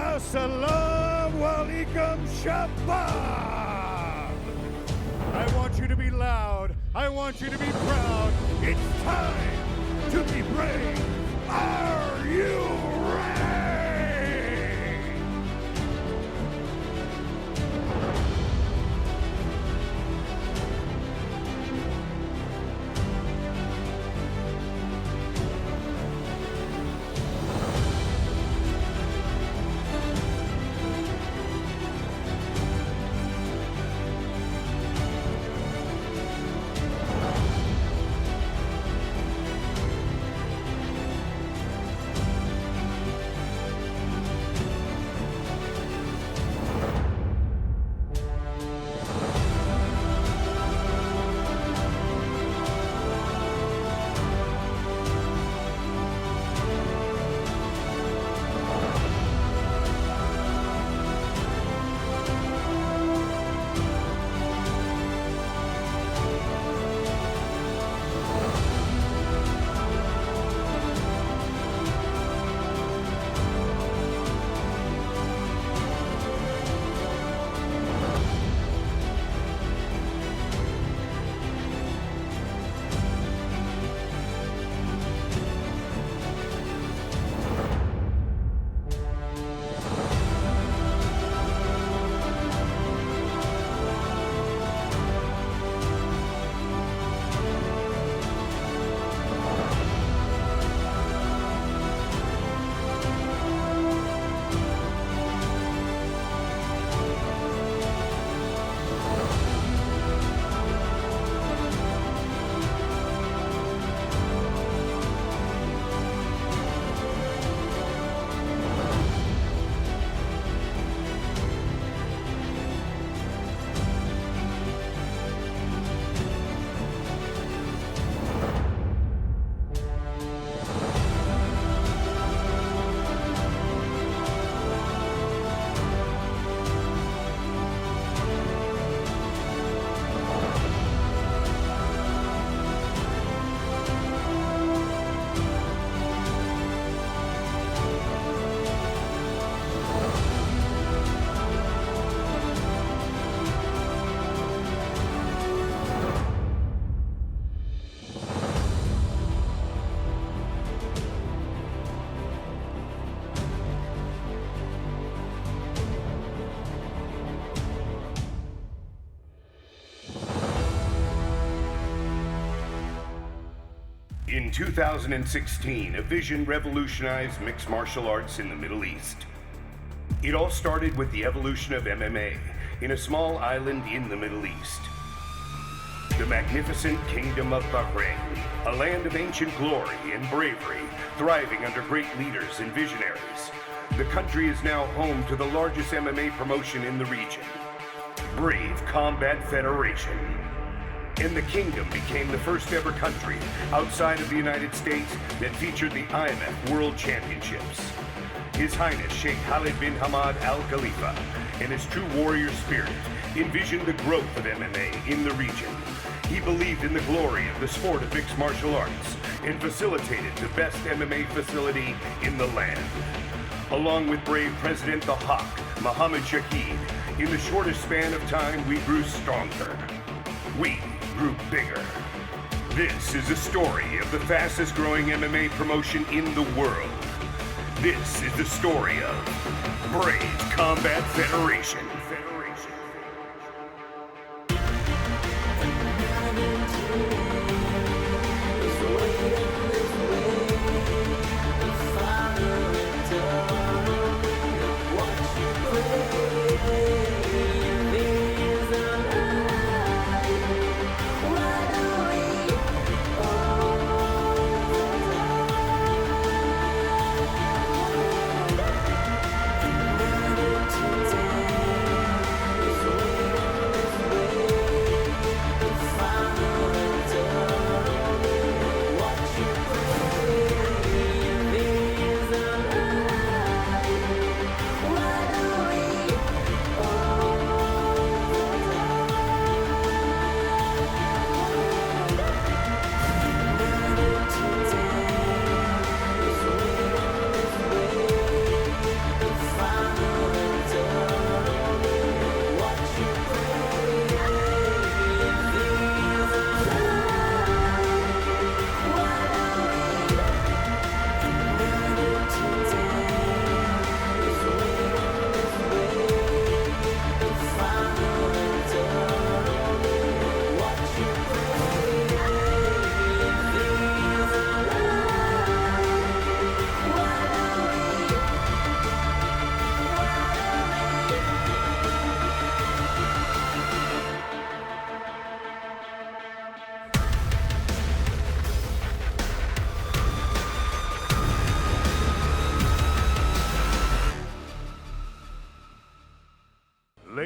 Assalamu alaikum shabab! I want you to be loud. I want you to be proud. It's time to be brave. Are you ready? In 2016, a vision revolutionized mixed martial arts in the Middle East. It all started with the evolution of MMA in a small island in the Middle East. The magnificent Kingdom of Bahrain, a land of ancient glory and bravery, thriving under great leaders and visionaries. The country is now home to the largest MMA promotion in the region, Brave Combat Federation. And the kingdom became the first ever country outside of the United States that featured the IMF World Championships. His Highness Sheikh Khalid bin Hamad Al Khalifa and his true warrior spirit envisioned the growth of MMA in the region. He believed in the glory of the sport of mixed martial arts and facilitated the best MMA facility in the land. Along with brave President the Hawk, Mohammed Shahid, in the shortest span of time we grew stronger. We grew bigger. This is the story of the fastest growing MMA promotion in the world. This is the story of Brave Combat Federation.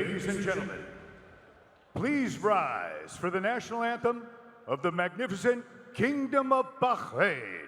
Ladies and gentlemen, please rise for the national anthem of the magnificent Kingdom of Bahrain.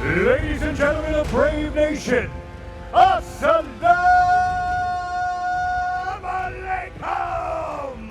Ladies and gentlemen of Brave Nation, Assalamu Alaikum!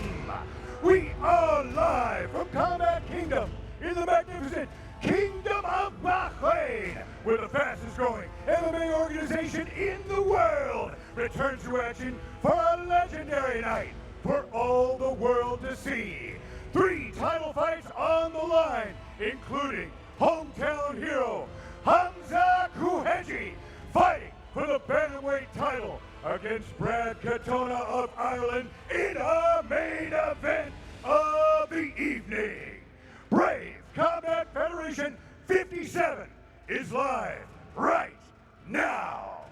We are live from Combat Kingdom in the magnificent Kingdom of Bahrain, where the fastest growing MMA organization in the world returns to action for a legendary night for all the world to see. 3 title fights on the line, including hometown hero Hamza Kuheji fighting for the bantamweight title against Brad Katona of Ireland in a main event of the evening. Brave Combat Federation 57 is live right now.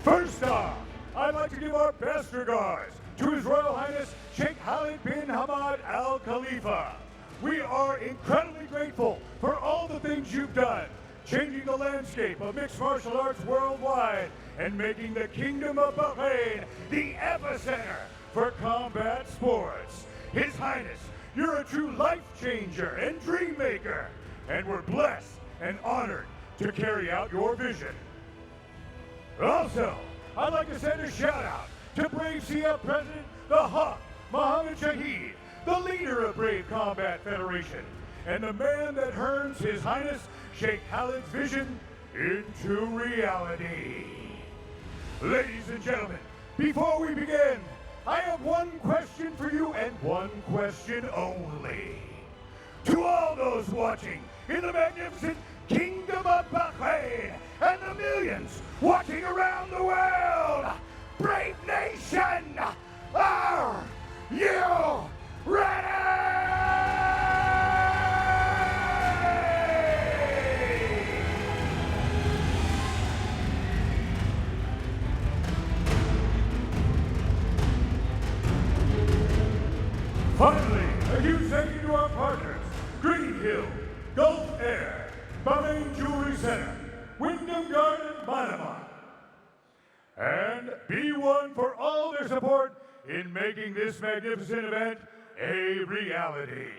First off, I'd like to give our best regards to His Royal Highness Sheikh Khalid bin Hamad Al Khalifa. We are incredibly grateful for all the things you've done, changing the landscape of mixed martial arts worldwide and making the Kingdom of Bahrain the epicenter for combat sports. His Highness, you're a true life changer and dream maker, and we're blessed and honored to carry out your vision. Also, I'd like to send a shout out to Brave CF President, the Hawk, Mohammed Shahid, the leader of Brave Combat Federation, and the man that turns His Highness Sheikh Khalid's vision into reality. Ladies and gentlemen, before we begin, I have one question for you and one question only. To all those watching in the magnificent Kingdom of Bahrain and the millions watching around the world, Brave Nation, are you ready? Finally, a huge thank you to our partners, Green Hill, Gulf Air, Bahrain Jewelry Center, Wyndham Garden, Panama, and B1 for all their support in making this magnificent event a reality.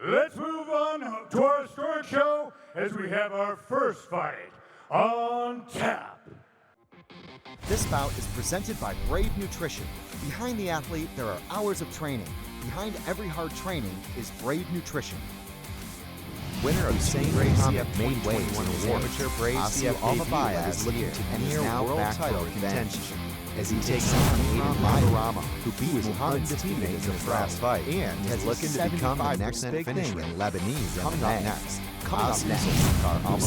Let's move on to our historic show as we have our first fight on tap. This bout is presented by Brave Nutrition. Behind the athlete, there are hours of training. Behind every hard training is Brave Nutrition. Winner of St. Brave CF made way to the amateur Brave CF Alumbayev is looking to near world title contention as he takes on Agorama, who beat Muhammad's teammates in the last fight and is looking to become the next big thing in Lebanese MMA. Coming up next,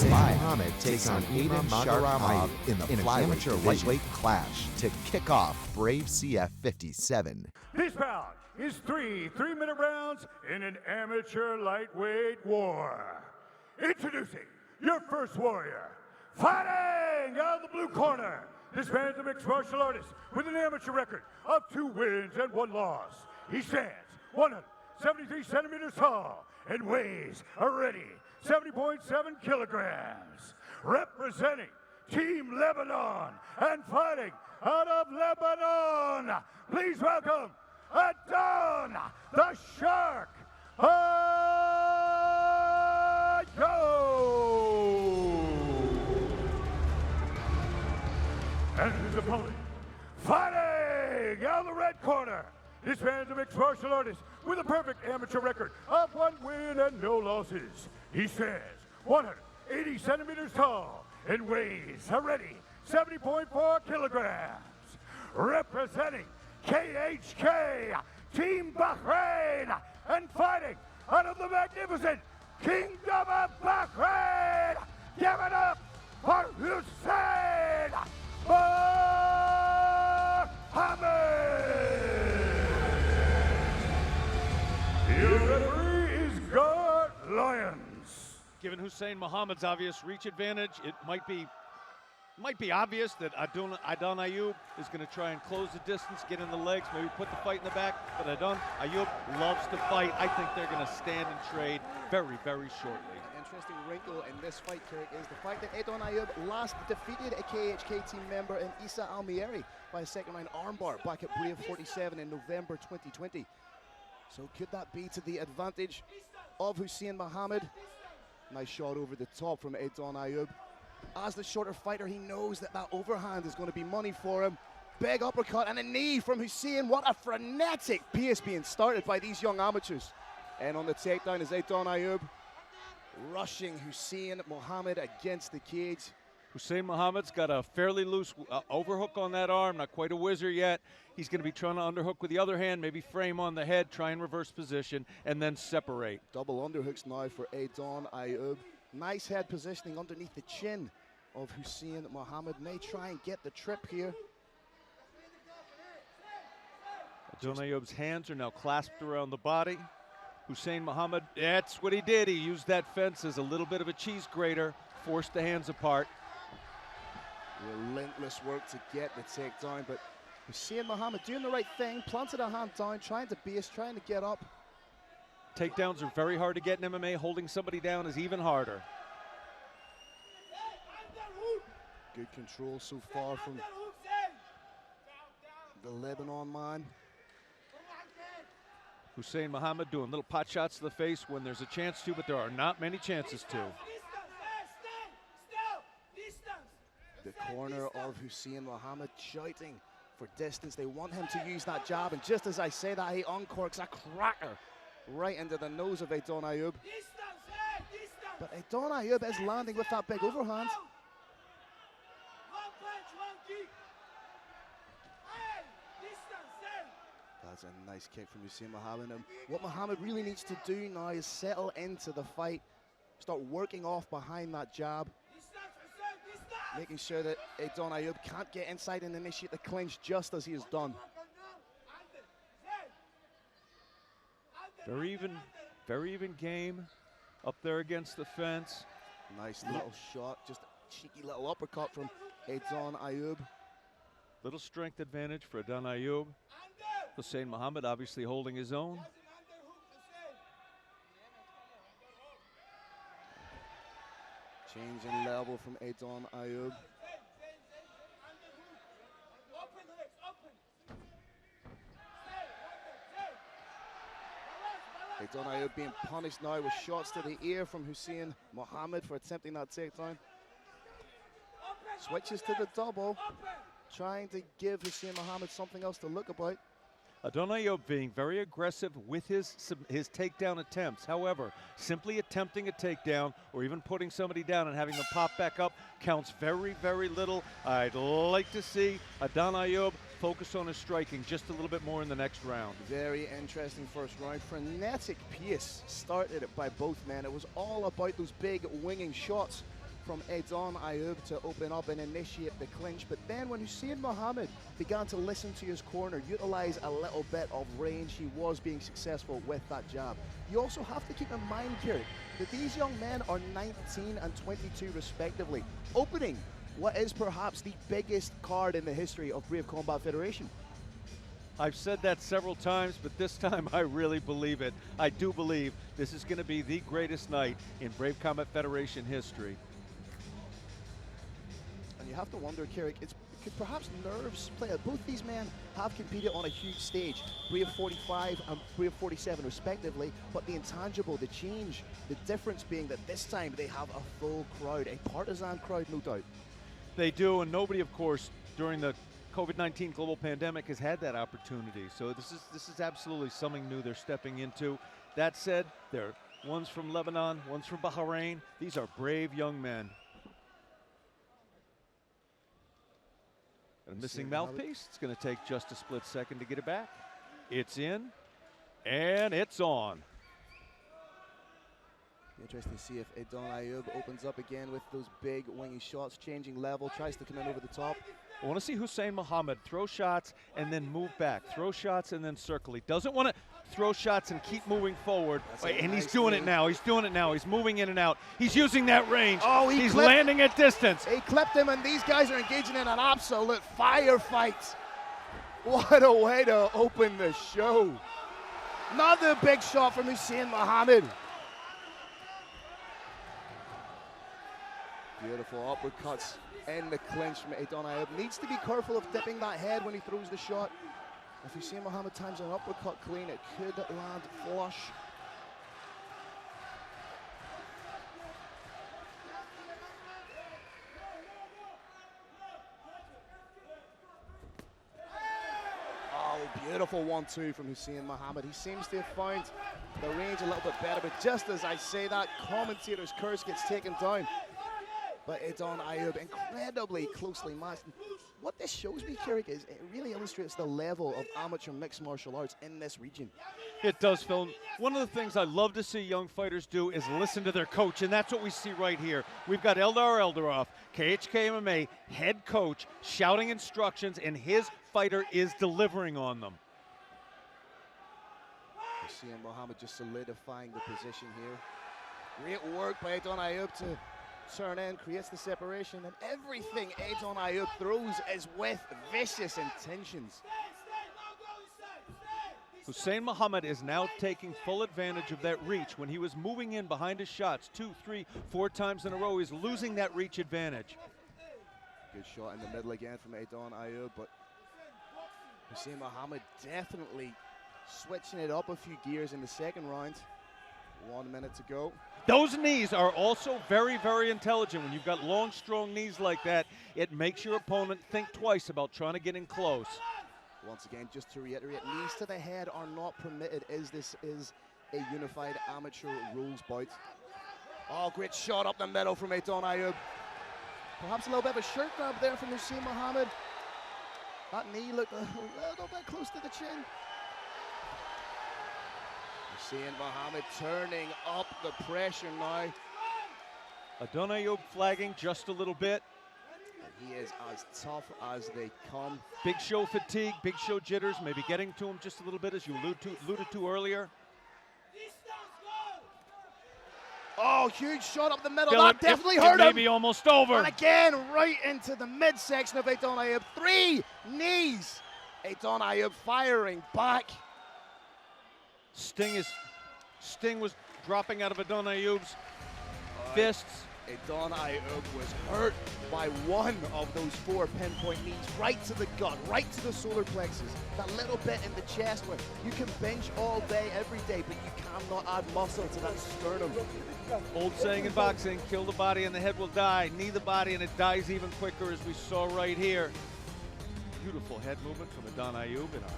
Muhammad takes on Agorama in the amateur lightweight clash to kick off Brave CF 57. This bout is 3 3-minute rounds in an amateur lightweight war. Introducing your first warrior, fighting out of the blue corner. This man's a mixed martial artist with an amateur record of 2 wins and 1 loss. He stands 173 centimeters tall and weighs a ready 70.7 kilograms. Representing Team Lebanon and fighting out of Lebanon, please welcome Adon the Shark This man's a mixed martial artist with a perfect amateur record of 1 win and no losses. He stands 180 centimeters tall and weighs a ready 70.4 kilograms. Representing KHK, Team Bahrain, and fighting out of the magnificent Kingdom of Bahrain, give it up for Hussein Mohammed! Your referee is God Lyons. Given Hussein Mohammed's obvious reach advantage, it might be obvious that Adon Ayub is going to try and close the distance, get in the legs, maybe put the fight in the back. But Adon Ayub loves to fight. I think they're going to stand and trade very, very shortly. Interesting wrinkle in this fight, Kirk, is the fact that Adon Ayub last defeated a KHK team member in Issa Almieri by a second-round armbar back at Brave 47 in November 2020. So could that be to the advantage of Hussein Mohammed? Nice shot over the top from Adon Ayub. As the shorter fighter, he knows that that overhand is going to be money for him. Big uppercut and a knee from Hussein. What a frenetic pace being started by these young amateurs. And on the takedown is Adon Ayub rushing Hussein Mohammed against the cage. Hussein Mohammed's got a fairly loose overhook on that arm, not quite a whizzer yet. He's going to be trying to underhook with the other hand, maybe frame on the head, try and reverse position, and then separate. Double underhooks now for Adon Ayub. Nice head positioning underneath the chin of Hussein Mohammed. May try and get the trip here. Adon Ayub's hands are now clasped around the body. Hussein Mohammed, that's what he did. He used that fence as a little bit of a cheese grater, forced the hands apart. Relentless work to get the takedown, but Hussein Mohammed doing the right thing, planted a hand down, trying to base, trying to get up. Takedowns are very hard to get in MMA. Holding somebody down is even harder. Good control so far from the Lebanon man. Hussein Mohammed doing little pot shots to the face when there's a chance to, but there are not many chances to. The corner of Hussein Mohammed shouting for distance. They want him to use that jab, and just as I say that, he uncorks a cracker right into the nose of Adon Ayub. But Adon Ayub is landing with that big overhand. That's a nice kick from Hussein Mohammed. And what Mohammed really needs to do now is settle into the fight, start working off behind that jab, making sure that Adon Ayub can't get inside and initiate the clinch just as he has done. Very even game up there against the fence. Nice little shot, just a cheeky little uppercut from Adon Ayub. Little strength advantage for Adon Ayub. Hussein Mohammed obviously holding his own. Change in level from Adon Ayub. Adon Ayub being punished now with shots to the ear from Hussein Mohammed for attempting that takedown. Switches to the double, trying to give Hussein Mohammed something else to look about. Adon Ayub being very aggressive with his takedown attempts. However, simply attempting a takedown or even putting somebody down and having them pop back up counts very, very little. I'd like to see Adon Ayub focus on his striking just a little bit more in the next round. Very interesting first round. Frenetic pace started by both men. It was all about those big winging shots from Adon Ayub to open up and initiate the clinch. But then when Hussein Mohammed began to listen to his corner, utilize a little bit of range, he was being successful with that jab. You also have to keep in mind here that these young men are 19 and 22 respectively, opening what is perhaps the biggest card in the history of Brave Combat Federation. I've said that several times, but this time I really believe it. I do believe this is going to be the greatest night in Brave Combat Federation history. And you have to wonder, Carrick, could perhaps nerves play out? Both these men have competed on a huge stage, Brave 45 and Brave 47 respectively, but the intangible, the change, the difference being that this time they have a full crowd, a partisan crowd, no doubt. They do, and nobody, of course, during the COVID-19 global pandemic has had that opportunity. So this is absolutely something new they're stepping into. That said, one's from Lebanon, one's from Bahrain. These are brave young men. A missing mouthpiece. It's going to take just a split second to get it back. It's in, and it's on. Interesting to see if Ayub opens up again with those big wingy shots, changing level, tries to come in over the top. I want to see Hussein Muhammad throw shots and then move back, throw shots and then circle. He doesn't want to throw shots and keep moving forward. And he's doing it now. He's doing it now. He's moving in and out. He's using that range. Oh, he's landing at distance. He clipped him, and these guys are engaging in an absolute firefight. What a way to open the show. Another big shot from Hussein Muhammad. Beautiful uppercuts in the clinch from Ayub. Needs to be careful of tipping that head when he throws the shot. If Hussein Muhammad times an uppercut clean, it could land flush. Oh, beautiful 1-2 from Hussein Muhammad. He seems to have found the range a little bit better, but just as I say that, commentator's curse gets taken down. But Ayub incredibly closely matched. What this shows me, Kirik, is it really illustrates the level of amateur mixed martial arts in this region. It does, Phil. One of the things I love to see young fighters do is listen to their coach, and that's what we see right here. We've got Eldar Eldaroff, KHK MMA, head coach, shouting instructions, and his fighter is delivering on them. Hussein Muhammad just solidifying the position here. Great work by Ayub to turn in, creates the separation, and everything Ayub throws is with vicious intentions. Hussein Muhammad is now taking full advantage of that reach. When he was moving in behind his shots 2, 3, 4 times in a row, he's losing that reach advantage. Good shot in the middle again from Ayub, but Hussein Muhammad definitely switching it up a few gears in the second round. 1 minute to go. Those knees are also very, very intelligent. When you've got long, strong knees like that, it makes your opponent think twice about trying to get in close. Once again, just to reiterate, knees to the head are not permitted, as this is a unified amateur rules bout. Oh, great shot up the middle from Ayub. Perhaps a little bit of a shirt grab there from Hussein Muhammad. That knee looked a little bit close to the chin. Hussein Muhammad turning up the pressure now. Ayub flagging just a little bit. And he is as tough as they come. Big show fatigue, big show jitters, maybe getting to him just a little bit, as you alluded to earlier. Oh, huge shot up the middle. That definitely hurt him. It may be almost over. And again, right into the midsection of Ayub. 3 knees. Ayub firing back. Sting was dropping out of Ayub's fists. Ayub was hurt by one of those 4 pinpoint knees, right to the gut, right to the solar plexus. That little bit in the chest where you can bench all day, every day, but you cannot add muscle to that sternum. Old saying in boxing, kill the body and the head will die. Knee the body and it dies even quicker, as we saw right here. Beautiful head movement from Ayub in our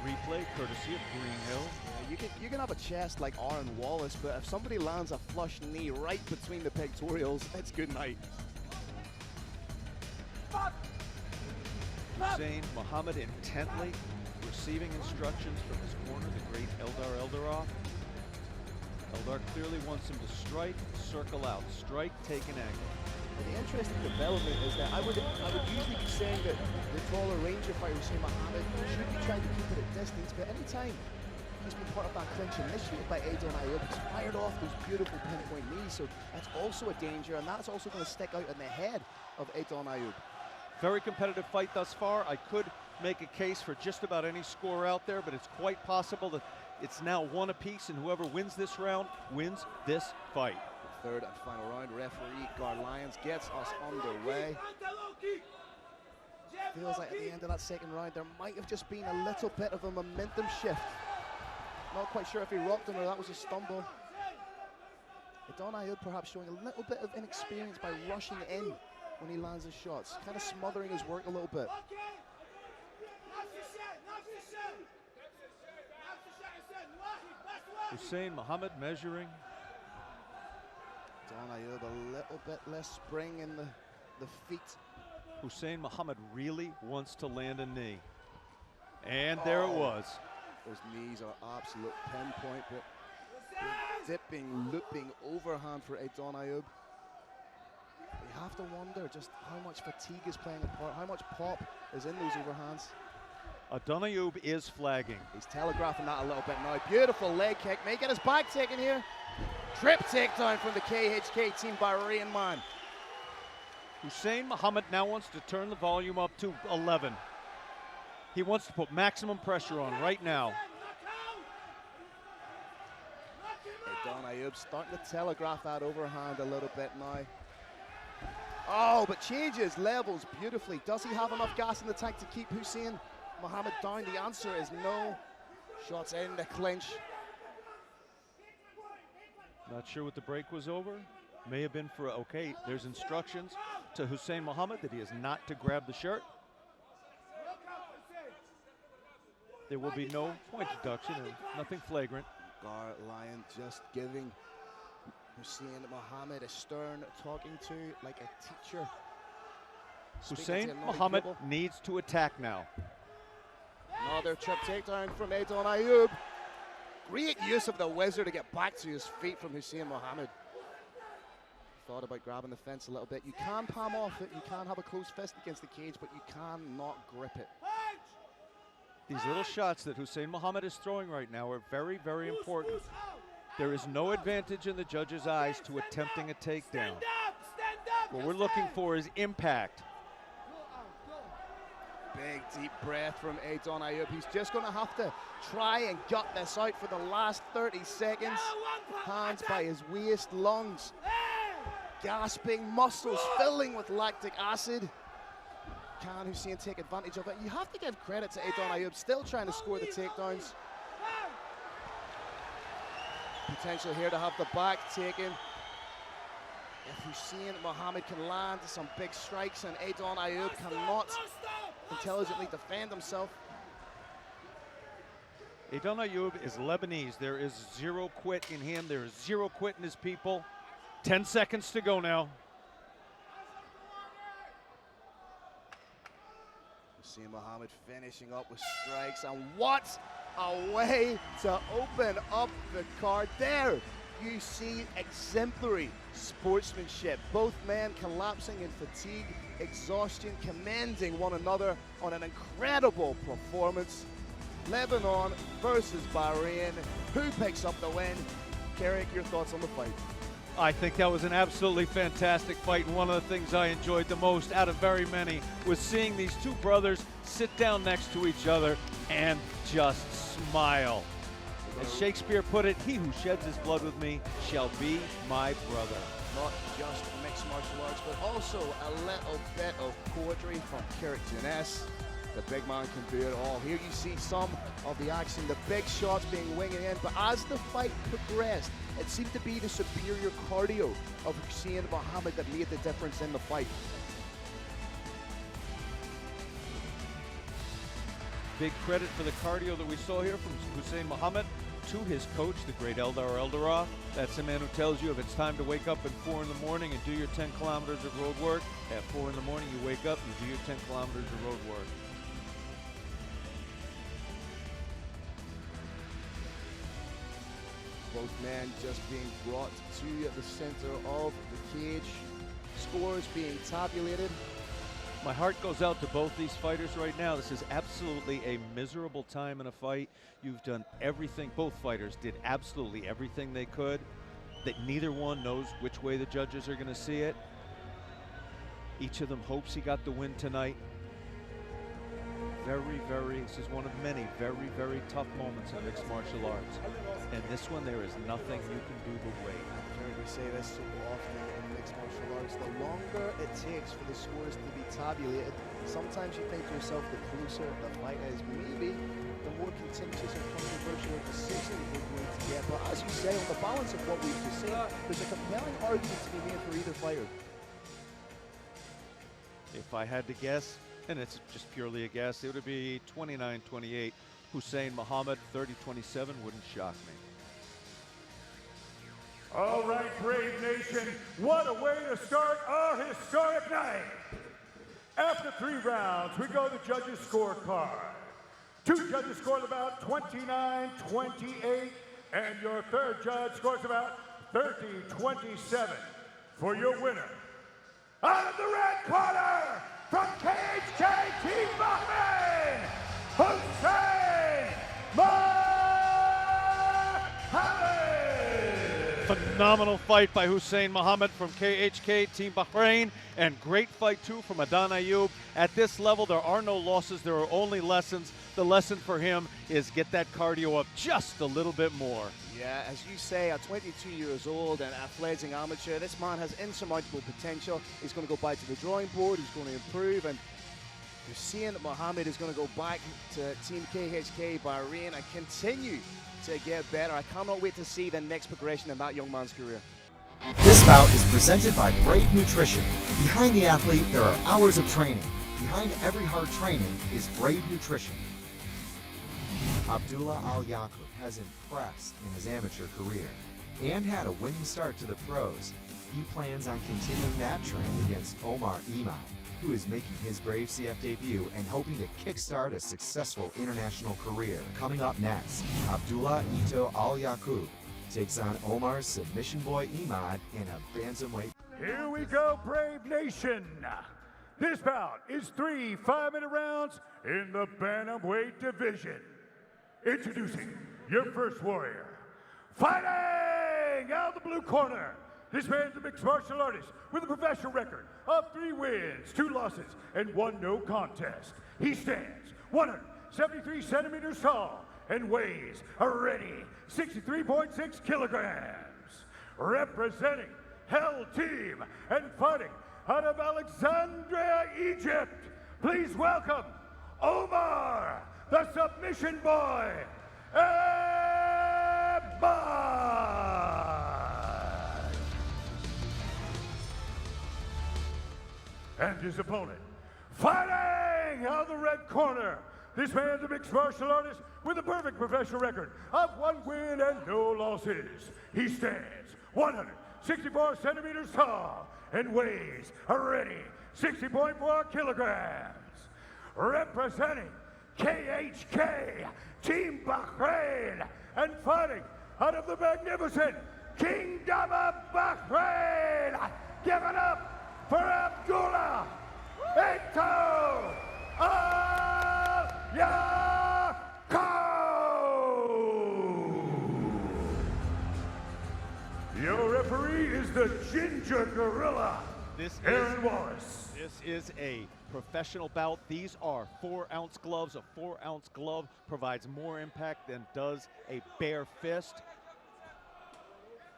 replay, courtesy of Green Hill. Yeah, you can have a chest like Aaron Wallace, but if somebody lands a flush knee right between the pectorials, it's good night. Hussein Muhammad intently receiving instructions from his corner, the great Eldar Eldaroff. Eldar clearly wants him to strike, circle out, strike, take an angle. The interesting development is that I would usually be saying that the taller ranger fighter, Hussein Muhammad, should be trying to keep it at distance, but anytime he's been part of that clinch initiated by Ayub, he's fired off those beautiful pinpoint knees, so that's also a danger, and that's also going to stick out in the head of Ayub. Very competitive fight thus far. I could make a case for just about any score out there, but it's quite possible that it's now 1 apiece, and whoever wins this round wins this fight. Third and final round, referee Gar Lyons gets us underway. Feels like at the end of that second round there might have just been a little bit of a momentum shift. Not quite sure if he rocked him or that was a stumble. Ayub perhaps showing a little bit of inexperience by rushing in when he lands his shots, kind of smothering his work a little bit. Hussein Muhammad measuring. Don Ayub a little bit less spring in the feet. Hussein Muhammad really wants to land a knee. And there it was. Those knees are absolute pinpoint, but dipping, looping overhand for Don Ayub. You have to wonder just how much fatigue is playing a part, how much pop is in those overhands. Don Ayub is flagging. He's telegraphing that a little bit now. Beautiful leg kick. May get his back taken here. Trip takedown from the KHK team Bahrain man. Hussein Muhammad now wants to turn the volume up to 11. He wants to put maximum pressure on right now. Don Ayub starting to telegraph that overhand a little bit now. Oh, but changes levels beautifully. Does he have enough gas in the tank to keep Hussein Muhammad down? The answer is no. Shots in the clinch. Not sure what the break was over. May have been for, okay, there's instructions to Hussein Muhammad that he is not to grab the shirt. There will be no point deduction and nothing flagrant. Gar Lion just giving Hussein Muhammad a stern talking to like a teacher. Hussein Muhammad needs to attack now. Another trip takedown from Don Ayub. Great use of the wizard to get back to his feet from Hussein Muhammad. Thought about grabbing the fence a little bit. You can palm off it, you can have a closed fist against the cage, but you cannot grip it. These little shots that Hussein Muhammad is throwing right now are very, very important. There is no advantage in the judge's eyes to attempting a takedown. What we're looking for is impact. Big deep breath from Don Ayub. He's just going to have to try and gut this out for the last 30 seconds. Hands by his waist, lungs gasping, muscles filling with lactic acid. Can Hussein take advantage of it? You have to give credit to Don Ayub, still trying to score the takedowns. Potential here to have the back taken. If Hussein Muhammad can land some big strikes and Don Ayub cannot intelligently defend himself. Don Ayub is Lebanese. There is zero quit in him. There is zero quit in his people. 10 seconds to go now. Hussein Muhammad finishing up with strikes, and what a way to open up the card. There you see exemplary sportsmanship. Both men collapsing in fatigue, exhaustion, commending one another on an incredible performance. Lebanon versus Bahrain. Who picks up the win? Carrick, your thoughts on the fight? I think that was an absolutely fantastic fight, and one of the things I enjoyed the most out of very many was seeing these two brothers sit down next to each other and just smile. As Shakespeare put it, he who sheds his blood with me shall be my brother. Not just mixed martial arts, but also a little bit of poetry from Carrick Jeunesse. The big man can do it all. Here you see some of the action, the big shots being winging in, but as the fight progressed, it seemed to be the superior cardio of Hussein Muhammad that made the difference in the fight. Big credit for the cardio that we saw here from Hussein Muhammad to his coach, the great Eldar Eldara. That's a man who tells you if it's time to wake up at 4 in the morning and do your 10 kilometers of road work, at 4 in the morning you wake up, you do your 10 kilometers of road work. Both men just being brought to the center of the cage. Scores being tabulated. My heart goes out to both these fighters right now. This is absolutely a miserable time in a fight. You've done everything, both fighters did absolutely everything they could, that neither one knows which way the judges are gonna see it. Each of them hopes he got the win tonight. This is one of many very, very tough moments in mixed martial arts. And this one, there is nothing you can do but wait. I've heard we say this so often in mixed martial arts. The longer it takes for the scores to be tabulated, sometimes you think to yourself, the closer the fight is, maybe the more contentious and controversial decision we're going to get. But as you say, on the balance of what we've just seen, there's a compelling argument to be made for either fighter. If I had to guess, and it's just purely a guess, it would be 29-28. Hussein Muhammad, 30-27, wouldn't shock me. All right, Brave Nation, what a way to start our historic night. After 3 rounds, we go to the judges' scorecard. 2 judges scored about 29-28, and your third judge scores about 30-27 for your winner. Out of the red corner, from KHK Team Bahrain, Hussein Muhammad! Phenomenal fight by Hussein Muhammad from KHK Team Bahrain, and great fight too from Ayub. At this level, there are no losses, there are only lessons. The lesson for him is get that cardio up just a little bit more. Yeah, as you say, at 22 years old and a fledgling amateur, this man has insurmountable potential. He's going to go back to the drawing board, he's going to improve, and Hussein Muhammad is going to go back to Team KHK Bahrain and continue to get better. I cannot wait to see the next progression in that young man's career. This bout is presented by Brave Nutrition. Behind the athlete, there are hours of training. Behind every hard training is Brave Nutrition. Abdullah Al-Yakub has impressed in his amateur career and had a winning start to the pros. He plans on continuing that trend against Omar Ahmad, who is making his Brave CF debut and hoping to kickstart a successful international career. Coming up next, Abdullah Ito Al-Yakub takes on Omar's submission boy Ahmad in a bantamweight. Here we go, Brave Nation. This bout is 3 5-minute rounds in the bantamweight division. Introducing your first warrior. Fighting out of the blue corner. This man's a mixed martial artist with a professional record of 3 wins, 2 losses, and 1 no contest. He stands 173 centimeters tall and weighs a ready 63.6 kilograms. Representing Hell Team and fighting out of Alexandria, Egypt, please welcome Omar, the submission boy, Ahmad. And his opponent, fighting out of the red corner. This man's a mixed martial artist with a perfect professional record of 1 win and no losses. He stands 164 centimeters tall and weighs a ready 60.4 kilograms. Representing KHK Team Bahrain and fighting out of the magnificent Kingdom of Bahrain, give it up for Abdullah Ito Al-Yakub. Your referee is the Ginger Gorilla, Aaron Wallace. This is a professional bout. These are 4-ounce gloves. A 4-ounce glove provides more impact than does a bare fist.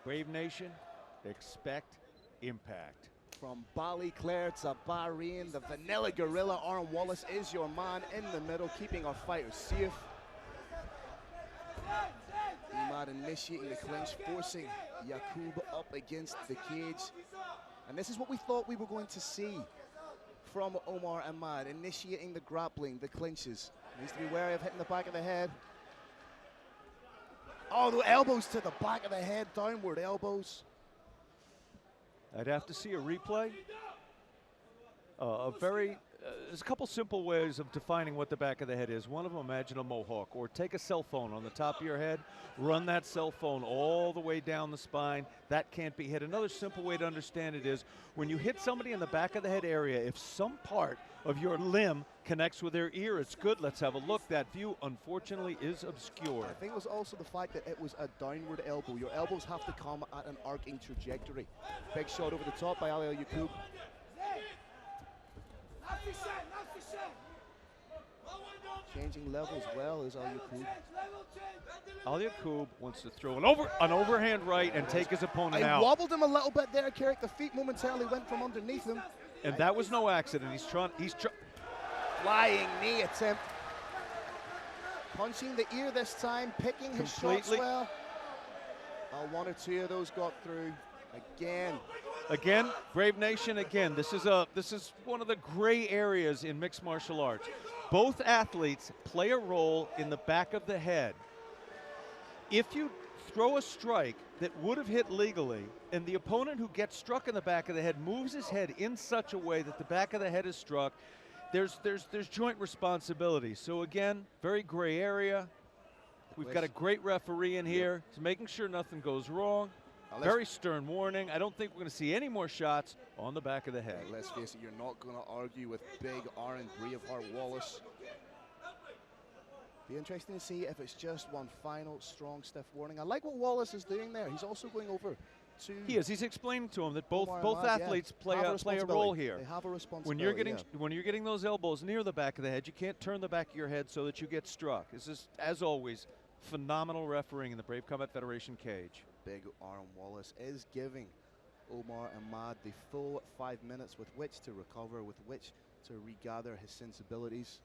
Brave Nation, expect impact. From Bali Claire to Bahrain, the Vanilla Gorilla, Aaron Wallace is your man in the middle, keeping our fighters safe. Ahmad initiating the clinch, forcing Yakub up against the cage. And this is what we thought we were going to see from Omar Ahmad, initiating the grappling, the clinches. Needs to be wary of hitting the back of the head. Oh, the elbows to the back of the head, downward elbows. I'd have to see a replay. There's a couple simple ways of defining what the back of the head is. One of them, imagine a mohawk, or take a cell phone on the top of your head, run that cell phone all the way down the spine. That can't be hit. Another simple way to understand it is when you hit somebody in the back of the head area, if some part of your limb connects with their ear, it's good. Let's have a look. That view, unfortunately, is obscure. I think it was also the fact that it was a downward elbow. Your elbows have to come at an arcing trajectory. Big shot over the top by Ali Yakub. Changing levels well is Yakub. Yakub wants to throw an overhand right and take his opponent out. I wobbled him a little bit there, Carrick. The feet momentarily went from underneath him. And that was no accident. He's trying. Flying knee attempt. Punching the ear this time, picking his shots well. 1 or 2 of those got through. Again, Again, Brave Nation, again, this is one of the gray areas in mixed martial arts. Both athletes play a role in the back of the head. If you throw a strike that would have hit legally, and the opponent who gets struck in the back of the head moves his head in such a way that the back of the head is struck, there's joint responsibility. So again, very gray area. We've got a great referee in here. He's making sure nothing goes wrong. Very stern warning. I don't think we're going to see any more shots on the back of the head. Let's face it, you're not going to argue with big Aaron Braveheart Wallace. Be interesting to see if it's just one final strong, stiff warning. I like what Wallace is doing there. He's also going over to... He is. He's explaining to him that both athletes play a role here. They have a responsibility. When you're getting those elbows near the back of the head, you can't turn the back of your head so that you get struck. This is, as always, phenomenal refereeing in the Brave Combat Federation cage. Big Aaron Wallace is giving Omar Ahmad the full 5 minutes with which to recover, with which to regather his sensibilities.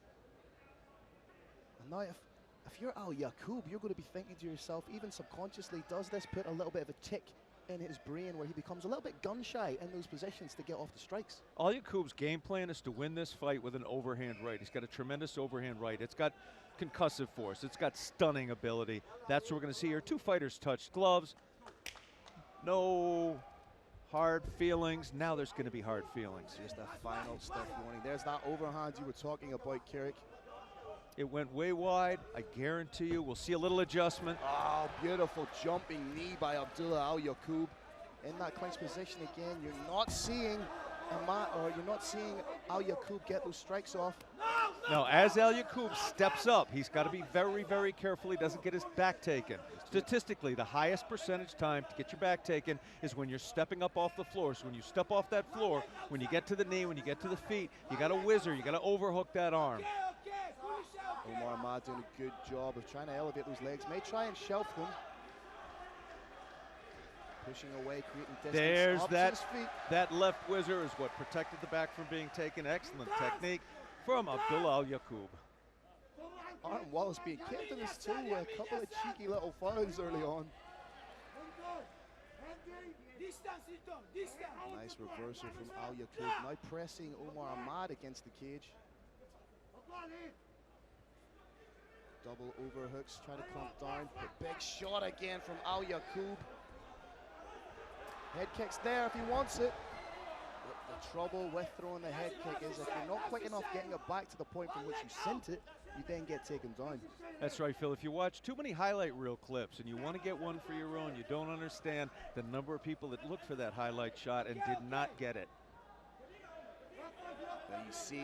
And now if you're Al Yakub, you're going to be thinking to yourself, even subconsciously, does this put a little bit of a tick in his brain where he becomes a little bit gun shy in those positions to get off the strikes? Al Yakub's game plan is to win this fight with an overhand right. He's got a tremendous overhand right. It's got concussive force. It's got stunning ability. That's what we're going to see here. Two fighters touched gloves. No hard feelings. Now there's going to be hard feelings. Just a final stiff warning. There's that overhand you were talking about, Kirik. It went way wide. I guarantee you we'll see a little adjustment. Oh, beautiful jumping knee by Abdullah Al Yakub. In that clinch position again, you're not seeing Al Yakub get those strikes off. Now, as Al Yakub steps up, he's got to be very, very careful he doesn't get his back taken. Statistically, the highest percentage time to get your back taken is when you're stepping up off the floor. So when you step off that floor, when you get to the knee, when you get to the feet, you got to whizzer, you got to overhook that arm. Omar Ahmad doing a good job of trying to elevate those legs. May try and shelf them. Pushing away, creating distance. There's that left whizzer is what protected the back from being taken. Excellent technique from Abdullah Al Yakub. Aaron Wallace being kept in this too, a couple of cheeky little fouls early on. Nice reversal from Al Yakub. Now pressing Omar Ahmad against the cage. Double overhooks, trying to clamp down. A big shot again from Al Yakub. Head kick's there if he wants it. But the trouble with throwing the head kick is if you're not quick enough getting it back to the point from which you sent it, you then get taken down. That's right, Phil. If you watch too many highlight reel clips and you want to get one for your own, you don't understand the number of people that looked for that highlight shot and did not get it. Now you see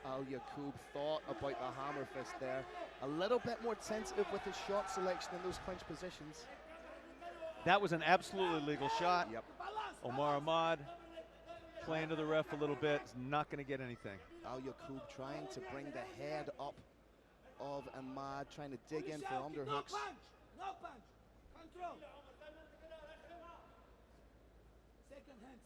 Al Yakub thought about the hammer fist there. A little bit more tentative with his shot selection in those clinch positions. That was an absolutely legal shot. Yep. Omar Ahmad playing to the ref a little bit, is not going to get anything. Al Yakub trying to bring the head up of Ahmad, trying to dig in for underhooks. No punch. Control.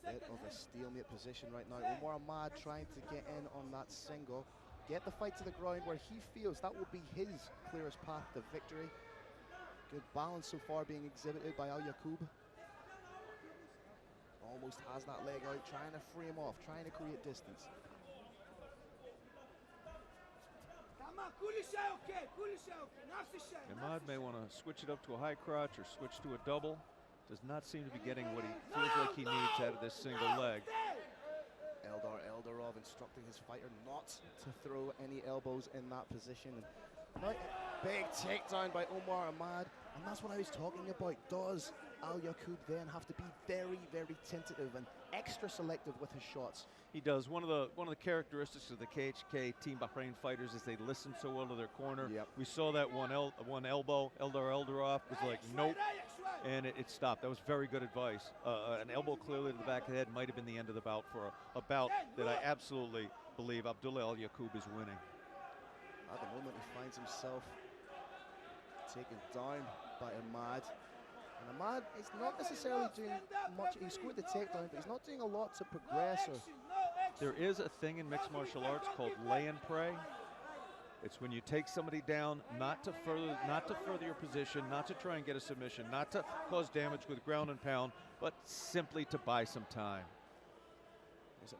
Bit of a stalemate position right now. Omar Ahmad trying to get in on that single, get the fight to the ground where he feels that will be his clearest path to victory. Good balance so far being exhibited by Al Yakub. Almost has that leg out, trying to free him off, trying to create distance. Ahmad may want to switch it up to a high crotch or switch to a double. Does not seem to be getting what he feels like he needs out of this single leg. Eldar Eldarov instructing his fighter not to throw any elbows in that position. And big takedown by Omar Ahmad, and that's what I was talking about. Does Al Yakub then have to be very, very tentative and extra selective with his shots? He does. One of the characteristics of the KHK Team Bahrain fighters is they listen so well to their corner. Yep. We saw that one elbow. Eldar Eldarov was like, nope, and it stopped. That was very good advice. An elbow clearly to the back of the head might have been the end of the bout for a bout that I absolutely believe Abdullah Al Yakub is winning. At the moment, he finds himself taken down by Ahmad. And Ahmad is not necessarily doing much. He scored the takedown, but he's not doing a lot to progress. There is a thing in mixed martial arts called lay and pray. It's when you take somebody down, not to further your position, not to try and get a submission, not to cause damage with ground and pound, but simply to buy some time. Is it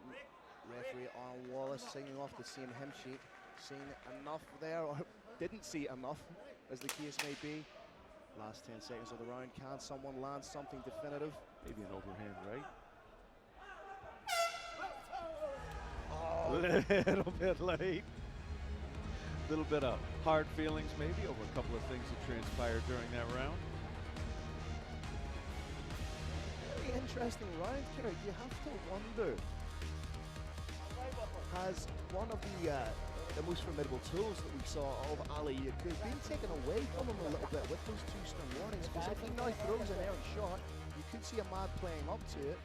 referee Arnold Wallace signing off the same hymn sheet, seeing enough there, or didn't see enough, as the case may be. Last 10 seconds of the round. Can someone land something definitive? Maybe an overhand right. Oh. A little bit late. A little bit of hard feelings maybe over a couple of things that transpired during that round. Very interesting round, Kerry. You have to wonder, has one of the most formidable tools that we saw of Ali Yakub been taken away from him a little bit with those 2 stern warnings? Because if he now throws an errant shot, you could see Ahmad playing up to it.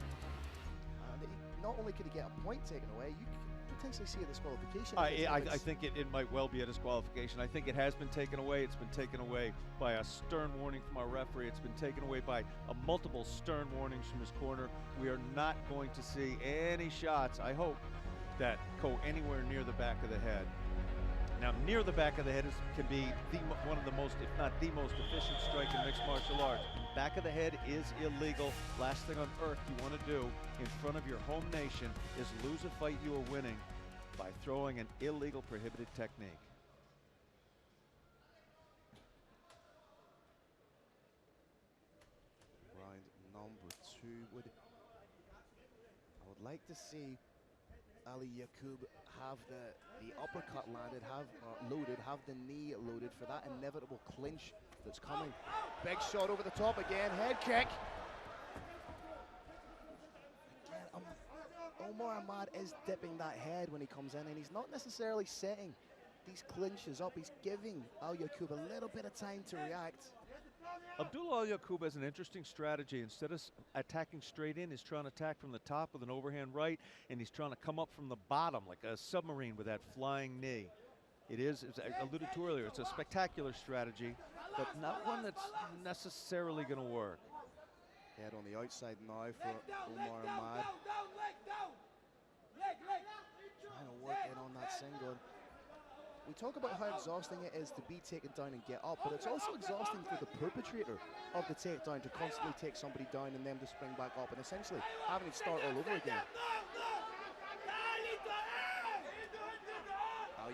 And not only could he get a point taken away, you could potentially see a disqualification. I think it might well be a disqualification. I think it has been taken away. It's been taken away by a stern warning from our referee. It's been taken away by multiple stern warnings from his corner. We are not going to see any shots, I hope, that go anywhere near the back of the head. Now, near the back of the head can be one of the most, if not the most efficient strike in mixed martial arts. Back of the head is illegal. Last thing on earth you want to do in front of your home nation is lose a fight you are winning by throwing an illegal prohibited technique. Round number 2. I would like to see Ali Yakub have the uppercut landed, loaded, have the knee loaded for that inevitable clinch that's coming. Big shot over the top again, head kick. Again, Omar Ahmad is dipping that head when he comes in, and he's not necessarily setting these clinches up. He's giving Ali Yakub a little bit of time to react. Abdullah Yakub has an interesting strategy. Instead of attacking straight in, he's trying to attack from the top with an overhand right, and he's trying to come up from the bottom like a submarine with that flying knee. It is, as I alluded to earlier, it's a spectacular strategy, but not one that's necessarily going to work. Head on the outside now for Omar Ahmad. Trying to work in on that single. We talk about how exhausting it is to be taken down and get up, but it's also exhausting for the perpetrator of the takedown to constantly take somebody down and then to spring back up and essentially having to start all over again.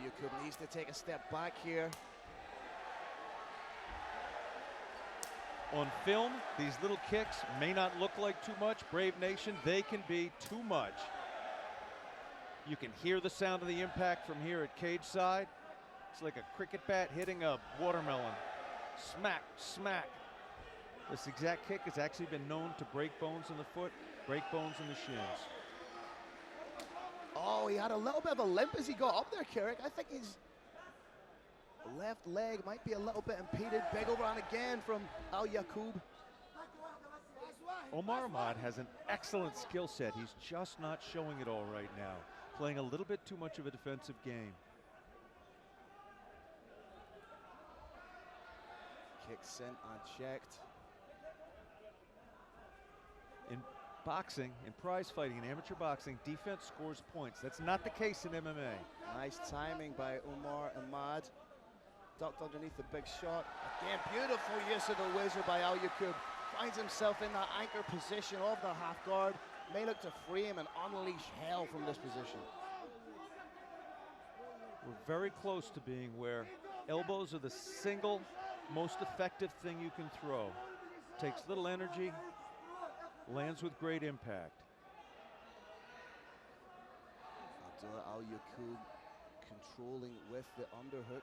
Yakub needs to take a step back here. On film, these little kicks may not look like too much. Brave Nation, they can be too much. You can hear the sound of the impact from here at cage side. It's like a cricket bat hitting a watermelon. Smack, smack. This exact kick has actually been known to break bones in the foot, break bones in the shins. Oh, he had a little bit of a limp as he got up there, Carrick. I think his left leg might be a little bit impeded. Big overhand again from Al Yakub. Omar Ahmad has an excellent skill set. He's just not showing it all right now. Playing a little bit too much of a defensive game. Kicks in unchecked. In boxing, in prize fighting, in amateur boxing, defense scores points. That's not the case in MMA. Nice timing by Omar Ahmad. Ducked underneath the big shot. Again, beautiful use of the whizzer by Al Yakub. Finds himself in that anchor position of the half guard. May look to free him and unleash hell from this position. We're very close to being where elbows are the single most effective thing you can throw. Takes little energy, lands with great impact. Abdullah Al Yakub controlling with the underhook.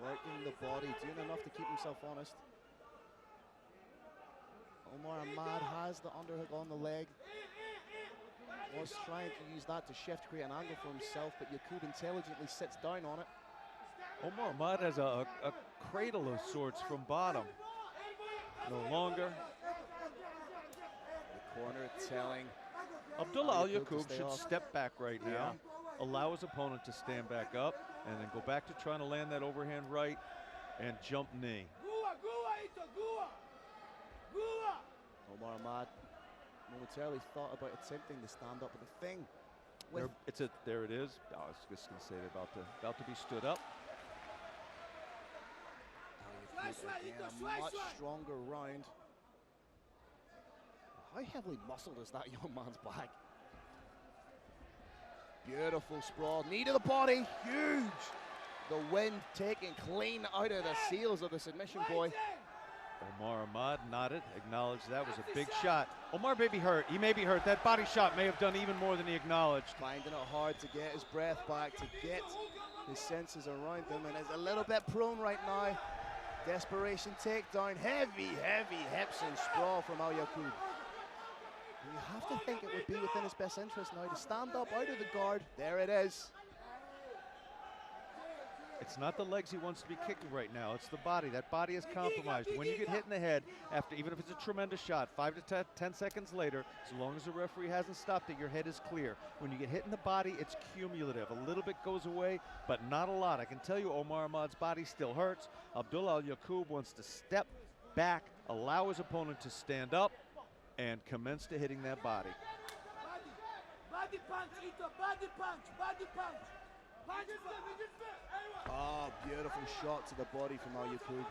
Working the body, doing enough to keep himself honest. Omar Ahmad has the underhook on the leg. Was trying to use that to shift, create an angle for himself, but Yakub intelligently sits down on it. Omar Ahmad has a cradle of sorts from bottom. No longer. The corner telling Abdullah Al Yakub should step back right now, allow his opponent to stand back up, and then go back to trying to land that overhand right and jump knee. Omar Ahmad momentarily thought about attempting to stand up, but the thing There it is. Oh, I was just going to say they're about to be stood up. Again, a much stronger round. How heavily muscled is that young man's back? Beautiful sprawl, knee to the body, huge. The wind taking clean out of the seals of the submission boy. Omar Ahmad nodded, acknowledged that was a big shot. Omar may be hurt. He may be hurt. That body shot may have done even more than he acknowledged. Finding it hard to get his breath back, to get his senses around him, and is a little bit prone right now. Desperation takedown, heavy hips and sprawl from Yakub. You have to think it would be within his best interest now to stand up out of the guard. There it is. It's not the legs he wants to be kicking right now. It's the body. That body is compromised. When you get hit in the head, after even if it's a tremendous shot, 5 to 10 seconds later, as long as the referee hasn't stopped it, your head is clear. When you get hit in the body, it's cumulative. A little bit goes away, but not a lot. I can tell you Omar Ahmad's body still hurts. Abdullah Yakub wants to step back, allow his opponent to stand up, and commence to hitting that body. Body punch, Ito, body punch, body punch. Oh, beautiful shot to the body from Ayub.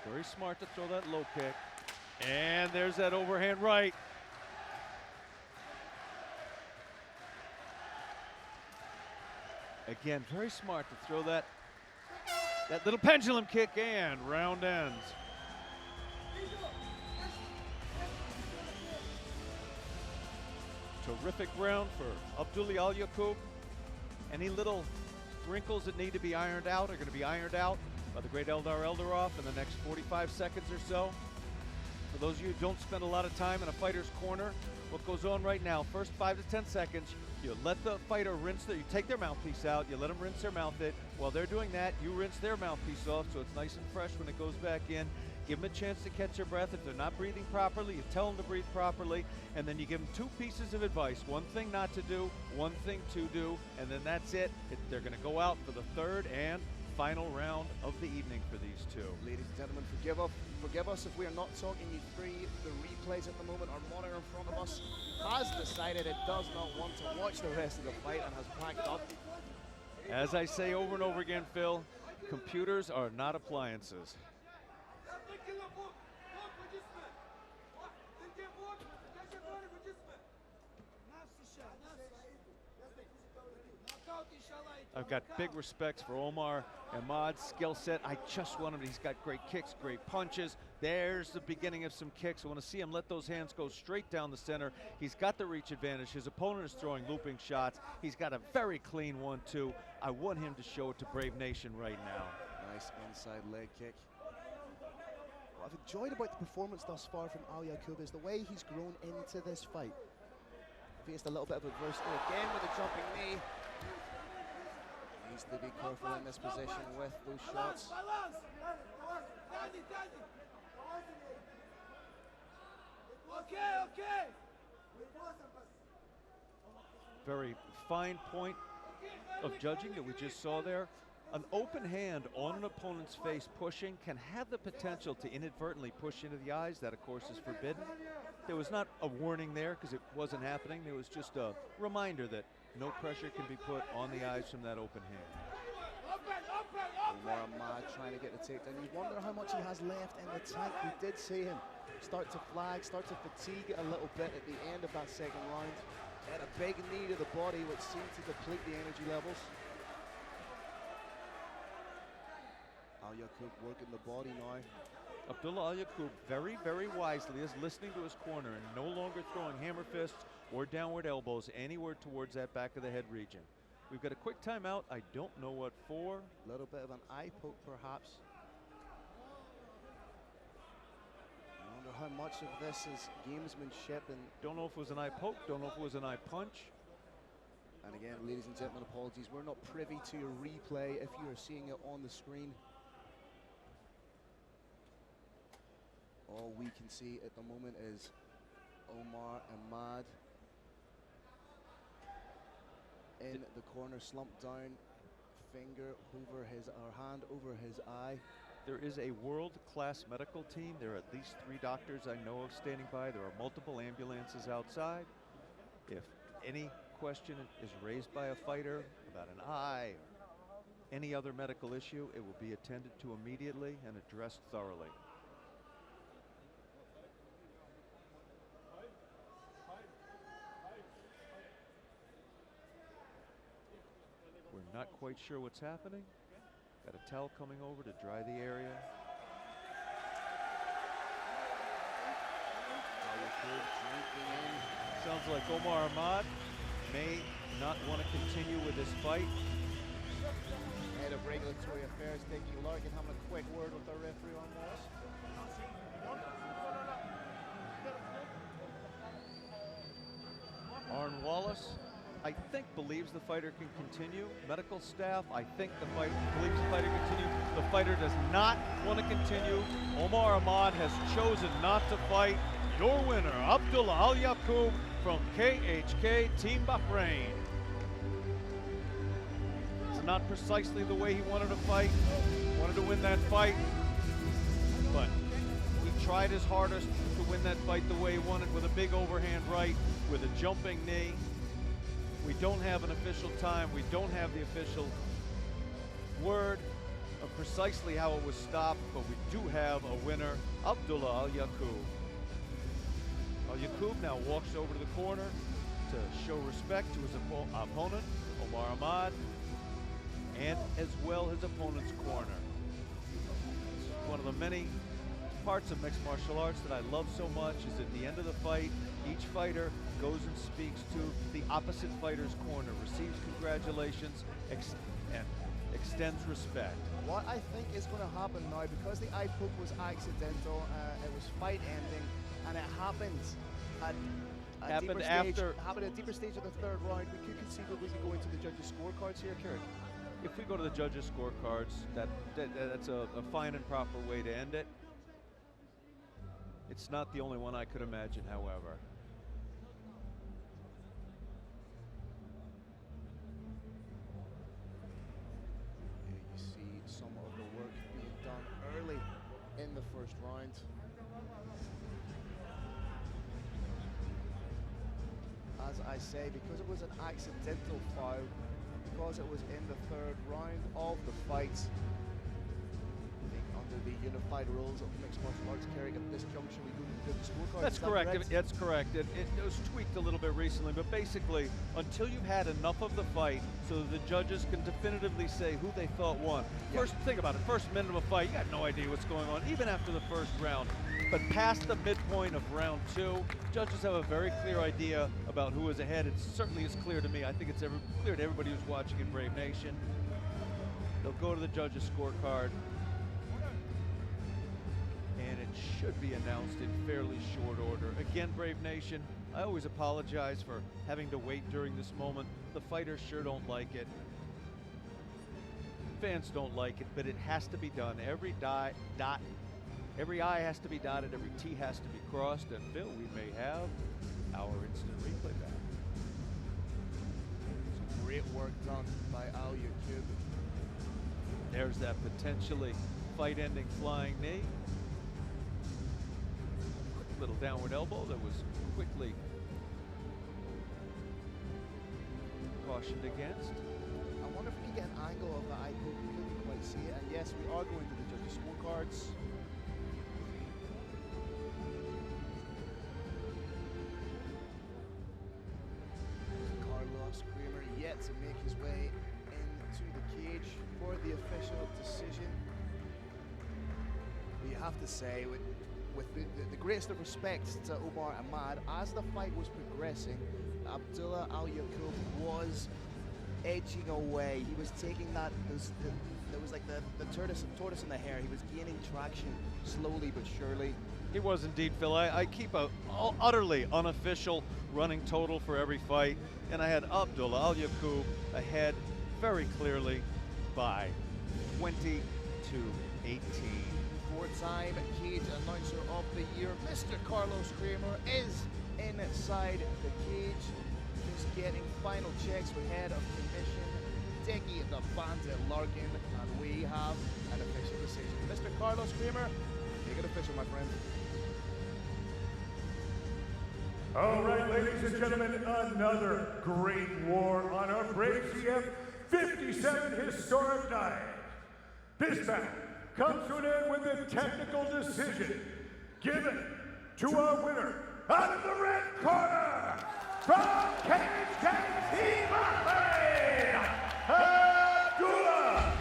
Very smart to throw that low kick. And there's that overhand right. Again, very smart to throw that little pendulum kick, and round ends. Terrific round for Abdullah Yakub. Any little wrinkles that need to be ironed out are going to be ironed out by the great Eldar Eldaroff in the next 45 seconds or so. For those of you who don't spend a lot of time in a fighter's corner, what goes on right now, first 5 to 10 seconds, you let the fighter rinse, you take their mouthpiece out, you let them rinse their mouth it. While they're doing that, you rinse their mouthpiece off so it's nice and fresh when it goes back in. Give them a chance to catch their breath. If they're not breathing properly, you tell them to breathe properly, and then you give them 2 pieces of advice. One thing not to do, one thing to do, and then that's it. They're going to go out for the third and final round of the evening for these two. Ladies and gentlemen, forgive us if we are not talking you through the replays at the moment. Our monitor in front of us has decided it does not want to watch the rest of the fight and has packed up. As I say over and over again, Phil, computers are not appliances. I've got big respects for Omar Ahmad's skill set. I just want him, he's got great kicks, great punches. There's the beginning of some kicks. I want to see him let those hands go straight down the center. He's got the reach advantage. His opponent is throwing looping shots. He's got a very clean 1-2. I want him to show it to Brave Nation right now. Nice inside leg kick. What I've enjoyed about the performance thus far from Yakub is the way he's grown into this fight. Faced a little bit of adversity again with a jumping knee. Needs to be careful in this position with those shots. Very fine point of judging that we just saw there. An open hand on an opponent's face pushing can have the potential to inadvertently push into the eyes. That, of course, is forbidden. There was not a warning there because it wasn't happening. There was just a reminder that no pressure can be put on the eyes from that open hand. Omar Ahmad trying to get the takedown. You wonder how much he has left in the tank. We did see him start to flag, start to fatigue a little bit at the end of that second round. Had a big knee to the body, which seemed to deplete the energy levels. Yakub working the body now. Abdullah Yakub very, very wisely is listening to his corner and no longer throwing hammer fists or downward elbows anywhere towards that back of the head region. We've got a quick timeout. I don't know what for. A little bit of an eye poke, perhaps. I wonder how much of this is gamesmanship and... Don't know if it was an eye poke, don't know if it was an eye punch. And again, ladies and gentlemen, apologies. We're not privy to your replay if you are seeing it on the screen. All we can see at the moment is Omar Ahmad in the corner, slumped down, finger over his, or hand over his eye. There is a world-class medical team. There are at least 3 doctors I know of standing by. There are multiple ambulances outside. If any question is raised by a fighter about an eye or any other medical issue, it will be attended to immediately and addressed thoroughly. We're not quite sure what's happening. Got a towel coming over to dry the area. Sounds like Omar Ahmad may not want to continue with this fight. Head of Regulatory Affairs, Dickie Larkin, having a quick word with our referee on Wallace. Arn Wallace, I think, believes the fighter can continue. Medical staff, I think the fighter believes the fighter can continue. The fighter does not want to continue. Omar Ahmad has chosen not to fight. Your winner, Abdullah Al Yakub from KHK Team Bahrain. It's not precisely the way he wanted to fight. Wanted to win that fight, but he tried his hardest to win that fight the way he wanted, with a big overhand right, with a jumping knee. We don't have an official time. We don't have the official word of precisely how it was stopped, but we do have a winner, Abdullah Al Yakub. Al Yakub now walks over to the corner to show respect to his opponent, Omar Ahmad, and as well his opponent's corner. One of the many parts of mixed martial arts that I love so much is at the end of the fight, each fighter goes and speaks to the opposite fighter's corner, receives congratulations, and extends respect. What I think is going to happen now, because the eye poke was accidental, it was fight ending, and it happened at a deeper stage of the 3rd round, we could conceivably be going to the judges' scorecards here, Kirk. If we go to the judges' scorecards, that's a fine and proper way to end it. It's not the only one I could imagine, however. Here you see some of the work being done early in the 1st round. As I say, because it was an accidental foul, because it was in the 3rd round of the fight, I think under the unified rules of mixed martial arts, carrying at this juncture, we go to the scorecard. That's correct. That's correct. It was tweaked a little bit recently, but basically, until you've had enough of the fight so that the judges can definitively say who they thought won. Yeah. First, think about it. First minute of a fight, you got no idea what's going on, even after the 1st round. But past the midpoint of round 2, judges have a very clear idea about who is ahead. It certainly is clear to me. I think it's clear to everybody who's watching in Brave Nation. They'll go to the judges' scorecard, and it should be announced in fairly short order. Again, Brave Nation, I always apologize for having to wait during this moment. The fighters sure don't like it. Fans don't like it, but it has to be done. Every I has to be dotted, every T has to be crossed, and Phil, we may have our instant replay back. Some great work done by Al Yakub. There's that potentially fight-ending flying knee. Quick little downward elbow that was quickly cautioned against. I wonder if we can get an angle of the eye poke. We couldn't quite see it. And yes, we are going to the judges' scorecards. Yet to make his way into the cage for the official decision. But you have to say, with the greatest of respect to Omar Ahmad, as the fight was progressing, Abdullah Al Yakub was edging away. He was taking that, there was like the tortoise in the hare. He was gaining traction slowly but surely. It was indeed, Phil. I keep a utterly unofficial running total for every fight, and I had Abdullah Al Yakub ahead very clearly by 20-18. Four-time cage announcer of the year, Mr. Carlos Kramer, is inside the cage, just getting final checks with head of commission Decky the Bandit Larkin, and we have an official decision. Mr. Carlos Kramer, make it official, my friend. All right, ladies and gentlemen, another great war on our brave CF 57 historic night. This match comes to an end with a technical decision given to our winner out of the red corner from KHK Team Bahrain, Abdullah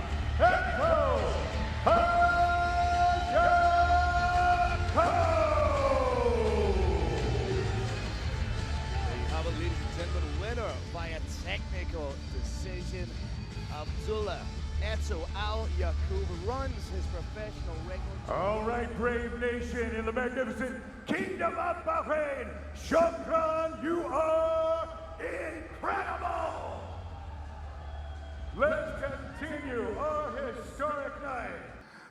Winner by a technical decision. Abdullah Yakub runs his professional record. All right, brave nation in the magnificent Kingdom of Bahrain, Shukran, you are incredible! Let's continue our historic night.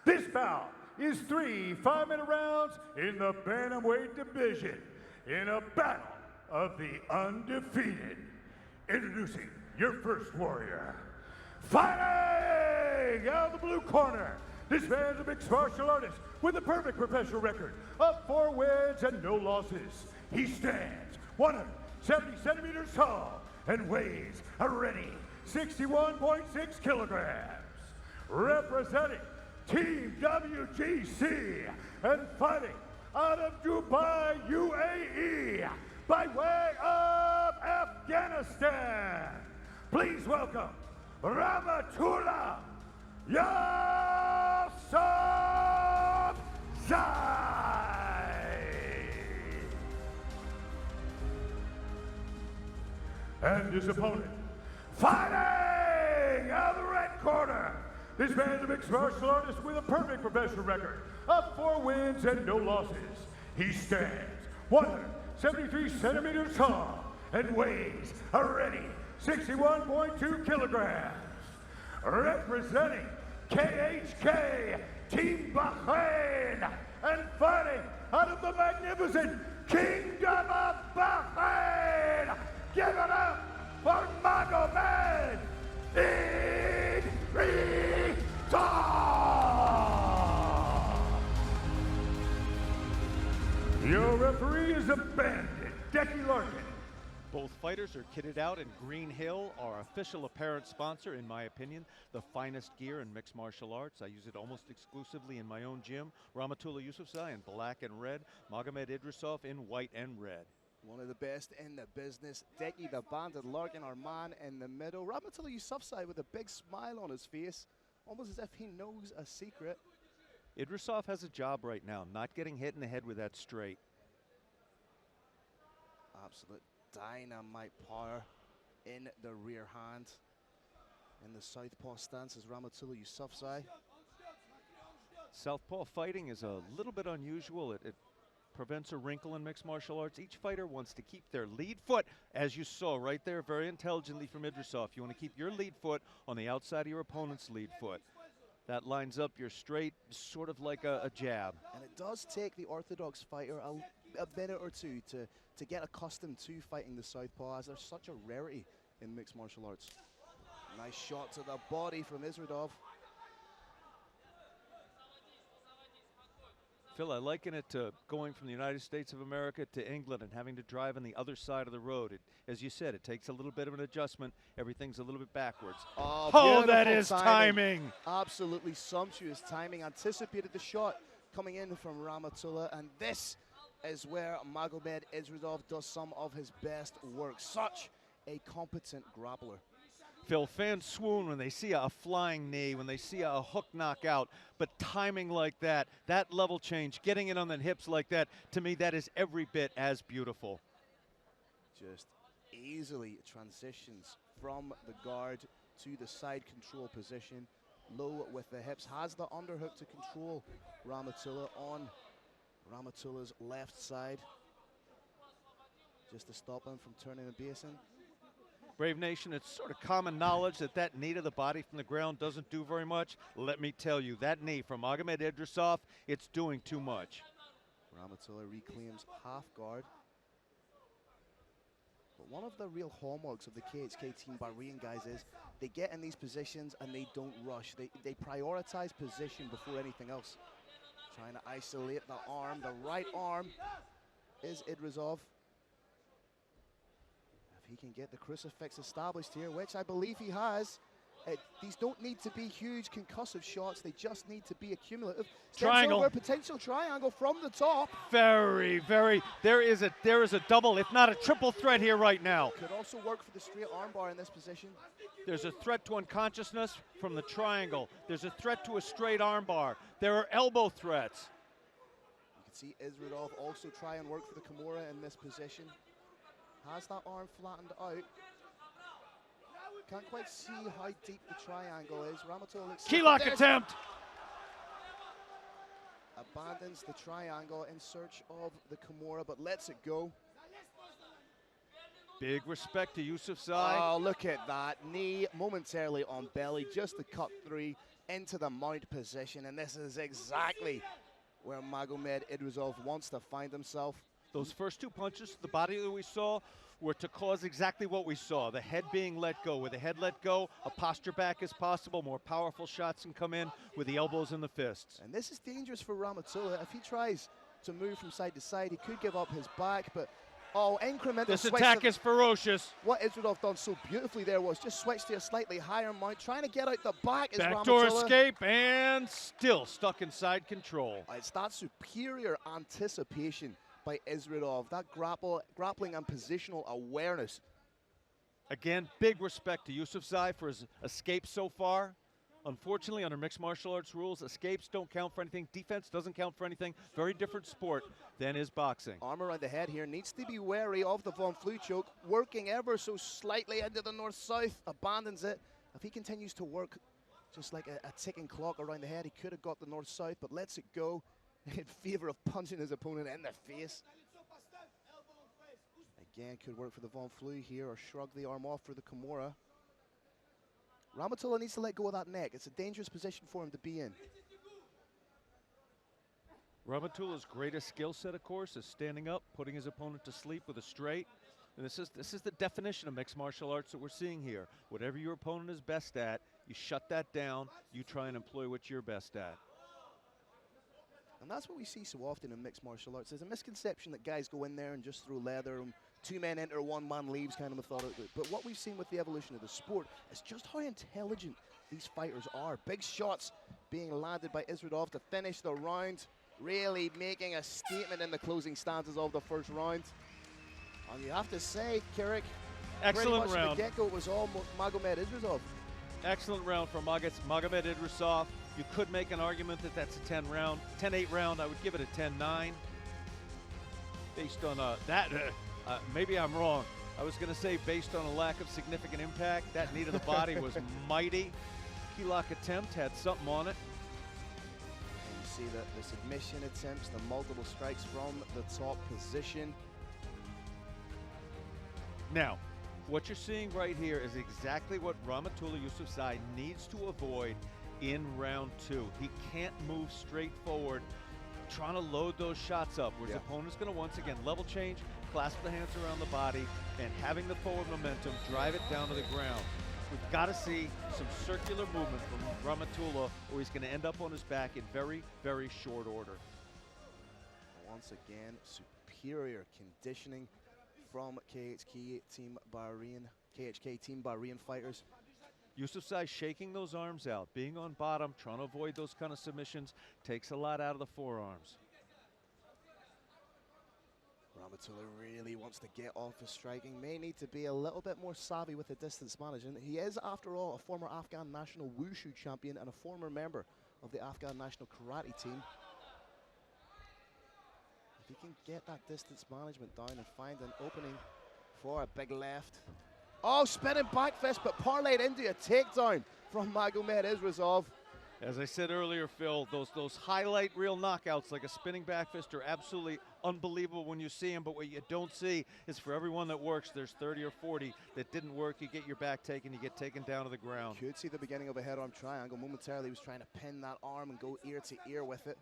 This bout is 3 5-minute rounds in the bantamweight division in a battle of the undefeated. Introducing your first warrior. Fighting out of the blue corner. This man's a mixed martial artist with a perfect professional record of 4 wins and no losses. He stands 170 centimeters tall and weighs a ready 61.6 kilograms. Representing Team WGC and fighting out of Dubai, UAE, by way of Afghanistan. Please welcome Rahmatullah Yousafzai. And his opponent, fighting out of the red corner. This man's a mixed martial artist with a perfect professional record of 4 wins and no losses. He stands 173 centimeters tall and weighs a ready 61.2 kilograms. Representing KHK Team Bahrain and fighting out of the magnificent Kingdom of Bahrain. Give it up for Madoff, Idrisoff. Your referee is a bandit, Decky Larkin. Both fighters are kitted out in Green Hill, our official apparent sponsor, in my opinion, the finest gear in mixed martial arts. I use it almost exclusively in my own gym. Rahmatullah Yousafzai in black and red, Magomed Idrisoff in white and red. One of the best in the business. Decky the Bandit Larkin, our man in the middle. Rahmatullah Yousafzai with a big smile on his face, almost as if he knows a secret. Idrisoff has a job right now, not getting hit in the head with that straight. Absolute dynamite power in the rear hand. In the southpaw stance is Rahmatullah Yousafzai. Southpaw fighting is a little bit unusual. It prevents a wrinkle in mixed martial arts. Each fighter wants to keep their lead foot, as you saw right there very intelligently from Idrisoff. You want to keep your lead foot on the outside of your opponent's lead foot. That lines up your straight, sort of like a jab. And it does take the orthodox fighter a minute or two to get accustomed to fighting the southpaw, as there's such a rarity in mixed martial arts. Nice shot to the body from Idrisoff. Phil, I liken it to going from the United States of America to England and having to drive on the other side of the road. As you said, it takes a little bit of an adjustment. Everything's a little bit backwards. Oh, that is timing. Absolutely sumptuous timing. Anticipated the shot coming in from Rahmatullah, and this is where Magomed Idrisoff does some of his best work. Such a competent grappler. Phil, fans swoon when they see a flying knee, when they see a hook knockout, but timing like that, that level change, getting it on the hips like that, to me, that is every bit as beautiful. Just easily transitions from the guard to the side control position, low with the hips, has the underhook to control Rahmatullah on Rahmatullah's left side, just to stop him from turning the basin. Brave Nation, it's sort of common knowledge that that knee to the body from the ground doesn't do very much. Let me tell you, that knee from Magomed Idrisoff, it's doing too much. Rahmatullah reclaims half guard. But one of the real hallmarks of the KHK Team Bahrain guys is they get in these positions and they don't rush. They prioritize position before anything else. Trying to isolate the arm. The right arm is Idrisoff. If he can get the crucifix established here, which I believe he has, these don't need to be huge concussive shots. They just need to be accumulative. Triangle. Over, potential triangle from the top. Very, very. There is a double, if not a triple threat here right now. Could also work for the straight armbar in this position. There's a threat to unconsciousness from the triangle. There's a threat to a straight armbar. There are elbow threats. You can see Idrisoff also try and work for the Kimura in this position. Has that arm flattened out. Can't quite see how deep the triangle is. Ramatola looks Key lock attempt. Abandons the triangle in search of the Kimura, but lets it go. Big respect to Yousafzai. Oh, look at that. Knee momentarily on belly, just to cut through into the mount position. And this is exactly where Magomed Idrisoff wants to find himself. Those first two punches to the body that we saw were to cause exactly what we saw, the head being let go. With the head let go, a posture back is possible. More powerful shots can come in with the elbows and the fists. And this is dangerous for Ramatola. If he tries to move from side to side, he could give up his back, but incremental This switch. attack is ferocious. What Idrisoff done so beautifully there was just switch to a slightly higher mount, trying to get out the back is Backdoor Ramatola. escape and still stuck inside control. It's that superior anticipation by Idrisoff, that grappling and positional awareness. Again, big respect to Yousafzai for his escape so far. Unfortunately, under mixed martial arts rules, escapes don't count for anything. Defense doesn't count for anything. Very different sport than is boxing. Arm around the head here, needs to be wary of the Von Flue choke. Working ever so slightly into the north-south, abandons it. If he continues to work just like a ticking clock around the head, he could have got the north-south, but lets it go in favor of punching his opponent in the face. Again, could work for the Von Flue here, or shrug the arm off for the Kimura. Ramatola needs to let go of that neck. It's a dangerous position for him to be in. Ramatula's greatest skill set, of course, is standing up, putting his opponent to sleep with a straight. And this is the definition of mixed martial arts that we're seeing here. Whatever your opponent is best at, you shut that down, you try and employ what you're best at. And that's what we see so often in mixed martial arts. There's a misconception that guys go in there and just throw leather, and two men enter, one man leaves kind of method. But what we've seen with the evolution of the sport is just how intelligent these fighters are. Big shots being landed by Idrisoff to finish the round, really making a statement in the closing stanzas of the first round. And you have to say, Kirik, excellent pretty much round. From the get-go, it was all Magomed Idrisoff. Excellent round from Magomed Idrisoff. You could make an argument that that's a 10-8 round. I would give it a 10-9. Based on that, maybe I'm wrong. I was going to say based on a lack of significant impact. That knee to the body was mighty. Key lock attempt had something on it. And you see that the submission attempts, the multiple strikes from the top position. Now, what you're seeing right here is exactly what Ramatola Yousafzai needs to avoid in round two. He can't move straight forward, trying to load those shots up, where his opponent's going to once again level change, clasp the hands around the body, and having the forward momentum, drive it down to the ground. We've got to see some circular movement from Ramatola, or he's going to end up on his back in very, very short order. Once again, superior conditioning from KHK Team Bahrain fighters. Yousafzai shaking those arms out, being on bottom, trying to avoid those kind of submissions, takes a lot out of the forearms. Ramatola really wants to get off his striking, may need to be a little bit more savvy with the distance management. He is, after all, a former Afghan national wushu champion and a former member of the Afghan national karate team. If he can get that distance management down and find an opening for a big left. Oh, spinning back fist, but parlayed into a takedown from Magomed Idrisoff. As I said earlier, Phil, those highlight reel knockouts like a spinning back fist are absolutely unbelievable when you see them, but what you don't see is for everyone that works, there's 30 or 40 that didn't work. You get your back taken, you get taken down to the ground. Could see the beginning of a head-arm triangle. Momentarily, he was trying to pin that arm and go ear to ear with it.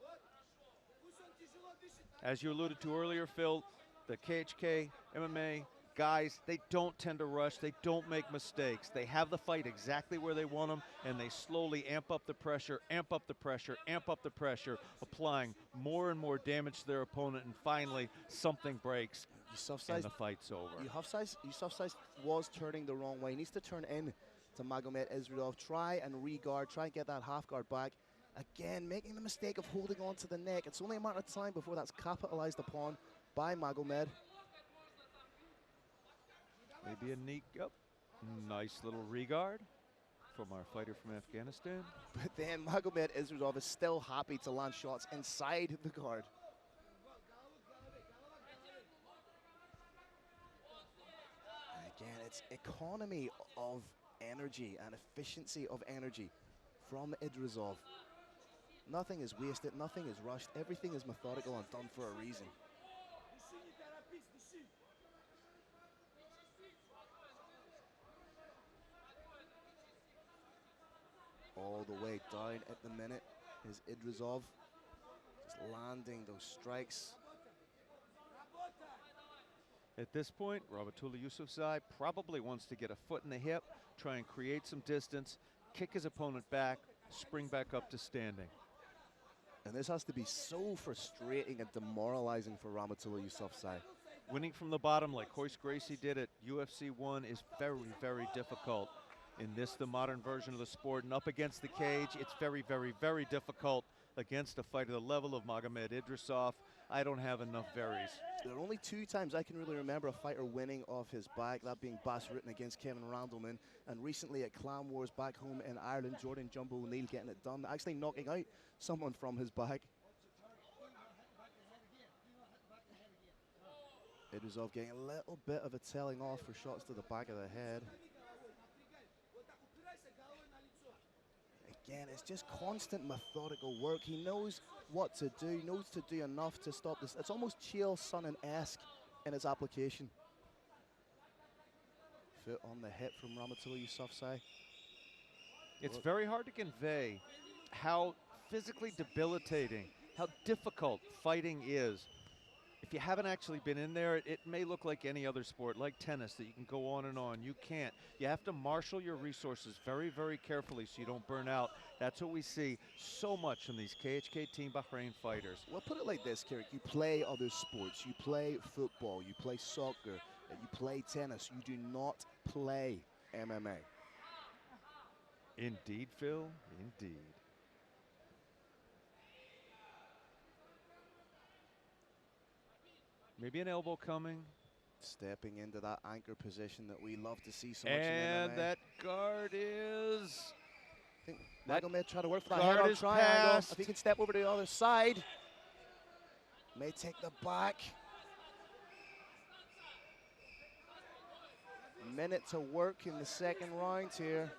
As you alluded to earlier, Phil, the KHK MMA guys, they don't tend to rush. They don't make mistakes. They have the fight exactly where they want them, and they slowly amp up the pressure, amp up the pressure, amp up the pressure, applying more and more damage to their opponent, and finally something breaks, and the fight's over. Yousafzai was turning the wrong way. He needs to turn in to Magomed Isridov. Try and re-guard, try and get that half guard back. Again, making the mistake of holding on to the neck. It's only a matter of time before that's capitalized upon by Magomed. Maybe a neat, nice little regard from our fighter from Afghanistan. But then Magomed Isridov is still happy to land shots inside the guard. Again, it's economy of energy and efficiency of energy from Idrisoff. Nothing is wasted, nothing is rushed, everything is methodical and done for a reason. All the way down at the minute is Idrisoff, just landing those strikes. At this point, Rahmatullah Yousafzai probably wants to get a foot in the hip, try and create some distance, kick his opponent back, spring back up to standing. And this has to be so frustrating and demoralizing for Rahmatullah Yousafzai. Winning from the bottom like Royce Gracie did at UFC 1 is very, very difficult. In this, the modern version of the sport, and up against the cage, it's very, very, very difficult against a fighter the level of Magomed Idrisoff. I don't have enough varies. There are only 2 times I can really remember a fighter winning off his back, that being Bas Rutten against Kevin Randleman, and recently at Clan Wars back home in Ireland, Jordan Jumbo O'Neill getting it done, actually knocking out someone from his back. Idrisoff getting a little bit of a telling off for shots to the back of the head. Again, it's just constant methodical work. He knows what to do, he knows to do enough to stop this. It's almost Chael Sonnen-esque in its application. Foot on the hip from Rahmatullah Yousafzai. It's very hard to convey how physically debilitating, how difficult fighting is. If you haven't actually been in there, it may look like any other sport, like tennis, that you can go on and on. You can't. You have to marshal your resources very, very carefully so you don't burn out. That's what we see so much from these KHK Team Bahrain fighters. Well, put it like this, Kirik. You play other sports. You play football. You play soccer. You play tennis. You do not play MMA. Indeed, Phil. Indeed. Maybe an elbow coming. Stepping into that anchor position that we love to see so much in MMA. And that guard is... I think Magomed trying to work for that head-on triangle. Passed. If he can step over to the other side. May take the back. A minute to work in the second round here.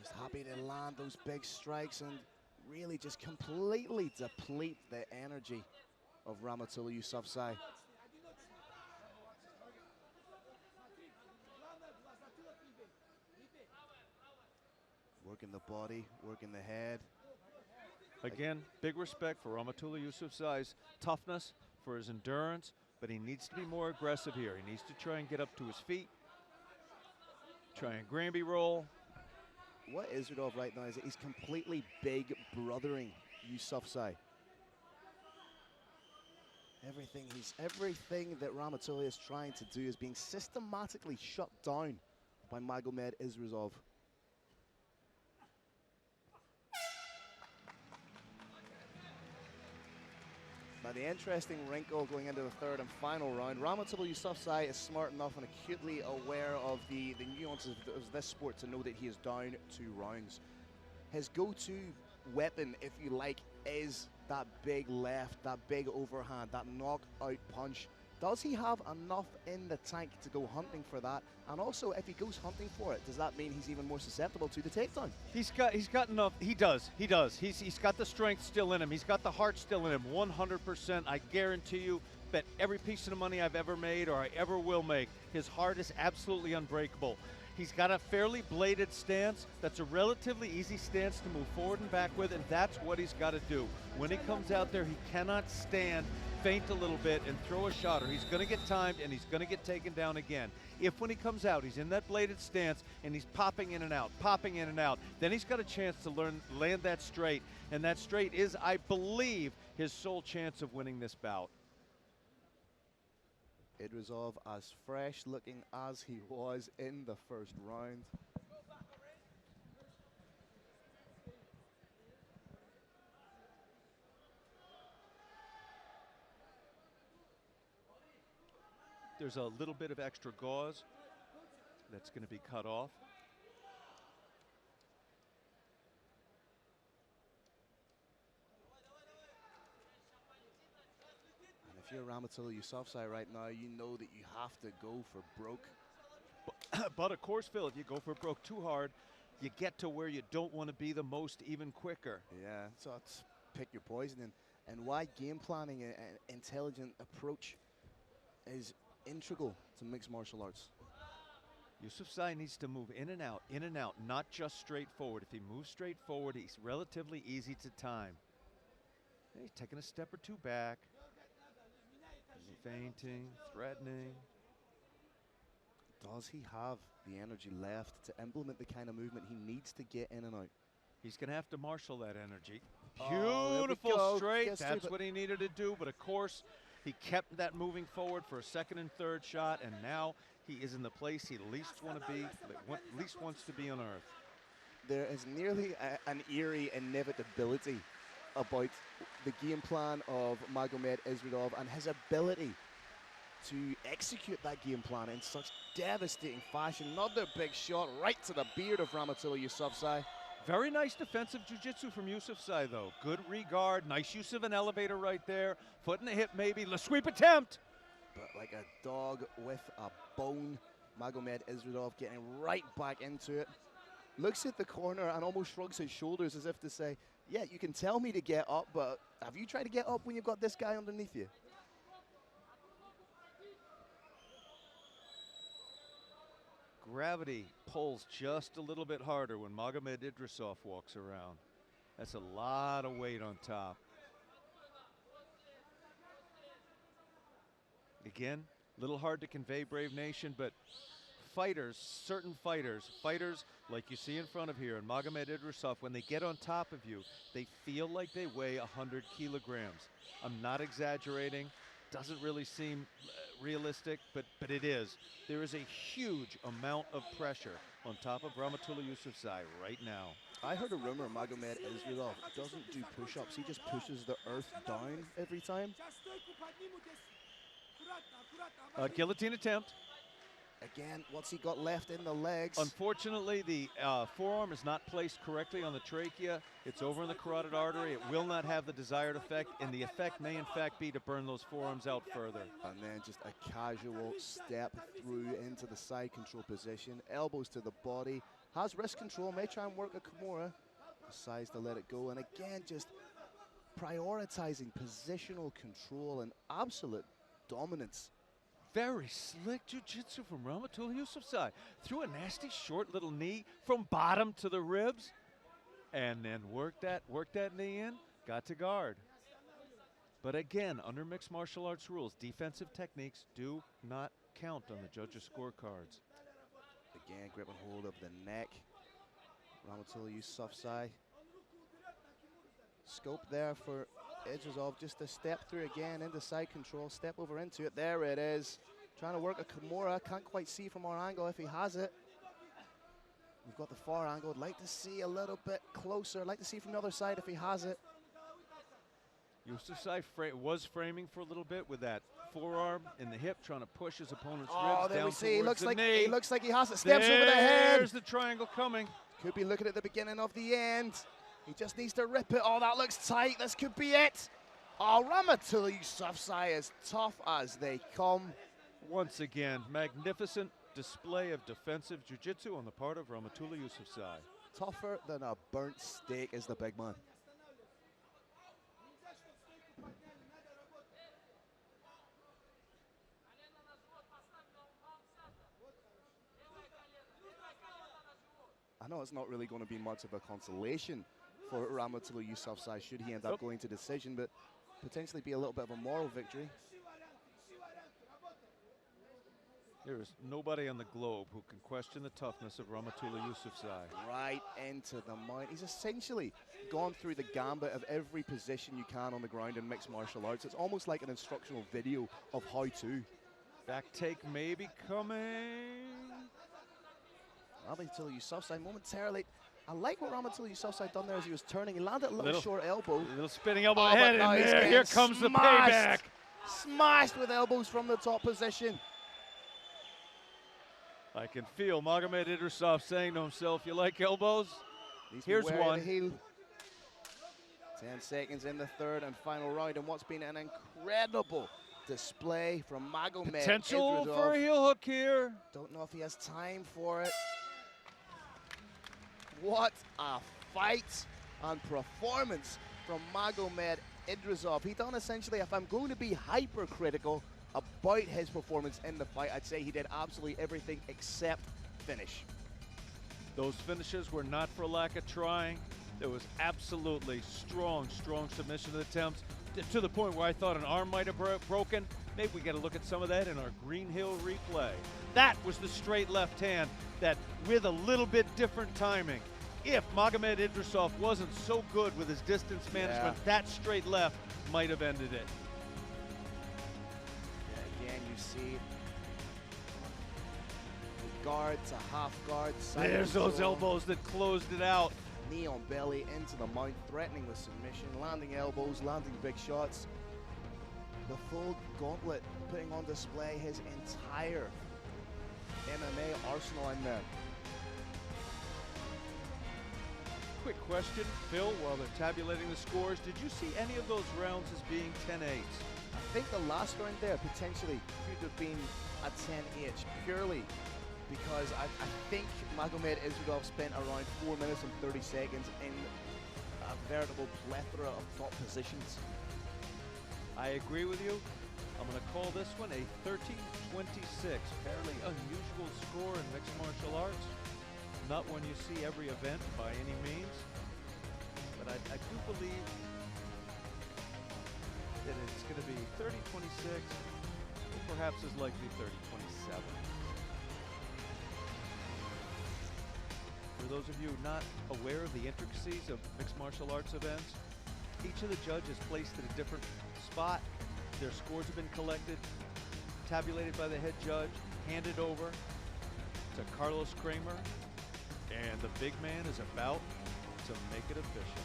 Just happy to land those big strikes and really just completely deplete the energy of Rahmatullah Yousafzai. Working the body, working the head. Again, big respect for Rahmatullah Yousafzai's toughness, for his endurance, but he needs to be more aggressive here. He needs to try and get up to his feet, try and Granby roll. What Isridov right now is that he's completely big brothering Yousafzai. Everything that Rahmatullah is trying to do is being systematically shut down by Magomed Isridov. Now the interesting wrinkle going into the third and final round, Rahmatullah Yousafzai is smart enough and acutely aware of the nuances of this sport to know that he is down 2 rounds. His go-to weapon, if you like, is that big left, that big overhand, that knockout punch. Does he have enough in the tank to go hunting for that? And also, if he goes hunting for it, does that mean he's even more susceptible to the takedown? He's got enough. He does. He's got the strength still in him. He's got the heart still in him. 100%. I guarantee you, bet every piece of the money I've ever made or I ever will make, his heart is absolutely unbreakable. He's got a fairly bladed stance. That's a relatively easy stance to move forward and back with, and that's what he's got to do. When he comes out there, he cannot stand feint a little bit and throw a shot, or he's going to get timed and he's going to get taken down again. If when he comes out, he's in that bladed stance and he's popping in and out, then he's got a chance to land that straight, and that straight is, I believe, his sole chance of winning this bout. Idrisoff as fresh looking as he was in the first round. There's a little bit of extra gauze that's going to be cut off. And if you're Rahmatullah Yousafzai right now, you know that you have to go for broke. But of course, Phil, if you go for broke too hard, you get to where you don't want to be the most even quicker. Yeah, so it's pick your poison. And why game planning and intelligent approach is integral to mixed martial arts. Yousafzai needs to move in and out, not just straight forward. If he moves straight forward, he's relatively easy to time. He's taking a step or two back. He's feinting, threatening. Does he have the energy left to implement the kind of movement he needs to get in and out? He's going to have to marshal that energy. Oh, beautiful straight. That's what he needed to do. But of course, he kept that moving forward for a second and third shot, and now he is in the place he least wants to be on earth. There is nearly an eerie inevitability about the game plan of Magomed Isridov and his ability to execute that game plan in such devastating fashion. Another big shot right to the beard of Rahmatullah Yousafzai. Very nice defensive jiu-jitsu from Yousafzai, though. Good regard, nice use of an elevator right there. Foot in the hip, maybe. The sweep attempt. But like a dog with a bone, Magomed Isridov getting right back into it. Looks at the corner and almost shrugs his shoulders as if to say, yeah, you can tell me to get up, but have you tried to get up when you've got this guy underneath you? Gravity pulls just a little bit harder when Magomed Idrisoff walks around. That's a lot of weight on top. Again, a little hard to convey, Brave Nation, but fighters, certain fighters like you see in front of here, and Magomed Idrisoff, when they get on top of you, they feel like they weigh 100 kilograms. I'm not exaggerating. Doesn't really seem realistic, but it is. There is a huge amount of pressure on top of Rahmatullah Yousafzai right now. I heard a rumor Magomed Isridov doesn't do push-ups. He just pushes the earth down every time. Guillotine attempt. Again, what's he got left in the legs? Unfortunately, the forearm is not placed correctly on the trachea. It's over in the carotid artery. It will not have the desired effect, and the effect may in fact be to burn those forearms out further. And then just a casual step through into the side control position. Elbows to the body. Has wrist control, may try and work a Kimura. Decides to let it go. And again, just prioritizing positional control and absolute dominance. Very slick jiu-jitsu from Rahmatullah Yousafzai. Threw a nasty short little knee from bottom to the ribs, and then worked that knee in, got to guard. But again, under mixed martial arts rules, defensive techniques do not count on the judges' scorecards. Again, grip and hold of the neck. Rahmatullah Yousafzai. Scope there for Idrisoff, just a step through again into side control, step over into it. There it is. Trying to work a Kimura. Can't quite see from our angle if he has it. We've got the far angle. I'd like to see a little bit closer. I'd like to see from the other side if he has it. Yousafzai was framing for a little bit with that forearm in the hip, trying to push his opponent's Oh, ribs there down we see. He looks the like knee. he looks like he has it. Steps over the head. There's the triangle coming. Could be looking at the beginning of the end. He just needs to rip it. Oh, that looks tight. This could be it. Oh, Rahmatullah Yousafzai as tough as they come. Once again, magnificent display of defensive jiu-jitsu on the part of Rahmatullah Yousafzai. Tougher than a burnt steak is the big man. I know it's not really going to be much of a consolation for Rahmatullah Yousafzai should he end up going to decision, but potentially be a little bit of a moral victory. There is nobody on the globe who can question the toughness of Rahmatullah Yousafzai. Right into the mount. He's essentially gone through the gambit of every position you can on the ground in mixed martial arts. It's almost like an instructional video of how to. Back take may be coming. Rahmatullah Yousafzai momentarily. I like what Rahmatullah Yousafzai done there as he was turning. He landed a little short elbow. A little spinning elbow Oh, ahead, but and here comes the payback. Smashed with elbows from the top position. I can feel Magomed Idrisoff saying to himself, you like elbows? Here's one. 10 seconds in the third and final round, and what's been an incredible display from Magomed Potential Idrisoff. for a heel hook here. Don't know if he has time for it. What a fight and performance from Magomed Idrisoff. He done essentially, if I'm going to be hypercritical about his performance in the fight, I'd say he did absolutely everything except finish. Those finishes were not for lack of trying. There was absolutely strong submission attempts to the point where I thought an arm might have broken. Maybe we got to look at some of that in our Green Hill replay. That was the straight left hand that, with a little bit different timing, if Magomed Idrisoff wasn't so good with his distance management, that straight left might have ended it. Again, you see guard to half guard. There's those elbows that closed it out. Knee on belly into the mount, threatening with submission, landing elbows, landing big shots. The full gauntlet, putting on display his entire MMA arsenal in there. Quick question, Phil, while they're tabulating the scores, did you see any of those rounds as being 10-8? I think the last round there potentially could have been a 10-8 purely because I think Magomed Idrisoff spent around 4 minutes and 30 seconds in a veritable plethora of top positions. I agree with you. I'm going to call this one a 13-26, fairly unusual score in mixed martial arts. Not one you see every event by any means, but I do believe that it's going to be 30-26, or perhaps as likely 30-27. For those of you not aware of the intricacies of mixed martial arts events, each of the judges placed at a different spot. Their scores have been collected, tabulated by the head judge, handed over to Carlos Kramer, and the big man is about to make it official.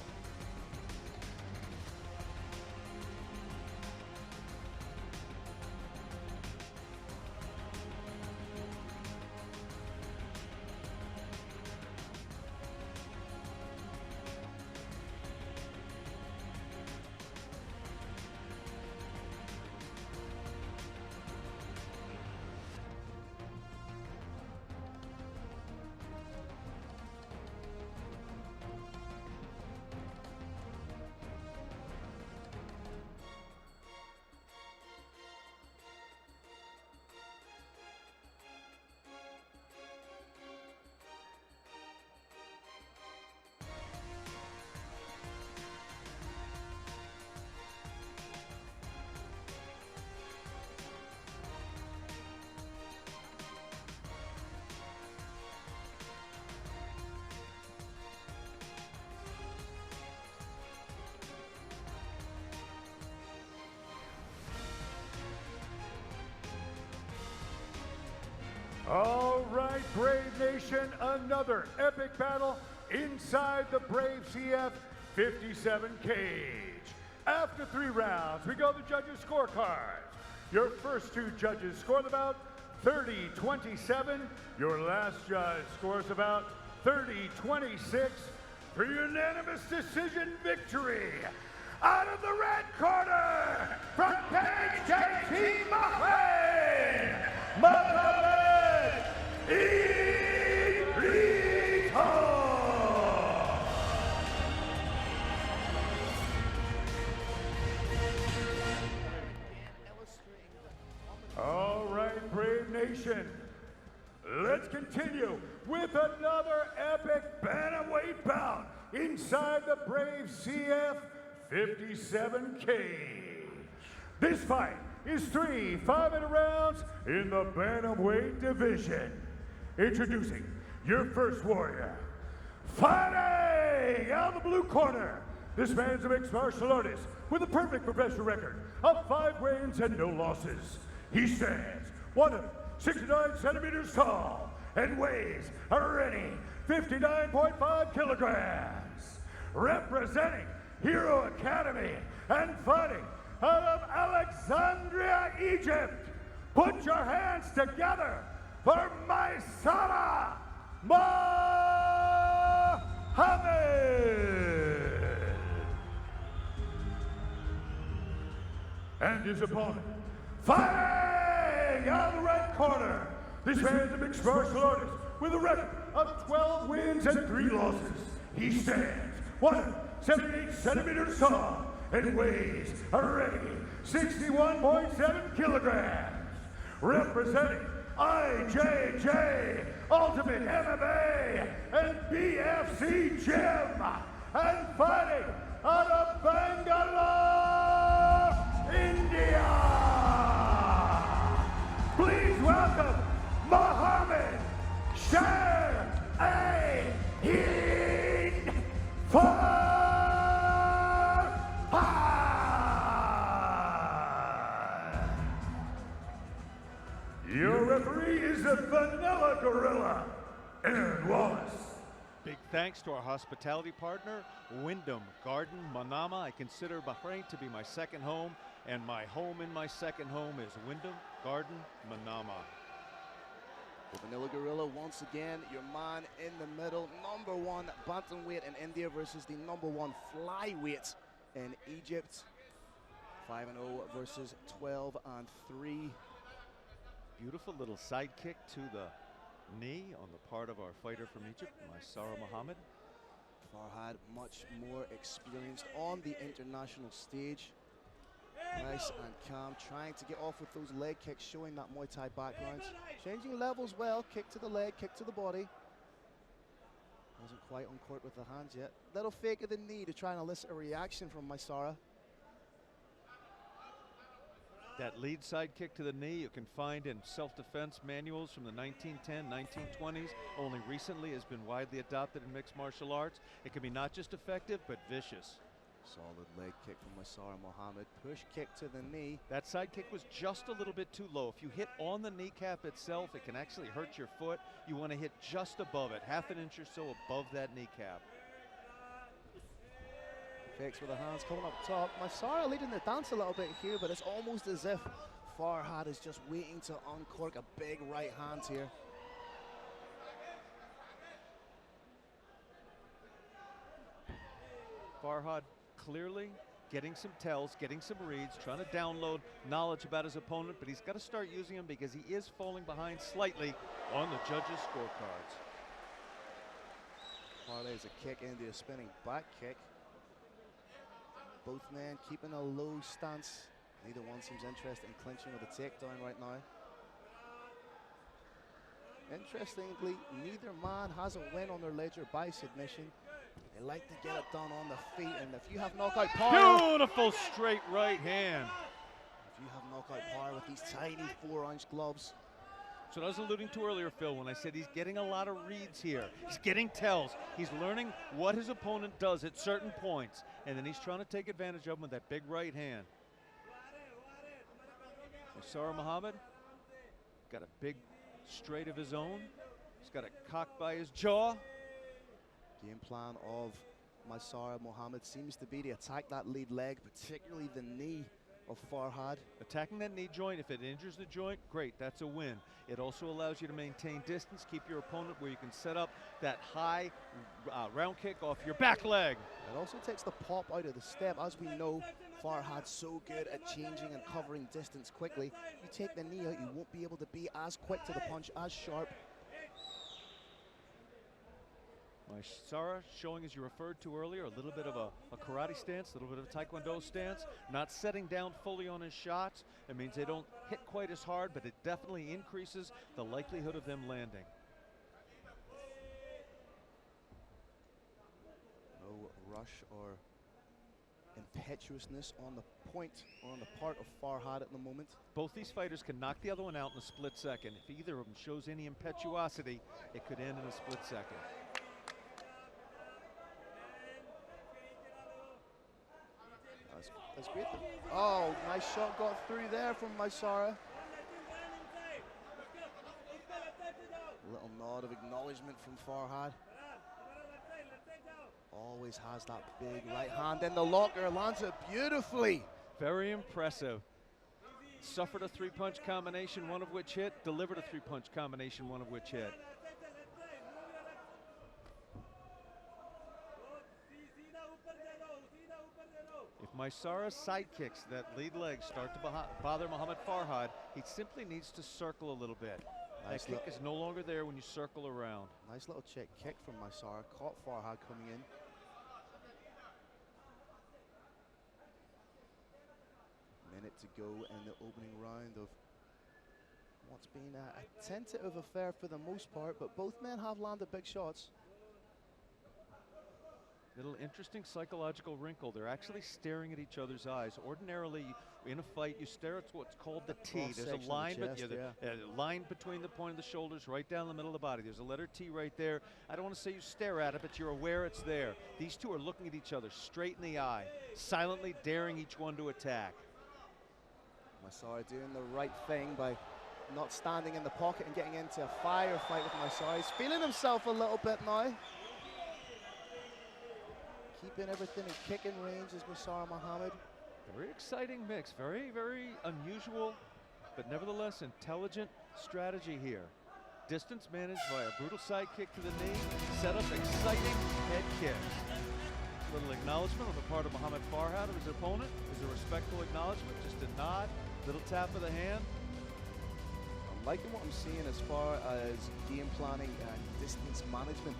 All right, Brave Nation, another epic battle inside the Brave CF 57 cage. After 3 rounds, we go to judges' scorecards. Your first 2 judges scored about 30-27. Your last judge scores about 30-26 for unanimous decision victory. Out of the red corner, from Page Team Bahrain, Malem, Idrisoff. All right, Brave Nation, let's continue with another epic bantamweight bout inside the Brave CF 57 kg. This fight is 3 5-minute rounds in the bantamweight division. Introducing your first warrior, fighting out of the blue corner. This man's a mixed martial artist with a perfect professional record of 5 wins and no losses. He stands 169 centimeters tall and weighs a ready 59.5 kilograms. Representing Hero Academy and fighting out of Alexandria, Egypt. Put your hands together for Maysara Mohammed. And his opponent, fighting out of the red corner. This man's a mixed martial artist with a record of 12 wins and 3 losses. He stands 178 centimeters tall and weighs a ready 61.7 kilograms. Representing IJJ, Ultimate MMA, and BFC Gym, and fighting out of Bangalore, India. Please welcome Mohammed Shaheen Farhad. Your referee is the Vanilla Gorilla, Aaron Wallace. Big thanks to our hospitality partner, Wyndham Garden Manama. I consider Bahrain to be my second home, and my home in my second home is Wyndham Garden Manama. The Vanilla Gorilla, once again, your man in the middle. #1 bantamweight in India versus the #1 flyweight in Egypt. 5-0 versus 12-3. Beautiful little side kick to the knee on the part of our fighter from Egypt, Maysara Mohammed. Farhad much more experienced on the international stage. Nice and calm, trying to get off with those leg kicks, showing that Muay Thai background. Changing levels well, kick to the leg, kick to the body. Wasn't quite on court with the hands yet. Little fake of the knee to try and elicit a reaction from Maysara. That lead side kick to the knee you can find in self-defense manuals from the 1910, 1920s. Only recently has been widely adopted in mixed martial arts. It can be not just effective, but vicious. Solid leg kick from Maysara Mohammed. Push kick to the knee. That side kick was just a little bit too low. If you hit on the kneecap itself, it can actually hurt your foot. You want to hit just above it, half an inch or so above that kneecap. Fakes with the hands coming up top. Maysara leading the dance a little bit here, but it's almost as if Farhad is just waiting to uncork a big right hand here. Farhad clearly getting some tells, getting some reads, trying to download knowledge about his opponent, but he's got to start using them because he is falling behind slightly on the judges' scorecards. Parlays a kick into a spinning back kick. Both men keeping a low stance. Neither one seems interested in clinching with a takedown right now. Interestingly, neither man has a win on their ledger by submission. They like to get it done on the feet, and if you have knockout power... Beautiful straight right hand. If you have knockout power with these tiny 4-ounce gloves. So I was alluding to earlier, Phil, when I said he's getting a lot of reads here. He's getting tells. He's learning what his opponent does at certain points, and then he's trying to take advantage of him with that big right hand. Maysara Mohammed got a big straight of his own. He's got it cocked by his jaw. Game plan of Maysara Mohammed seems to be to attack that lead leg, particularly the knee of Farhad. Attacking that knee joint, if it injures the joint, great, that's a win. It also allows you to maintain distance, keep your opponent where you can set up that high round kick off your back leg. It also takes the pop out of the step. As we know, Farhad's so good at changing and covering distance quickly. You take the knee out, you won't be able to be as quick to the punch, as sharp. Maysara showing, as you referred to earlier, a little bit of a karate stance, a little bit of a taekwondo stance, not setting down fully on his shots. It means they don't hit quite as hard, but it definitely increases the likelihood of them landing. No rush or impetuousness on the point, or on the part of Farhad at the moment. Both these fighters can knock the other one out in a split second. If either of them shows any impetuosity, it could end in a split second. That's great. Oh, nice shot got through there from Maysara. Little nod of acknowledgement from Farhad. Always has that big right hand in the locker, lands it beautifully. Very impressive. Suffered a three-punch combination, one of which hit. Delivered a three-punch combination, one of which hit. If Maysara's sidekicks, that lead leg, start to bother Muhammad Farhad, he simply needs to circle a little bit. Nice that kick is no longer there when you circle around. Nice little check kick from Maysara, caught Farhad coming in. Minute to go in the opening round of what's been a tentative affair for the most part, but both men have landed big shots. Little interesting psychological wrinkle. They're actually staring at each other's eyes. Ordinarily, in a fight, you stare at what's called the T. There's a line, line between the point of the shoulders, right down the middle of the body. There's a letter T right there. I don't want to say you stare at it, but you're aware it's there. These two are looking at each other straight in the eye, silently daring each one to attack. Maysara doing the right thing by not standing in the pocket and getting into a firefight with Maysara. He's feeling himself a little bit now. Keeping everything in kicking range is Maysara Muhammad. Very exciting mix, very, very unusual, but nevertheless intelligent strategy here. Distance managed by a brutal side kick to the knee, set up exciting head kicks. Little acknowledgement on the part of Muhammad Farhad of his opponent is a respectful acknowledgement, just a nod, little tap of the hand. I'm liking what I'm seeing as far as game planning and distance management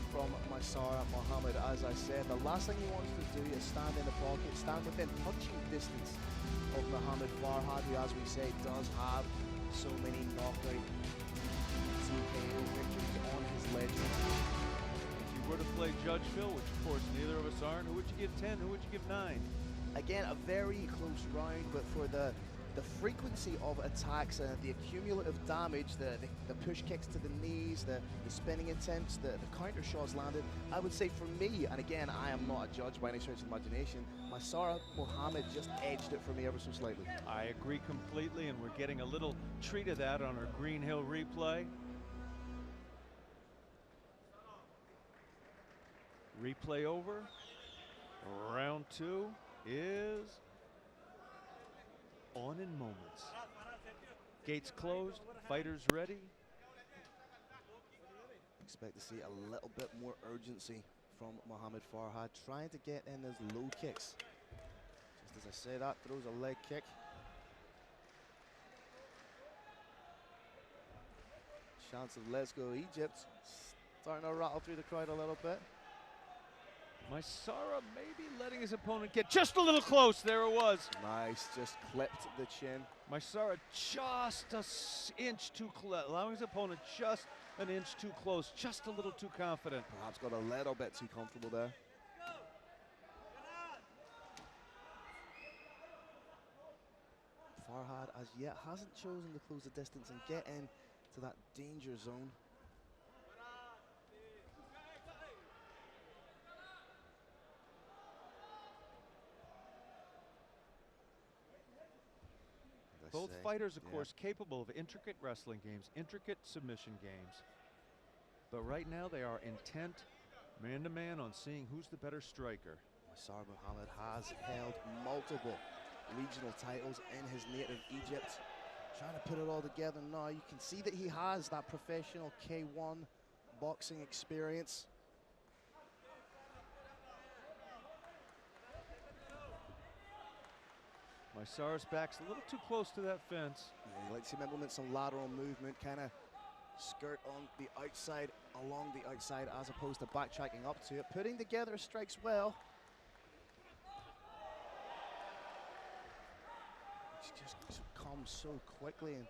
from Maysara Muhammad. As I said, the last thing he wants to do is stand in the pocket, stand within punching distance of Muhammad Farhad, who, as we say, does have so many knockout TKO victories on his ledger. If you were to play Judge Phil, which of course neither of us aren't, who would you give 10, who would you give 9? Again, a very close round, but for the frequency of attacks and the accumulative damage, the push kicks to the knees, the spinning attempts, the counter shots landed, I would say for me, and again, I am not a judge by any stretch of imagination, Maysara Muhammad just edged it for me ever so slightly. I agree completely, and we're getting a little treat of that on our Green Hill replay. Replay over. Round 2 is on in moments. Gates closed, fighters ready. Expect to see a little bit more urgency from Muhammad Farhad, trying to get in those low kicks. Just as I say that, throws a leg kick. Chance of let's go Egypt. Starting to rattle through the crowd a little bit. Maysara maybe letting his opponent get just a little close. There it was. Nice, just clipped the chin. Maysara just an inch too close, allowing his opponent just an inch too close, just a little too confident. Perhaps got a little bit too comfortable there. Farhad as yet hasn't chosen to close the distance and get into that danger zone. Both fighters, of course, capable of intricate wrestling games, intricate submission games. But right now they are intent, man-to-man, on seeing who's the better striker. Maysara Muhammad has held multiple regional titles in his native Egypt. Trying to put it all together now. You can see that he has that professional K1 boxing experience. Maysara's back's a little too close to that fence. Yeah, you like to see him implement some lateral movement, kind of skirt on the outside, along the outside, as opposed to backtracking up to it. Putting together strikes well. It just comes so quickly. And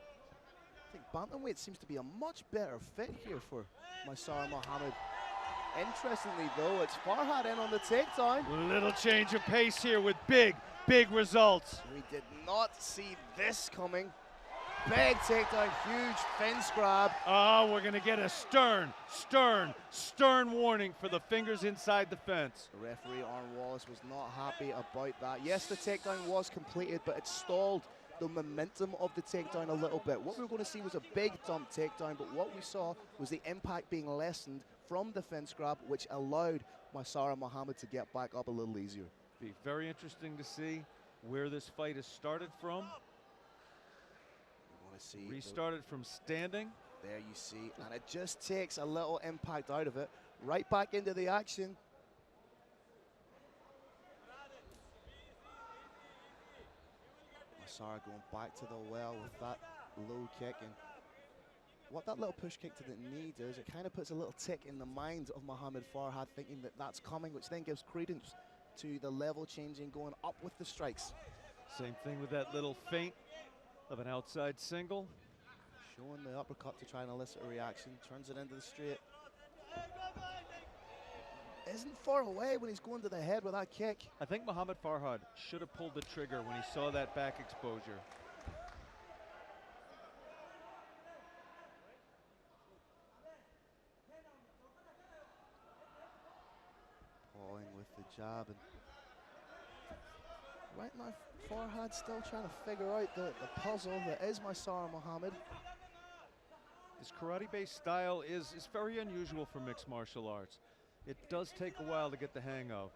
I think bantamweight seems to be a much better fit here for Maysara Muhammad. Interestingly, though, it's Farhad in on the takedown. Little change of pace here with big results. We did not see this coming. Big takedown, huge fence grab. Oh, we're gonna get a stern warning for the fingers inside the fence. The referee, Aaron Wallace, was not happy about that. Yes, the takedown was completed, but it stalled the momentum of the takedown a little bit. What we were going to see was a big dump takedown, but what we saw was the impact being lessened from the fence grab, which allowed Maysara Mohammed to get back up a little easier. Be very interesting to see where this fight has started from. See restarted from standing. There you see, and it just takes a little impact out of it. Right back into the action. Maysara going back to the well with that low kick, and what that little push kick to the knee does, it kind of puts a little tick in the mind of Mohammed Farhad, thinking that that's coming, which then gives credence to the level changing, going up with the strikes. Same thing with that little feint of an outside single. Showing the uppercut to try and elicit a reaction, turns it into the straight. Isn't far away when he's going to the head with that kick. I think Mohammed Farhad should have pulled the trigger when he saw that back exposure. Pawing with the jab, and right now Farhad still trying to figure out the puzzle that is Maysara Mohammed. His karate-based style is very unusual for mixed martial arts. It does take a while to get the hang of.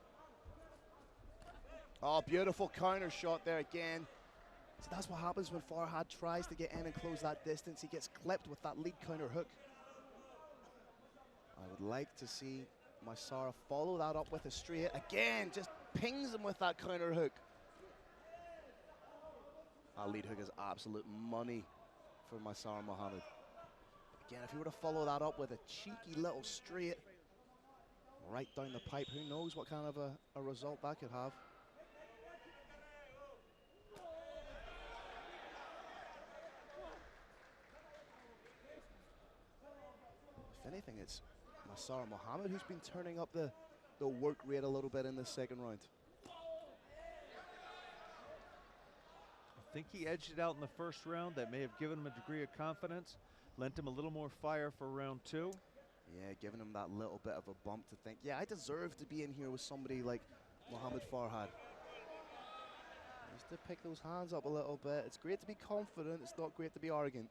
Oh, beautiful counter shot there again. So that's what happens when Farhad tries to get in and close that distance. He gets clipped with that lead counter hook. I would like to see Maysara follow that up with a straight. Again, just pings him with that counter hook. That lead hook is absolute money for Maysara Mohammed. Again, if he were to follow that up with a cheeky little straight right down the pipe, who knows what kind of a result that could have. If anything, it's Maysara Mohammed who's been turning up the work rate a little bit in the second round. I think he edged it out in the first round. That may have given him a degree of confidence, lent him a little more fire for round two. Yeah, giving him that little bit of a bump to think, yeah, I deserve to be in here with somebody like Mohammed Farhad. Just to pick those hands up a little bit. It's great to be confident, it's not great to be arrogant.